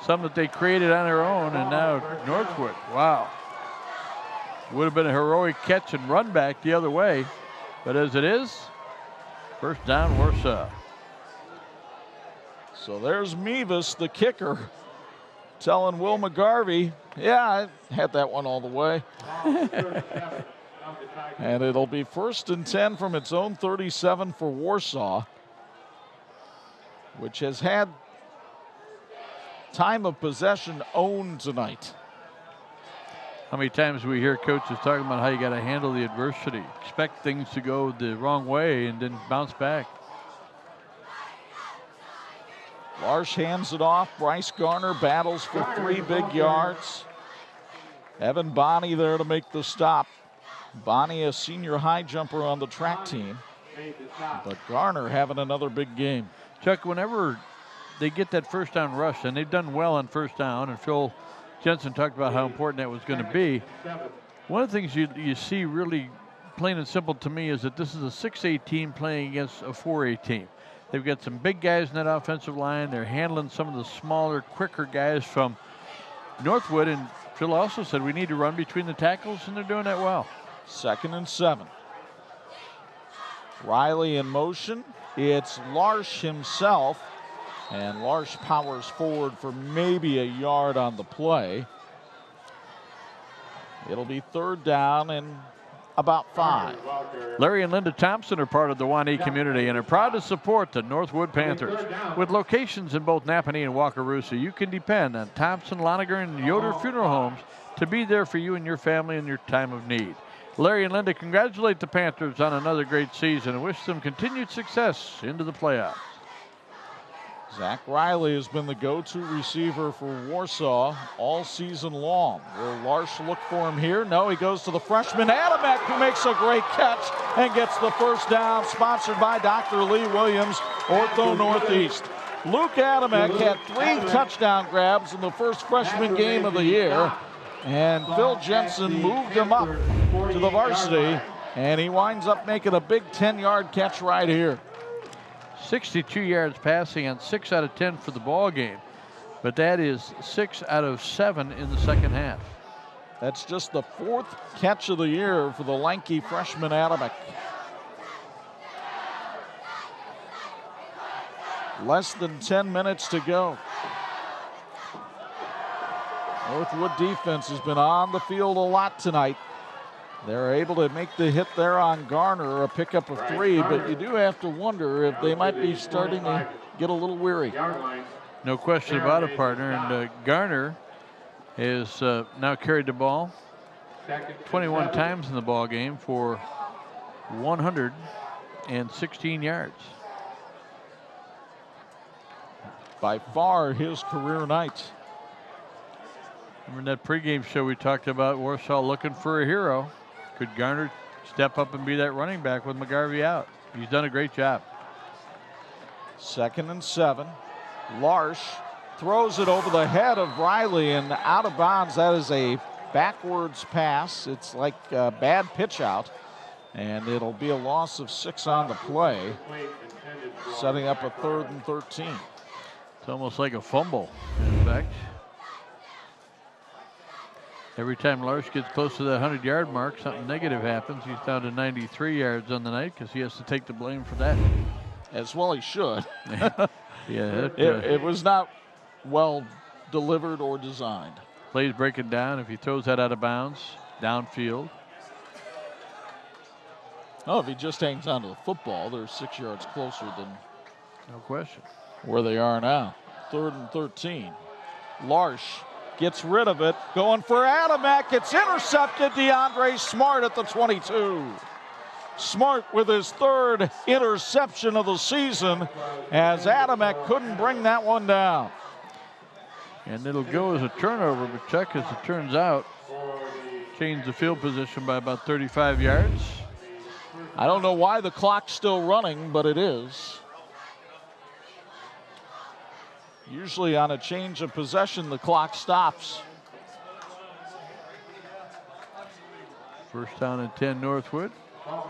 some that they created on their own, and now Northwood, wow. Would have been a heroic catch and run back the other way, but as it is, 1st down Warsaw. So there's Mevis, the kicker, telling Will McGarvey, yeah, I had that one all the way. And it'll be 1st and 10 from its own 37 for Warsaw, which has had time of possession owned tonight. How many times we hear coaches talking about how you got to handle the adversity, expect things to go the wrong way and then bounce back. Larsh hands it off. Bryce Garner battles for 3 big yards. Evan Bonney there to make the stop. Bonney, a senior high jumper on the track team, but Garner having another big game. Chuck, whenever they get that 1st down rush, and they've done well on 1st down, and Phil Jensen talked about how important that was going to be. One of the things you see really plain and simple to me is that this is a 6A team playing against a 4A team. They've got some big guys in that offensive line. They're handling some of the smaller, quicker guys from Northwood, and Phil also said we need to run between the tackles, and they're doing that well. 2nd and 7. Riley in motion. It's Larsh himself. And Larsh powers forward for maybe a yard on the play. It'll be 3rd down and about 5. Larry and Linda Thompson are part of the Wanee community and are proud to support the Northwood Panthers. With locations in both Napanee and Wakarusa, you can depend on Thompson, Loniger, and Yoder Funeral Homes to be there for you and your family in your time of need. Larry and Linda congratulate the Panthers on another great season and wish them continued success into the playoffs. Zach Riley has been the go-to receiver for Warsaw all season long. Will Larsh look for him here? No, he goes to the freshman Adamek, who makes a great catch and gets the 1st down, sponsored by Dr. Lee Williams, Ortho Northeast. Luke Adamek had 3 touchdown grabs in the first freshman game of the year, and Phil Jensen moved him up to the varsity, and he winds up making a big 10-yard catch right here. 62 yards passing on 6 out of 10 for the ball game. But that is 6 out of 7 in the second half. That's just the 4th catch of the year for the lanky freshman Adamek. Less than 10 minutes to go. Northwood defense has been on the field a lot tonight. They're able to make the hit there on Garner, a pickup of 3, but you do have to wonder if they might be starting to get a little weary. No question about it, partner. And Garner has now carried the ball 21 times in the ball game for 116 yards. By far his career night. Remember in that pregame show we talked about Warsaw looking for a hero. Could Garner step up and be that running back with McGarvey out? He's done a great job. 2nd and 7. Larsh throws it over the head of Riley and out of bounds. That is a backwards pass. It's like a bad pitch out, and it'll be a loss of 6 on the play, setting up a 3rd and 13. It's almost like a fumble, in fact. Every time Larsh gets close to that 100-yard mark, something negative happens. He's down to 93 yards on the night because he has to take the blame for that. As well he should. Yeah, it was not well delivered or designed. Play's breaking down. If he throws that out of bounds, downfield. Oh, if he just hangs on to the football, they're 6 yards closer than no question where they are now. 3rd and 13. Larsh gets rid of it, going for Adamek. It's intercepted. DeAndre Smart at the 22. Smart with his 3rd interception of the season, as Adamek couldn't bring that one down. And it'll go as a turnover, but Chuck, as it turns out, changed the field position by about 35 yards. I don't know why the clock's still running, but it is. Usually on a change of possession, the clock stops. 1st down and 10 Northwood.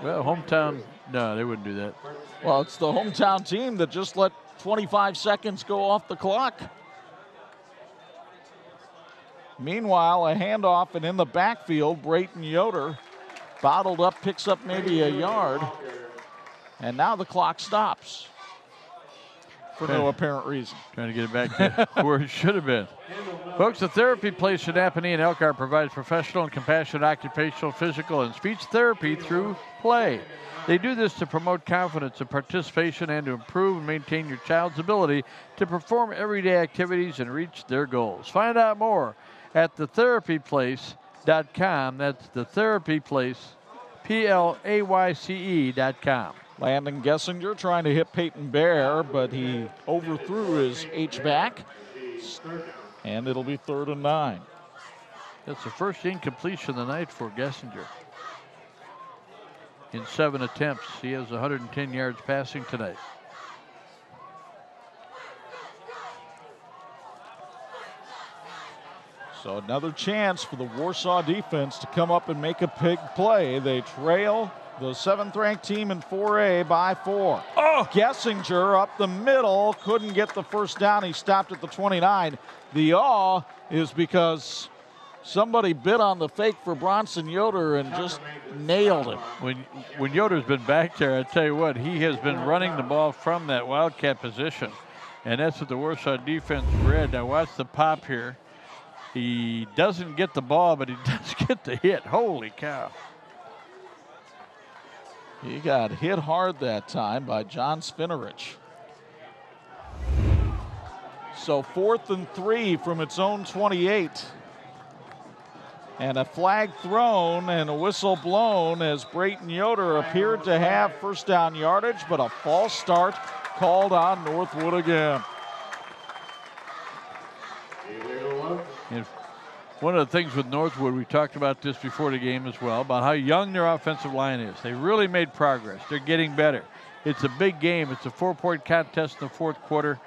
Well, hometown, no, they wouldn't do that. Well, it's the hometown team that just let 25 seconds go off the clock. Meanwhile, a handoff, and in the backfield, Brayton Yoder bottled up, picks up maybe a yard, and now the clock stops for no apparent reason. Trying to get it back to where it should have been. Folks, the therapy place in Appanee and Elkhart provides professional and compassionate occupational, physical, and speech therapy through play. They do this to promote confidence and participation and to improve and maintain your child's ability to perform everyday activities and reach their goals. Find out more at thetherapyplace.com. That's thetherapyplace, PLAYCE.com. Landon Gessinger trying to hit Peyton Bear, but he overthrew his H-back, and it'll be 3rd and 9. That's the first incompletion of the night for Gessinger. In 7 attempts, he has 110 yards passing tonight. So another chance for the Warsaw defense to come up and make a big play. They trail the 7th-ranked team in 4A by 4. Oh! Gessinger up the middle, couldn't get the first down. He stopped at the 29. The awe is because somebody bit on the fake for Bronson Yoder and just nailed him. When Yoder's been back there, I tell you what, he has been running the ball from that wildcat position, and that's what the Warsaw defense read. Now watch the pop here. He doesn't get the ball, but he does get the hit. Holy cow. He got hit hard that time by John Spinerich. So 4th and 3 from its own 28. And a flag thrown and a whistle blown as Brayton Yoder appeared to have first down yardage, but a false start called on Northwood again. And one of the things with Northwood, we talked about this before the game as well, about how young their offensive line is. They really made progress. They're getting better. It's a big game. It's a 4-point contest in the 4th quarter.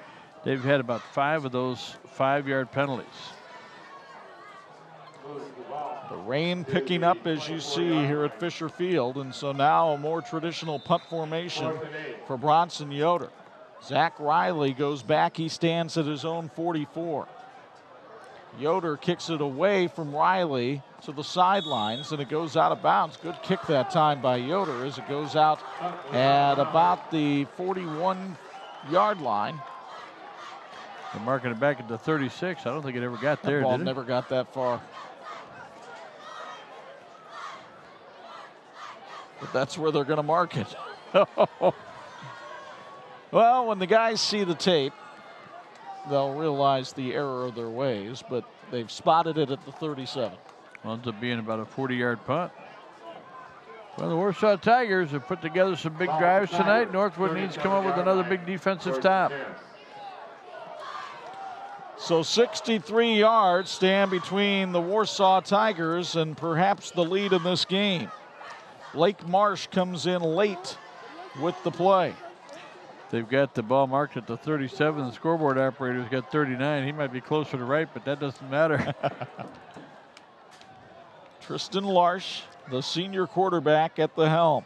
They've had about 5 of those 5-yard penalties. The rain picking up, as you see here at Fisher Field, and so now a more traditional punt formation for Bronson Yoder. Zach Riley goes back. He stands at his own 44. Yoder kicks it away from Riley to the sidelines, and it goes out of bounds. Good kick that time by Yoder as it goes out at about the 41-yard line. They're marking it back at the 36. I don't think it ever got there, That ball did it? never got that far. But that's where they're going to mark it. Well, when the guys see the tape, they'll realize the error of their ways, but they've spotted it at the 37. Well, ends up being about a 40-yard punt. Well, the Warsaw Tigers have put together some big drives tonight. Northwood needs to come up with another big defensive stop. So 63 yards stand between the Warsaw Tigers and perhaps the lead in this game. Blake Marsh comes in late with the play. They've got the ball marked at the 37. The scoreboard operator's got 39. He might be closer to right, but that doesn't matter. Tristan Larsh, the senior quarterback, at the helm.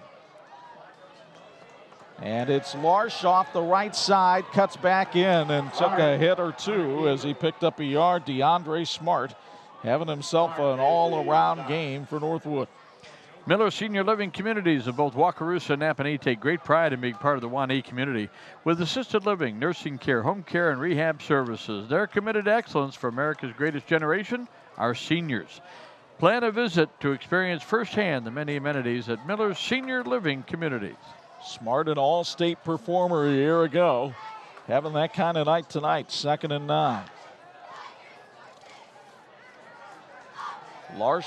And it's Larsh off the right side, cuts back in and took a hit or two as he picked up a yard. DeAndre Smart having himself an all-around game for Northwood. Miller Senior Living Communities of both Wakarusa and Napanee take great pride in being part of the Wanee community. With assisted living, nursing care, home care, and rehab services, they're committed to excellence for America's greatest generation, our seniors. Plan a visit to experience firsthand the many amenities at Miller's Senior Living Communities. Smart, an all-state performer a year ago, having that kind of night tonight. 2nd and 9. Larsh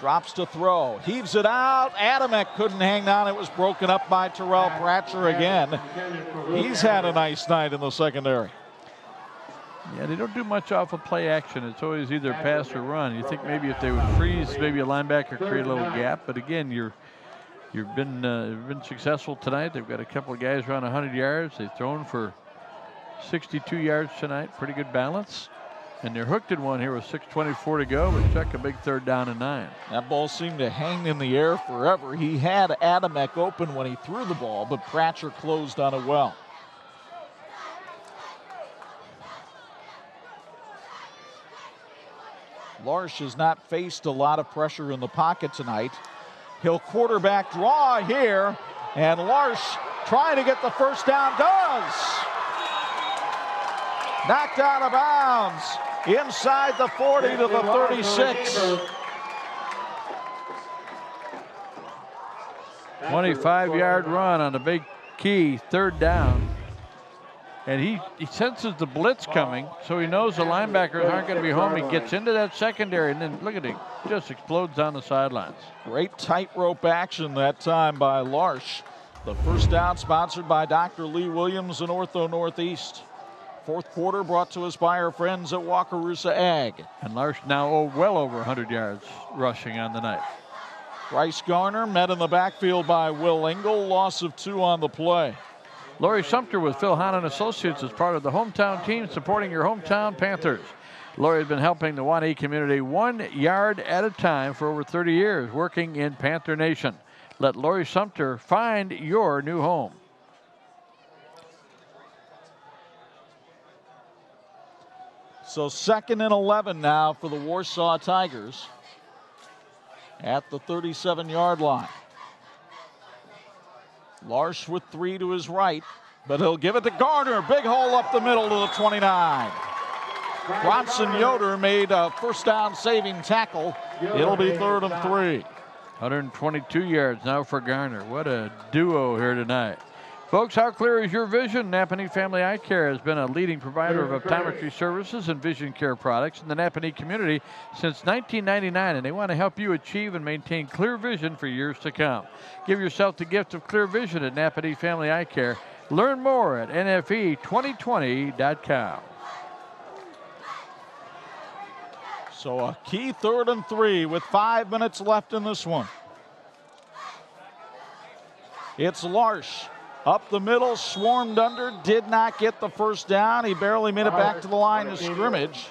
drops to throw, heaves it out. Adamek couldn't hang on. It was broken up by Terrell Pratcher again. He's had a nice night in the secondary. Yeah, they don't do much off of play action. It's always either pass or run. You think maybe if they would freeze, maybe a linebacker create a little gap. But again, you've been successful tonight. They've got a couple of guys around 100 yards. They've thrown for 62 yards tonight. Pretty good balance. And they're hooked in one here with 6:24 to go, but check a big 3rd down and 9. That ball seemed to hang in the air forever. He had Adamek open when he threw the ball, but Pratcher closed on it well. Larsh has not faced a lot of pressure in the pocket tonight. He'll quarterback draw here, and Larsh trying to get the first down, does. Knocked out of bounds inside the 40 to the 36. 25-yard run on a big key 3rd down. And he senses the blitz coming, so he knows the linebackers aren't going to be home. He gets into that secondary, and then look at it, just explodes on the sidelines. Great tightrope action that time by Larsh. The first down sponsored by Dr. Lee Williams and Ortho Northeast. 4th quarter brought to us by our friends at Wakarusa Ag. And Larsh now well over 100 yards rushing on the night. Bryce Garner met in the backfield by Will Engel. Loss of 2 on the play. Laurie Sumter with Phil Hahn and Associates is part of the hometown team supporting your hometown Panthers. Laurie has been helping the Wanee community 1 yard at a time for over 30 years, working in Panther Nation. Let Laurie Sumter find your new home. So 2nd and 11 now for the Warsaw Tigers at the 37-yard line. Larsh with 3 to his right, but he'll give it to Garner. Big hole up the middle to the 29. Bronson Yoder made a first down saving tackle. It'll be 3rd and 3. 122 yards now for Garner. What a duo here tonight. Folks, how clear is your vision? Napanee Family Eye Care has been a leading provider of optometry services and vision care products in the Napanee community since 1999, and they want to help you achieve and maintain clear vision for years to come. Give yourself the gift of clear vision at Napanee Family Eye Care. Learn more at nfe2020.com. So a key 3rd and 3 with 5 minutes left in this one. It's Larsh. Up the middle, swarmed under, did not get the first down. He barely made it back to the line of scrimmage.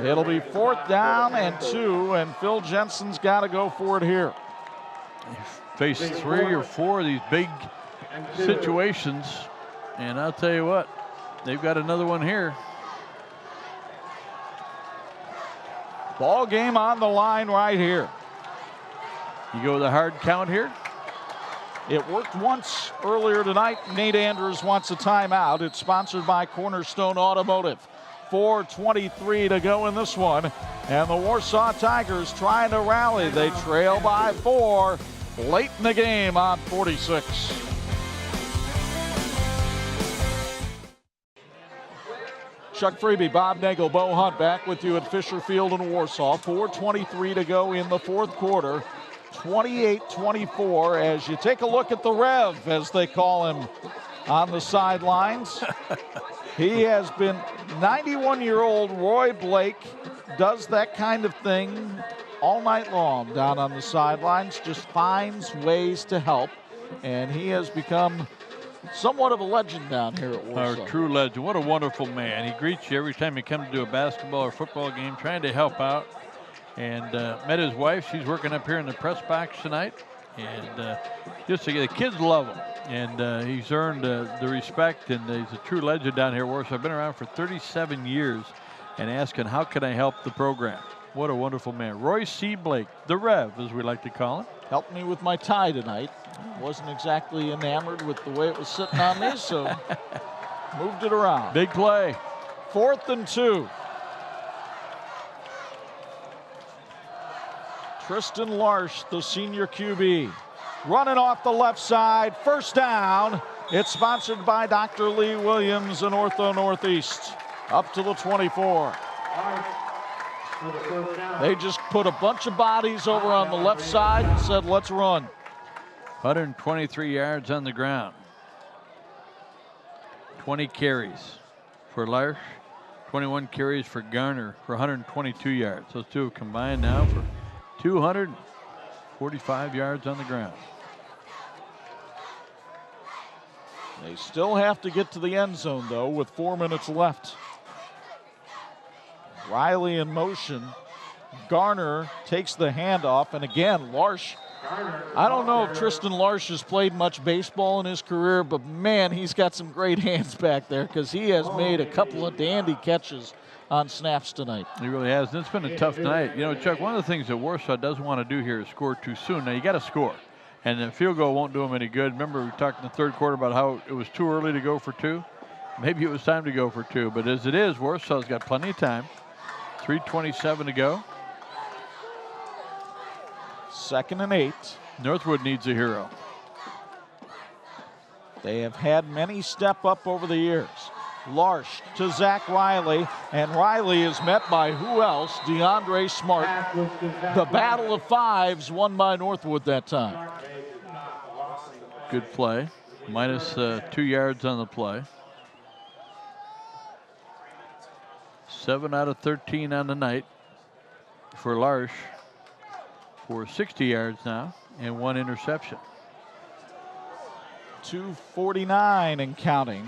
It'll be 4th down and 2, and Phil Jensen's got to go for it here. Faced 3 or 4 of these big situations And I'll tell you what, they've got another one here. Ball game on the line right here. You go with a hard count here? It worked once earlier tonight. Nate Andrews wants a timeout. It's sponsored by Cornerstone Automotive. 4:23 to go in this one. And the Warsaw Tigers trying to rally. They trail by 4 late in the game on 46. Chuck Freeby, Bob Nagel, Bo Hunt back with you at Fisher Field in Warsaw. 4:23 to go in the fourth quarter. 28-24 as you take a look at the Rev, as they call him, on the sidelines. He has been 91-year-old Roy Blake, does that kind of thing all night long down on the sidelines, just finds ways to help, and he has become somewhat of a legend down here at Warsaw. Our true legend. What a wonderful man. He greets you every time you come to do a basketball or football game, trying to help out. And met his wife. She's working up here in the press box tonight. And just the kids love him. And he's earned the respect, and he's a true legend down here at Warsaw. I've been around for 37 years and asking, how can I help the program? What a wonderful man. Roy C. Blake, the Rev, as we like to call him. Helped me with my tie tonight. Wasn't exactly enamored with the way it was sitting on me, so moved it around. Big play. 4th and 2. Tristan Larsh, the senior QB, running off the left side, first down. It's sponsored by Dr. Lee Williams and Ortho Northeast. Up to the 24. They just put a bunch of bodies over on the left side and said, let's run. 123 yards on the ground. 20 carries for Larsh, 21 carries for Garner for 122 yards. Those two have combined now for 245 yards on the ground. They still have to get to the end zone, though, with 4 minutes left. Riley in motion. Garner takes the handoff, and again, Larsh. I don't know if Tristan Larsh has played much baseball in his career, but man, he's got some great hands back there, because he has made a couple of dandy catches on snaps tonight. He really has, and it's been a tough night. You know, Chuck, one of the things that Warsaw doesn't want to do here is score too soon. Now, you got to score, and the field goal won't do them any good. Remember, we talked in the third quarter about how it was too early to go for 2. Maybe it was time to go for 2, but as it is, Warsaw's got plenty of time. 3:27 to go. 2nd and 8. Northwood needs a hero. They have had many step up over the years. Larsh to Zach Riley, and Riley is met by who else? DeAndre Smart. The battle of fives won by Northwood that time. Good play. Minus 2 yards on the play. 7 out of 13 on the night for Larsh for 60 yards now and 1 interception. 2:49 and counting.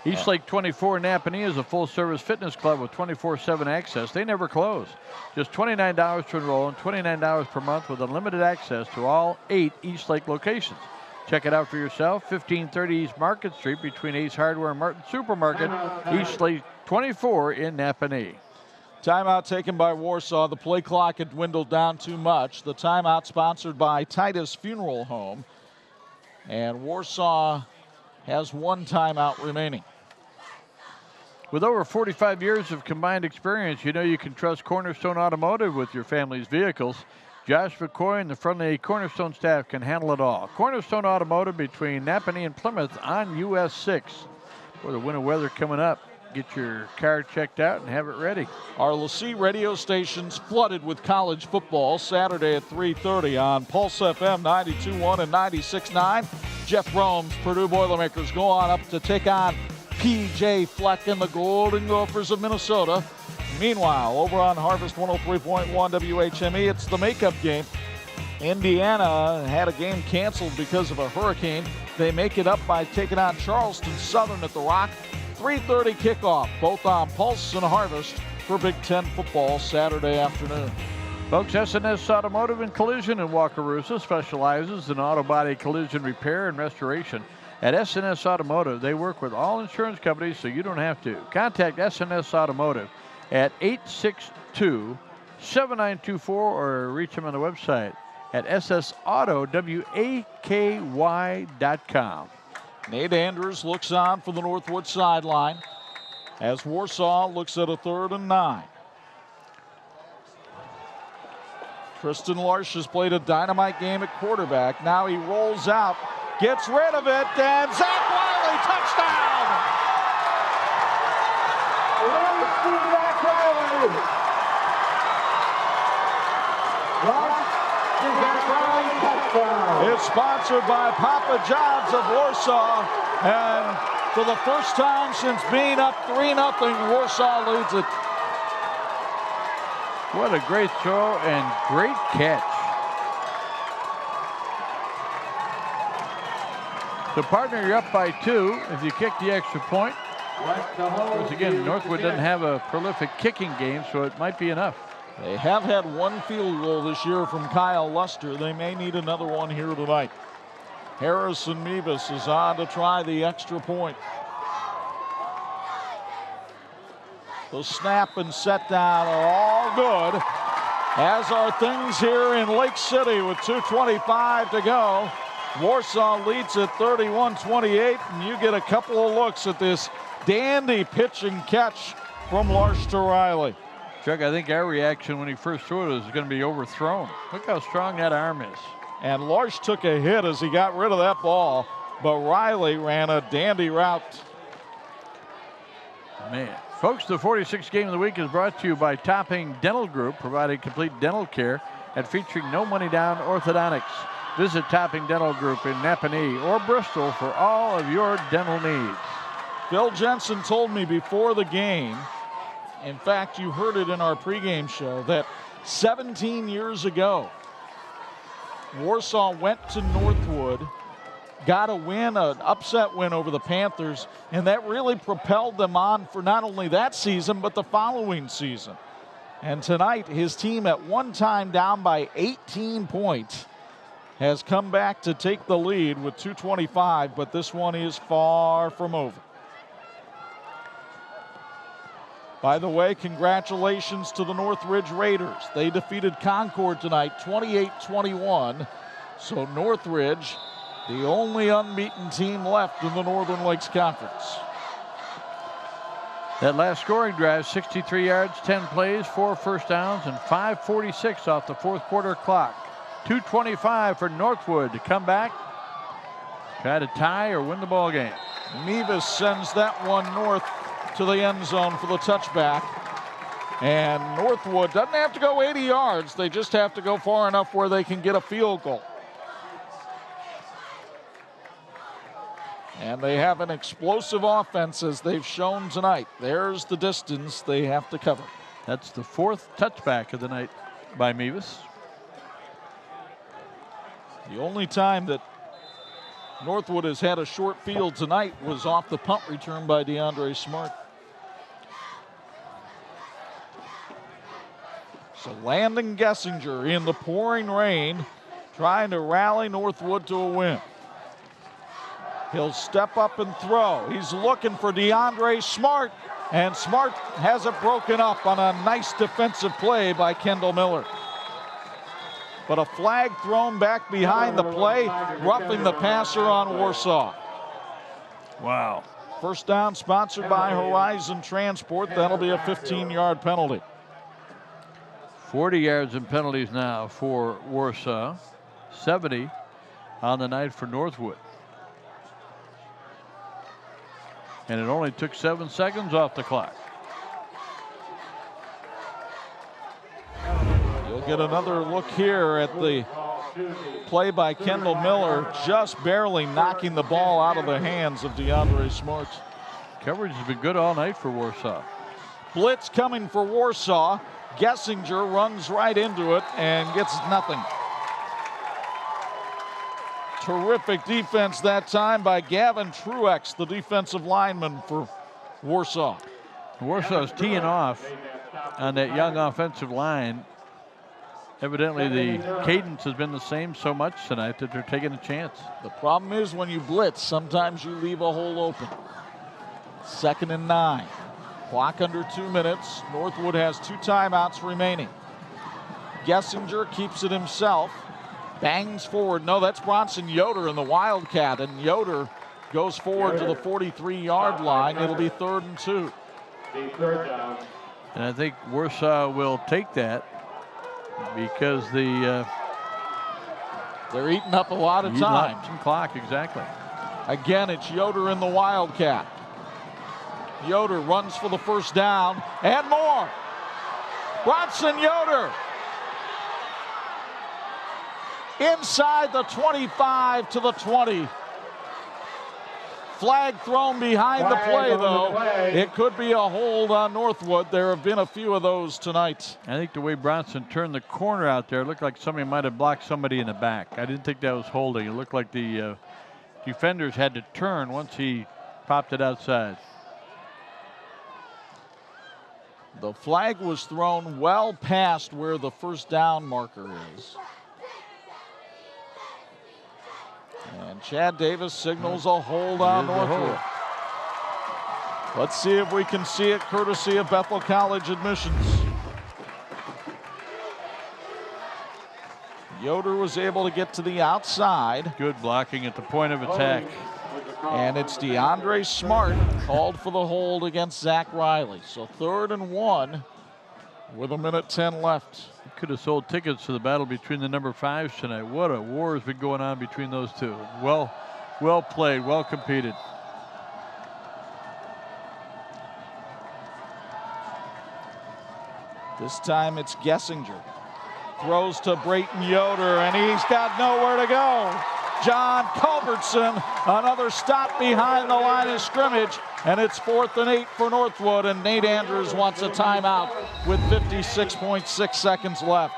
Eastlake 24 Napanee is a full-service fitness club with 24/7 access. They never close. Just $29 to enroll and $29 per month with unlimited access to all 8 Eastlake locations. Check it out for yourself. 1530 East Market Street between Ace Hardware and Martin Supermarket. Eastlake 24 in Napanee. Timeout taken by Warsaw. The play clock had dwindled down too much. The timeout sponsored by Titus Funeral Home. And Warsaw has 1 timeout remaining. With over 45 years of combined experience, you know you can trust Cornerstone Automotive with your family's vehicles. Josh McCoy and the friendly Cornerstone staff can handle it all. Cornerstone Automotive between Napanee and Plymouth on US 6. For the winter weather coming up, get your car checked out and have it ready. Our LaCie radio station's flooded with college football Saturday at 3:30 on Pulse FM 92.1 and 96.9. Jeff Rome's Purdue Boilermakers go on up to take on P.J. Fleck and the Golden Gophers of Minnesota. Meanwhile, over on Harvest 103.1 WHME, it's the makeup game. Indiana had a game canceled because of a hurricane. They make it up by taking on Charleston Southern at the Rock. 3:30 kickoff, both on Pulse and Harvest for Big Ten football Saturday afternoon. Folks, S&S Automotive and Collision in Wakarusa specializes in auto body collision repair and restoration. At SNS Automotive, they work with all insurance companies, so you don't have to. Contact SNS Automotive at 862-7924 or reach them on the website at ssautowaky.com. Nate Andrews looks on for the Northwood sideline as Warsaw looks at a 3rd and 9. Tristan Larsh has played a dynamite game at quarterback. Now he rolls out, gets rid of it, and Zach Wiley, touchdown! It's sponsored by Papa John's of Warsaw, and for the first time since being up 3-0, Warsaw leads it. What a great throw and great catch. So, partner, you're up by 2 if you kick the extra point. Once again, Northwood doesn't have a prolific kicking game, so it might be enough. They have had 1 field goal this year from Kyle Luster. They may need another one here tonight. Harrison Mevis is on to try the extra point. The snap and set down are all good, as are things here in Lake City with 2:25 to go. Warsaw leads at 31-28, and you get a couple of looks at this dandy pitch and catch from Larsh to Riley. Chuck, I think our reaction when he first threw it was going to be overthrown. Look how strong that arm is. And Larsh took a hit as he got rid of that ball, but Riley ran a dandy route. Man. Folks, the 46th game of the week is brought to you by Topping Dental Group, providing complete dental care and featuring no money down orthodontics. Visit Topping Dental Group in Napanee or Bristol for all of your dental needs. Phil Jensen told me before the game, in fact, you heard it in our pregame show, that 17 years ago, Warsaw went to Northwood, got a win, an upset win over the Panthers, and that really propelled them on for not only that season, but the following season. And tonight, his team at one time down by 18 points has come back to take the lead with 2:25, but this one is far from over. By the way, congratulations to the Northridge Raiders. They defeated Concord tonight 28-21. So Northridge, the only unbeaten team left in the Northern Lakes Conference. That last scoring drive, 63 yards, 10 plays, 4 first downs, and 5:46 off the 4th quarter clock. 2:25 for Northwood to come back, try to tie or win the ball game. Mevis sends that one north to the end zone for the touchback. And Northwood doesn't have to go 80 yards. They just have to go far enough where they can get a field goal. And they have an explosive offense as they've shown tonight. There's the distance they have to cover. That's the 4th touchback of the night by Mevis. The only time that Northwood has had a short field tonight was off the punt return by DeAndre Smart. So Landon Gessinger in the pouring rain, trying to rally Northwood to a win. He'll step up and throw. He's looking for DeAndre Smart, and Smart has it broken up on a nice defensive play by Kendall Miller. But a flag thrown back behind the play, roughing the passer on Warsaw. Wow. First down sponsored by Horizon Transport. That'll be a 15-yard penalty. 40 yards in penalties now for Warsaw. 70 on the night for Northwood. And it only took 7 seconds off the clock. You'll get another look here at the play by Kendall Miller, just barely knocking the ball out of the hands of DeAndre Smart. Coverage has been good all night for Warsaw. Blitz coming for Warsaw. Gessinger runs right into it and gets nothing. Terrific defense that time by Gavin Truex, the defensive lineman for Warsaw. Warsaw's teeing off on that young offensive line. Evidently, the cadence has been the same so much tonight that they're taking a chance. The problem is when you blitz, sometimes you leave a hole open. 2nd and 9. Clock under 2 minutes. Northwood has 2 timeouts remaining. Gessinger keeps it himself. Bangs forward. No, that's Bronson Yoder in the Wildcat, and Yoder goes forward to the 43-yard line. It'll be 3rd and 2. And I think Warsaw will take that because they're eating up a lot of time. Some clock, exactly. Again, it's Yoder in the Wildcat. Yoder runs for the 1st down and more. Bronson Yoder inside the 25 to the 20. Flag thrown behind the play, though. It could be a hold on Northwood. There have been a few of those tonight. I think the way Bronson turned the corner out there, it looked like somebody might have blocked somebody in the back. I didn't think that was holding. It looked like the defenders had to turn once he popped it outside. The flag was thrown well past where the 1st down marker is. And Chad Davis signals a hold on Northwood. Let's see if we can see it courtesy of Bethel College admissions. Yoder was able to get to the outside. Good blocking at the point of attack. And it's DeAndre Smart called for the hold against Zach Riley. So 3rd and 1 with 1:10 left. Could have sold tickets to the battle between the number 5s tonight. What a war has been going on between those two. Well played, well competed. This time it's Gessinger. Throws to Brayton Yoder, and he's got nowhere to go. John Culbertson, another stop behind the line of scrimmage, and it's 4th and 8 for Northwood, and Nate Andrews wants a timeout with 56.6 seconds left.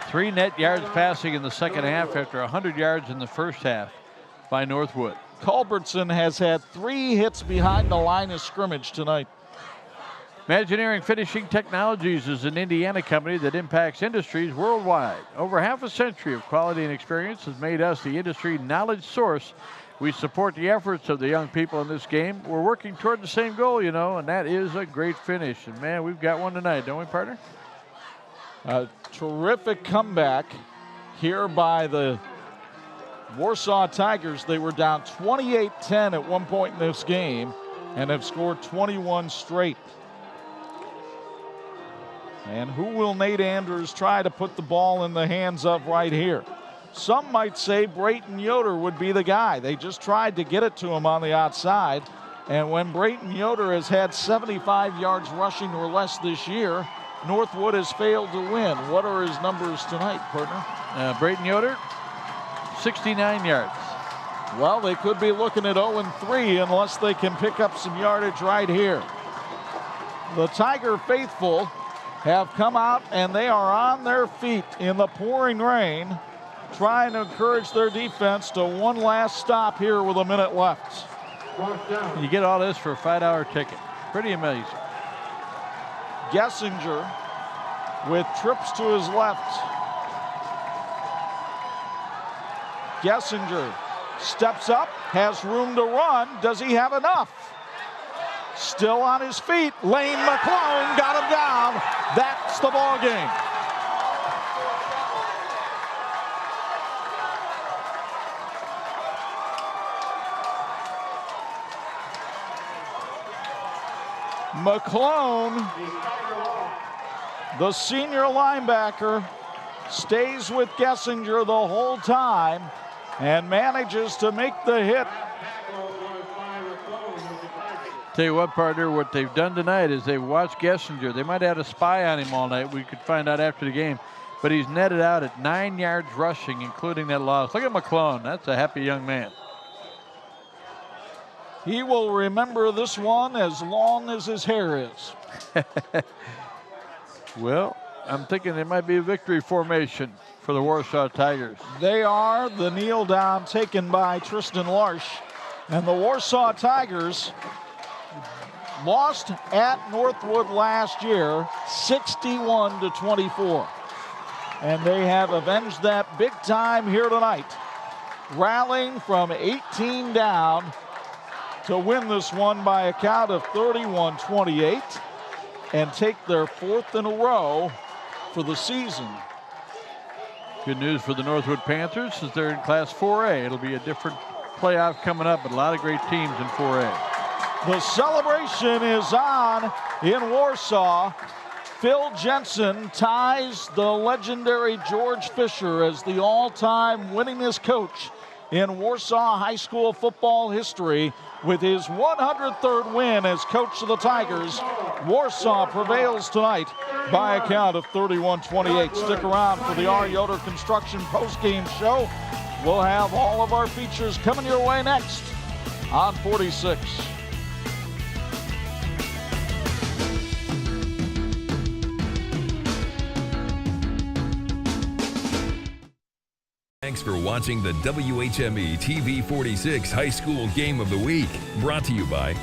3 net yards passing in the 2nd half after 100 yards in the 1st half by Northwood. Culbertson has had 3 hits behind the line of scrimmage tonight. Imagineering Finishing Technologies is an Indiana company that impacts industries worldwide. Over half a century of quality and experience has made us the industry knowledge source. We support the efforts of the young people in this game. We're working toward the same goal, you know, and that is a great finish. And man, we've got one tonight, don't we, partner? A terrific comeback here by the Warsaw Tigers. They were down 28-10 at one point in this game and have scored 21 straight. And who will Nate Andrews try to put the ball in the hands of right here? Some might say Brayton Yoder would be the guy. They just tried to get it to him on the outside. And when Brayton Yoder has had 75 yards rushing or less this year, Northwood has failed to win. What are his numbers tonight, partner? Brayton Yoder, 69 yards. Well, they could be looking at 0-3 unless they can pick up some yardage right here. The Tiger faithful have come out and they are on their feet in the pouring rain, trying to encourage their defense to one last stop here with a minute left. You get all this for a $5 ticket. Pretty amazing. Gessinger with trips to his left. Gessinger steps up, has room to run. Does he have enough? Still on his feet. Lane McClone got him down. That's the ball game. McClone, the senior linebacker, stays with Gessinger the whole time and manages to make the hit. Tell you what, partner, what they've done tonight is they've watched Gessinger. They might have had a spy on him all night. We could find out after the game. But he's netted out at 9 yards rushing, including that loss. Look at McClone. That's a happy young man. He will remember this one as long as his hair is. Well, I'm thinking there might be a victory formation for the Warsaw Tigers. They are. The kneel down taken by Tristan Larsh. And the Warsaw Tigers lost at Northwood last year, 61-24. And they have avenged that big time here tonight, rallying from 18 down to win this one by a count of 31-28 and take their 4th in a row for the season. Good news for the Northwood Panthers is they're in Class 4A. It'll be a different playoff coming up, but a lot of great teams in 4A. The celebration is on in Warsaw. Phil Jensen ties the legendary George Fisher as the all-time winningest coach in Warsaw High School football history with his 103rd win as coach of the Tigers. Warsaw prevails tonight by a count of 31-28. Stick around for the R. Yoder Construction postgame show. We'll have all of our features coming your way next on 46. Thanks for watching the WHME TV 46 High School Game of the Week, brought to you by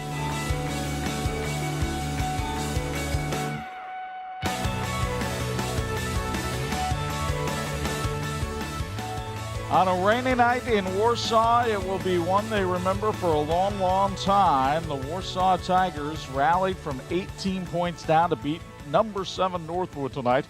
On a rainy night in Warsaw, it will be one they remember for a long, long time. The Warsaw Tigers rallied from 18 points down to beat number 7 Northwood tonight,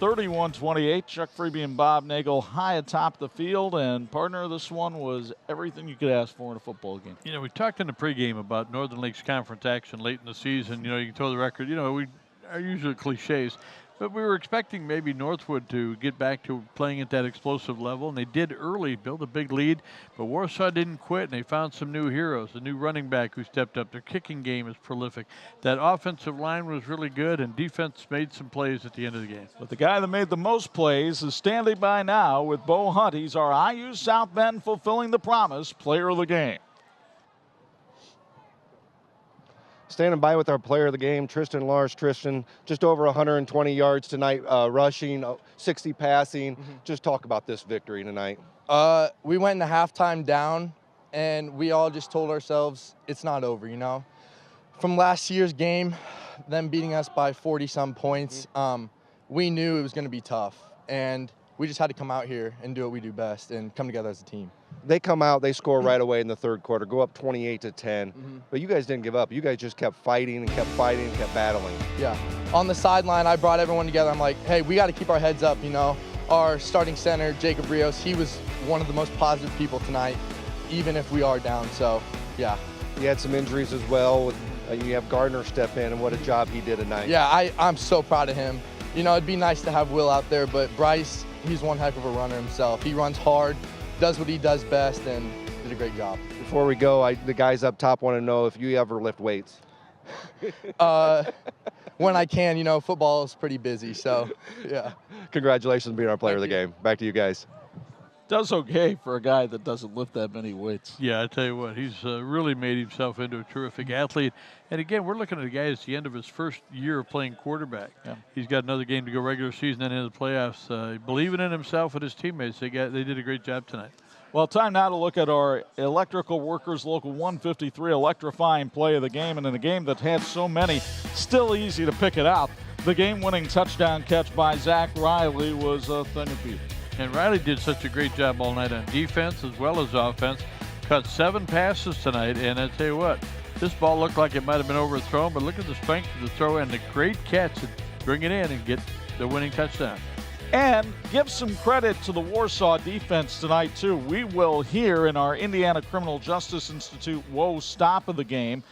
31-28. Chuck Freeby and Bob Nagel high atop the field, and partner, this one was everything you could ask for in a football game. You know, we talked in the pregame about Northern Lakes Conference action late in the season. You know, you can throw the record. You know, we are usually cliches. But we were expecting maybe Northwood to get back to playing at that explosive level, and they did early, build a big lead. But Warsaw didn't quit, and they found some new heroes. A new running back who stepped up. Their kicking game is prolific. That offensive line was really good, and defense made some plays at the end of the game. But the guy that made the most plays is standing by now with Bo Hunt. He's our IU South Bend Fulfilling the Promise Player of the Game. Standing by with our player of the game, Tristan Larsh. Tristan, just over 120 yards tonight, rushing, 60 passing. Just talk about this victory tonight. We went into halftime down, and we all just told ourselves it's not over, you know. From last year's game, them beating us by 40-some points, we knew it was going to be tough, and we just had to come out here and do what we do best and come together as a team. They come out, they score right away in the third quarter, go up 28-10. But you guys didn't give up. You guys just kept fighting and kept fighting and kept battling. Yeah. On the sideline, I brought everyone together. I'm like, hey, we got to keep our heads up, you know. Our starting center, Jacob Rios, he was one of the most positive people tonight, even if we are down. So, yeah. You had some injuries as well. You have Gardner step in, and what a job he did tonight. Yeah, I'm so proud of him. You know, it'd be nice to have Will out there, but Bryce, he's one heck of a runner himself. He runs hard, does what he does best, and did a great job. Before we go, the guys up top want to know if you ever lift weights. When I can, you know, football is pretty busy, so yeah. Congratulations on being our player of the game. Back to you guys. Does okay for a guy that doesn't lift that many weights. Yeah, I tell you what, he's really made himself into a terrific athlete. And again, we're looking at a guy that's the end of his first year of playing quarterback. Yeah. He's got another game to go regular season and into the playoffs. Believing in himself and his teammates, they did a great job tonight. Well, time now to look at our electrical workers, Local 153 electrifying play of the game. And in a game that had so many, still easy to pick it out. The game-winning touchdown catch by Zach Riley was a thing of beauty. And Riley did such a great job all night on defense as well as offense. Caught 7 passes tonight, and I tell you what, this ball looked like it might have been overthrown, but look at the strength of the throw and the great catch to bring it in and get the winning touchdown. And give some credit to the Warsaw defense tonight, too. We will hear in our Indiana Criminal Justice Institute Whoa Stop of the game,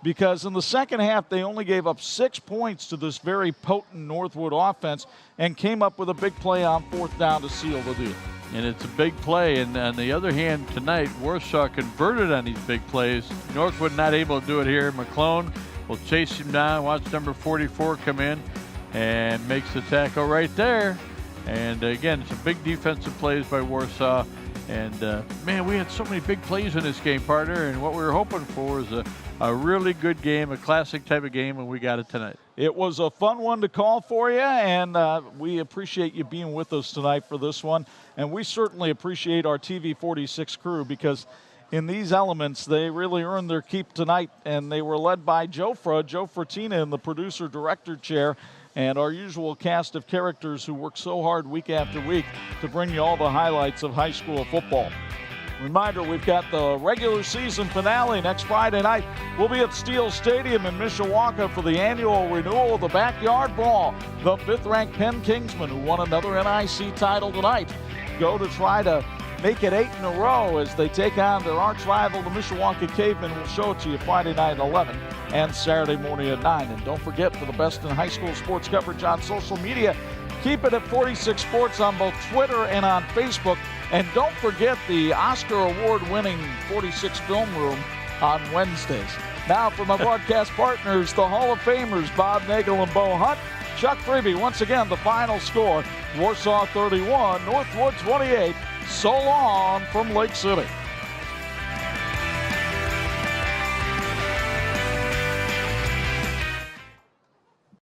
because in the second half, they only gave up 6 points to this very potent Northwood offense and came up with a big play on 4th down to seal the deal. And it's a big play. And on the other hand, tonight, Warsaw converted on these big plays. Northwood not able to do it here. McClone will chase him down. Watch number 44 come in and makes the tackle right there. And again, it's a big defensive plays by Warsaw. And man, we had so many big plays in this game, partner. And what we were hoping for is a really good game, a classic type of game, and we got it tonight. It was a fun one to call for you, and we appreciate you being with us tonight for this one. And we certainly appreciate our TV 46 crew, because in these elements, they really earned their keep tonight, and they were led by Joe Fratina in the producer-director chair, and our usual cast of characters who work so hard week after week to bring you all the highlights of high school football. Reminder, we've got the regular season finale next Friday night. We'll be at Steele Stadium in Mishawaka for the annual renewal of the Backyard Brawl. The 5th-ranked Penn Kingsmen, who won another NIC title tonight, go to try to make it 8 in a row as they take on their arch rival, the Mishawaka Cavemen. We'll show it to you Friday night at 11 and Saturday morning at 9. And don't forget, for the best in high school sports coverage on social media, keep it at 46 Sports on both Twitter and on Facebook. And don't forget the Oscar Award-winning 46 Film Room on Wednesdays. Now for my broadcast partners, the Hall of Famers, Bob Nagel and Bo Hunt. Chuck Freeby, once again, the final score, Warsaw 31, Northwood 28. So long from Lake City.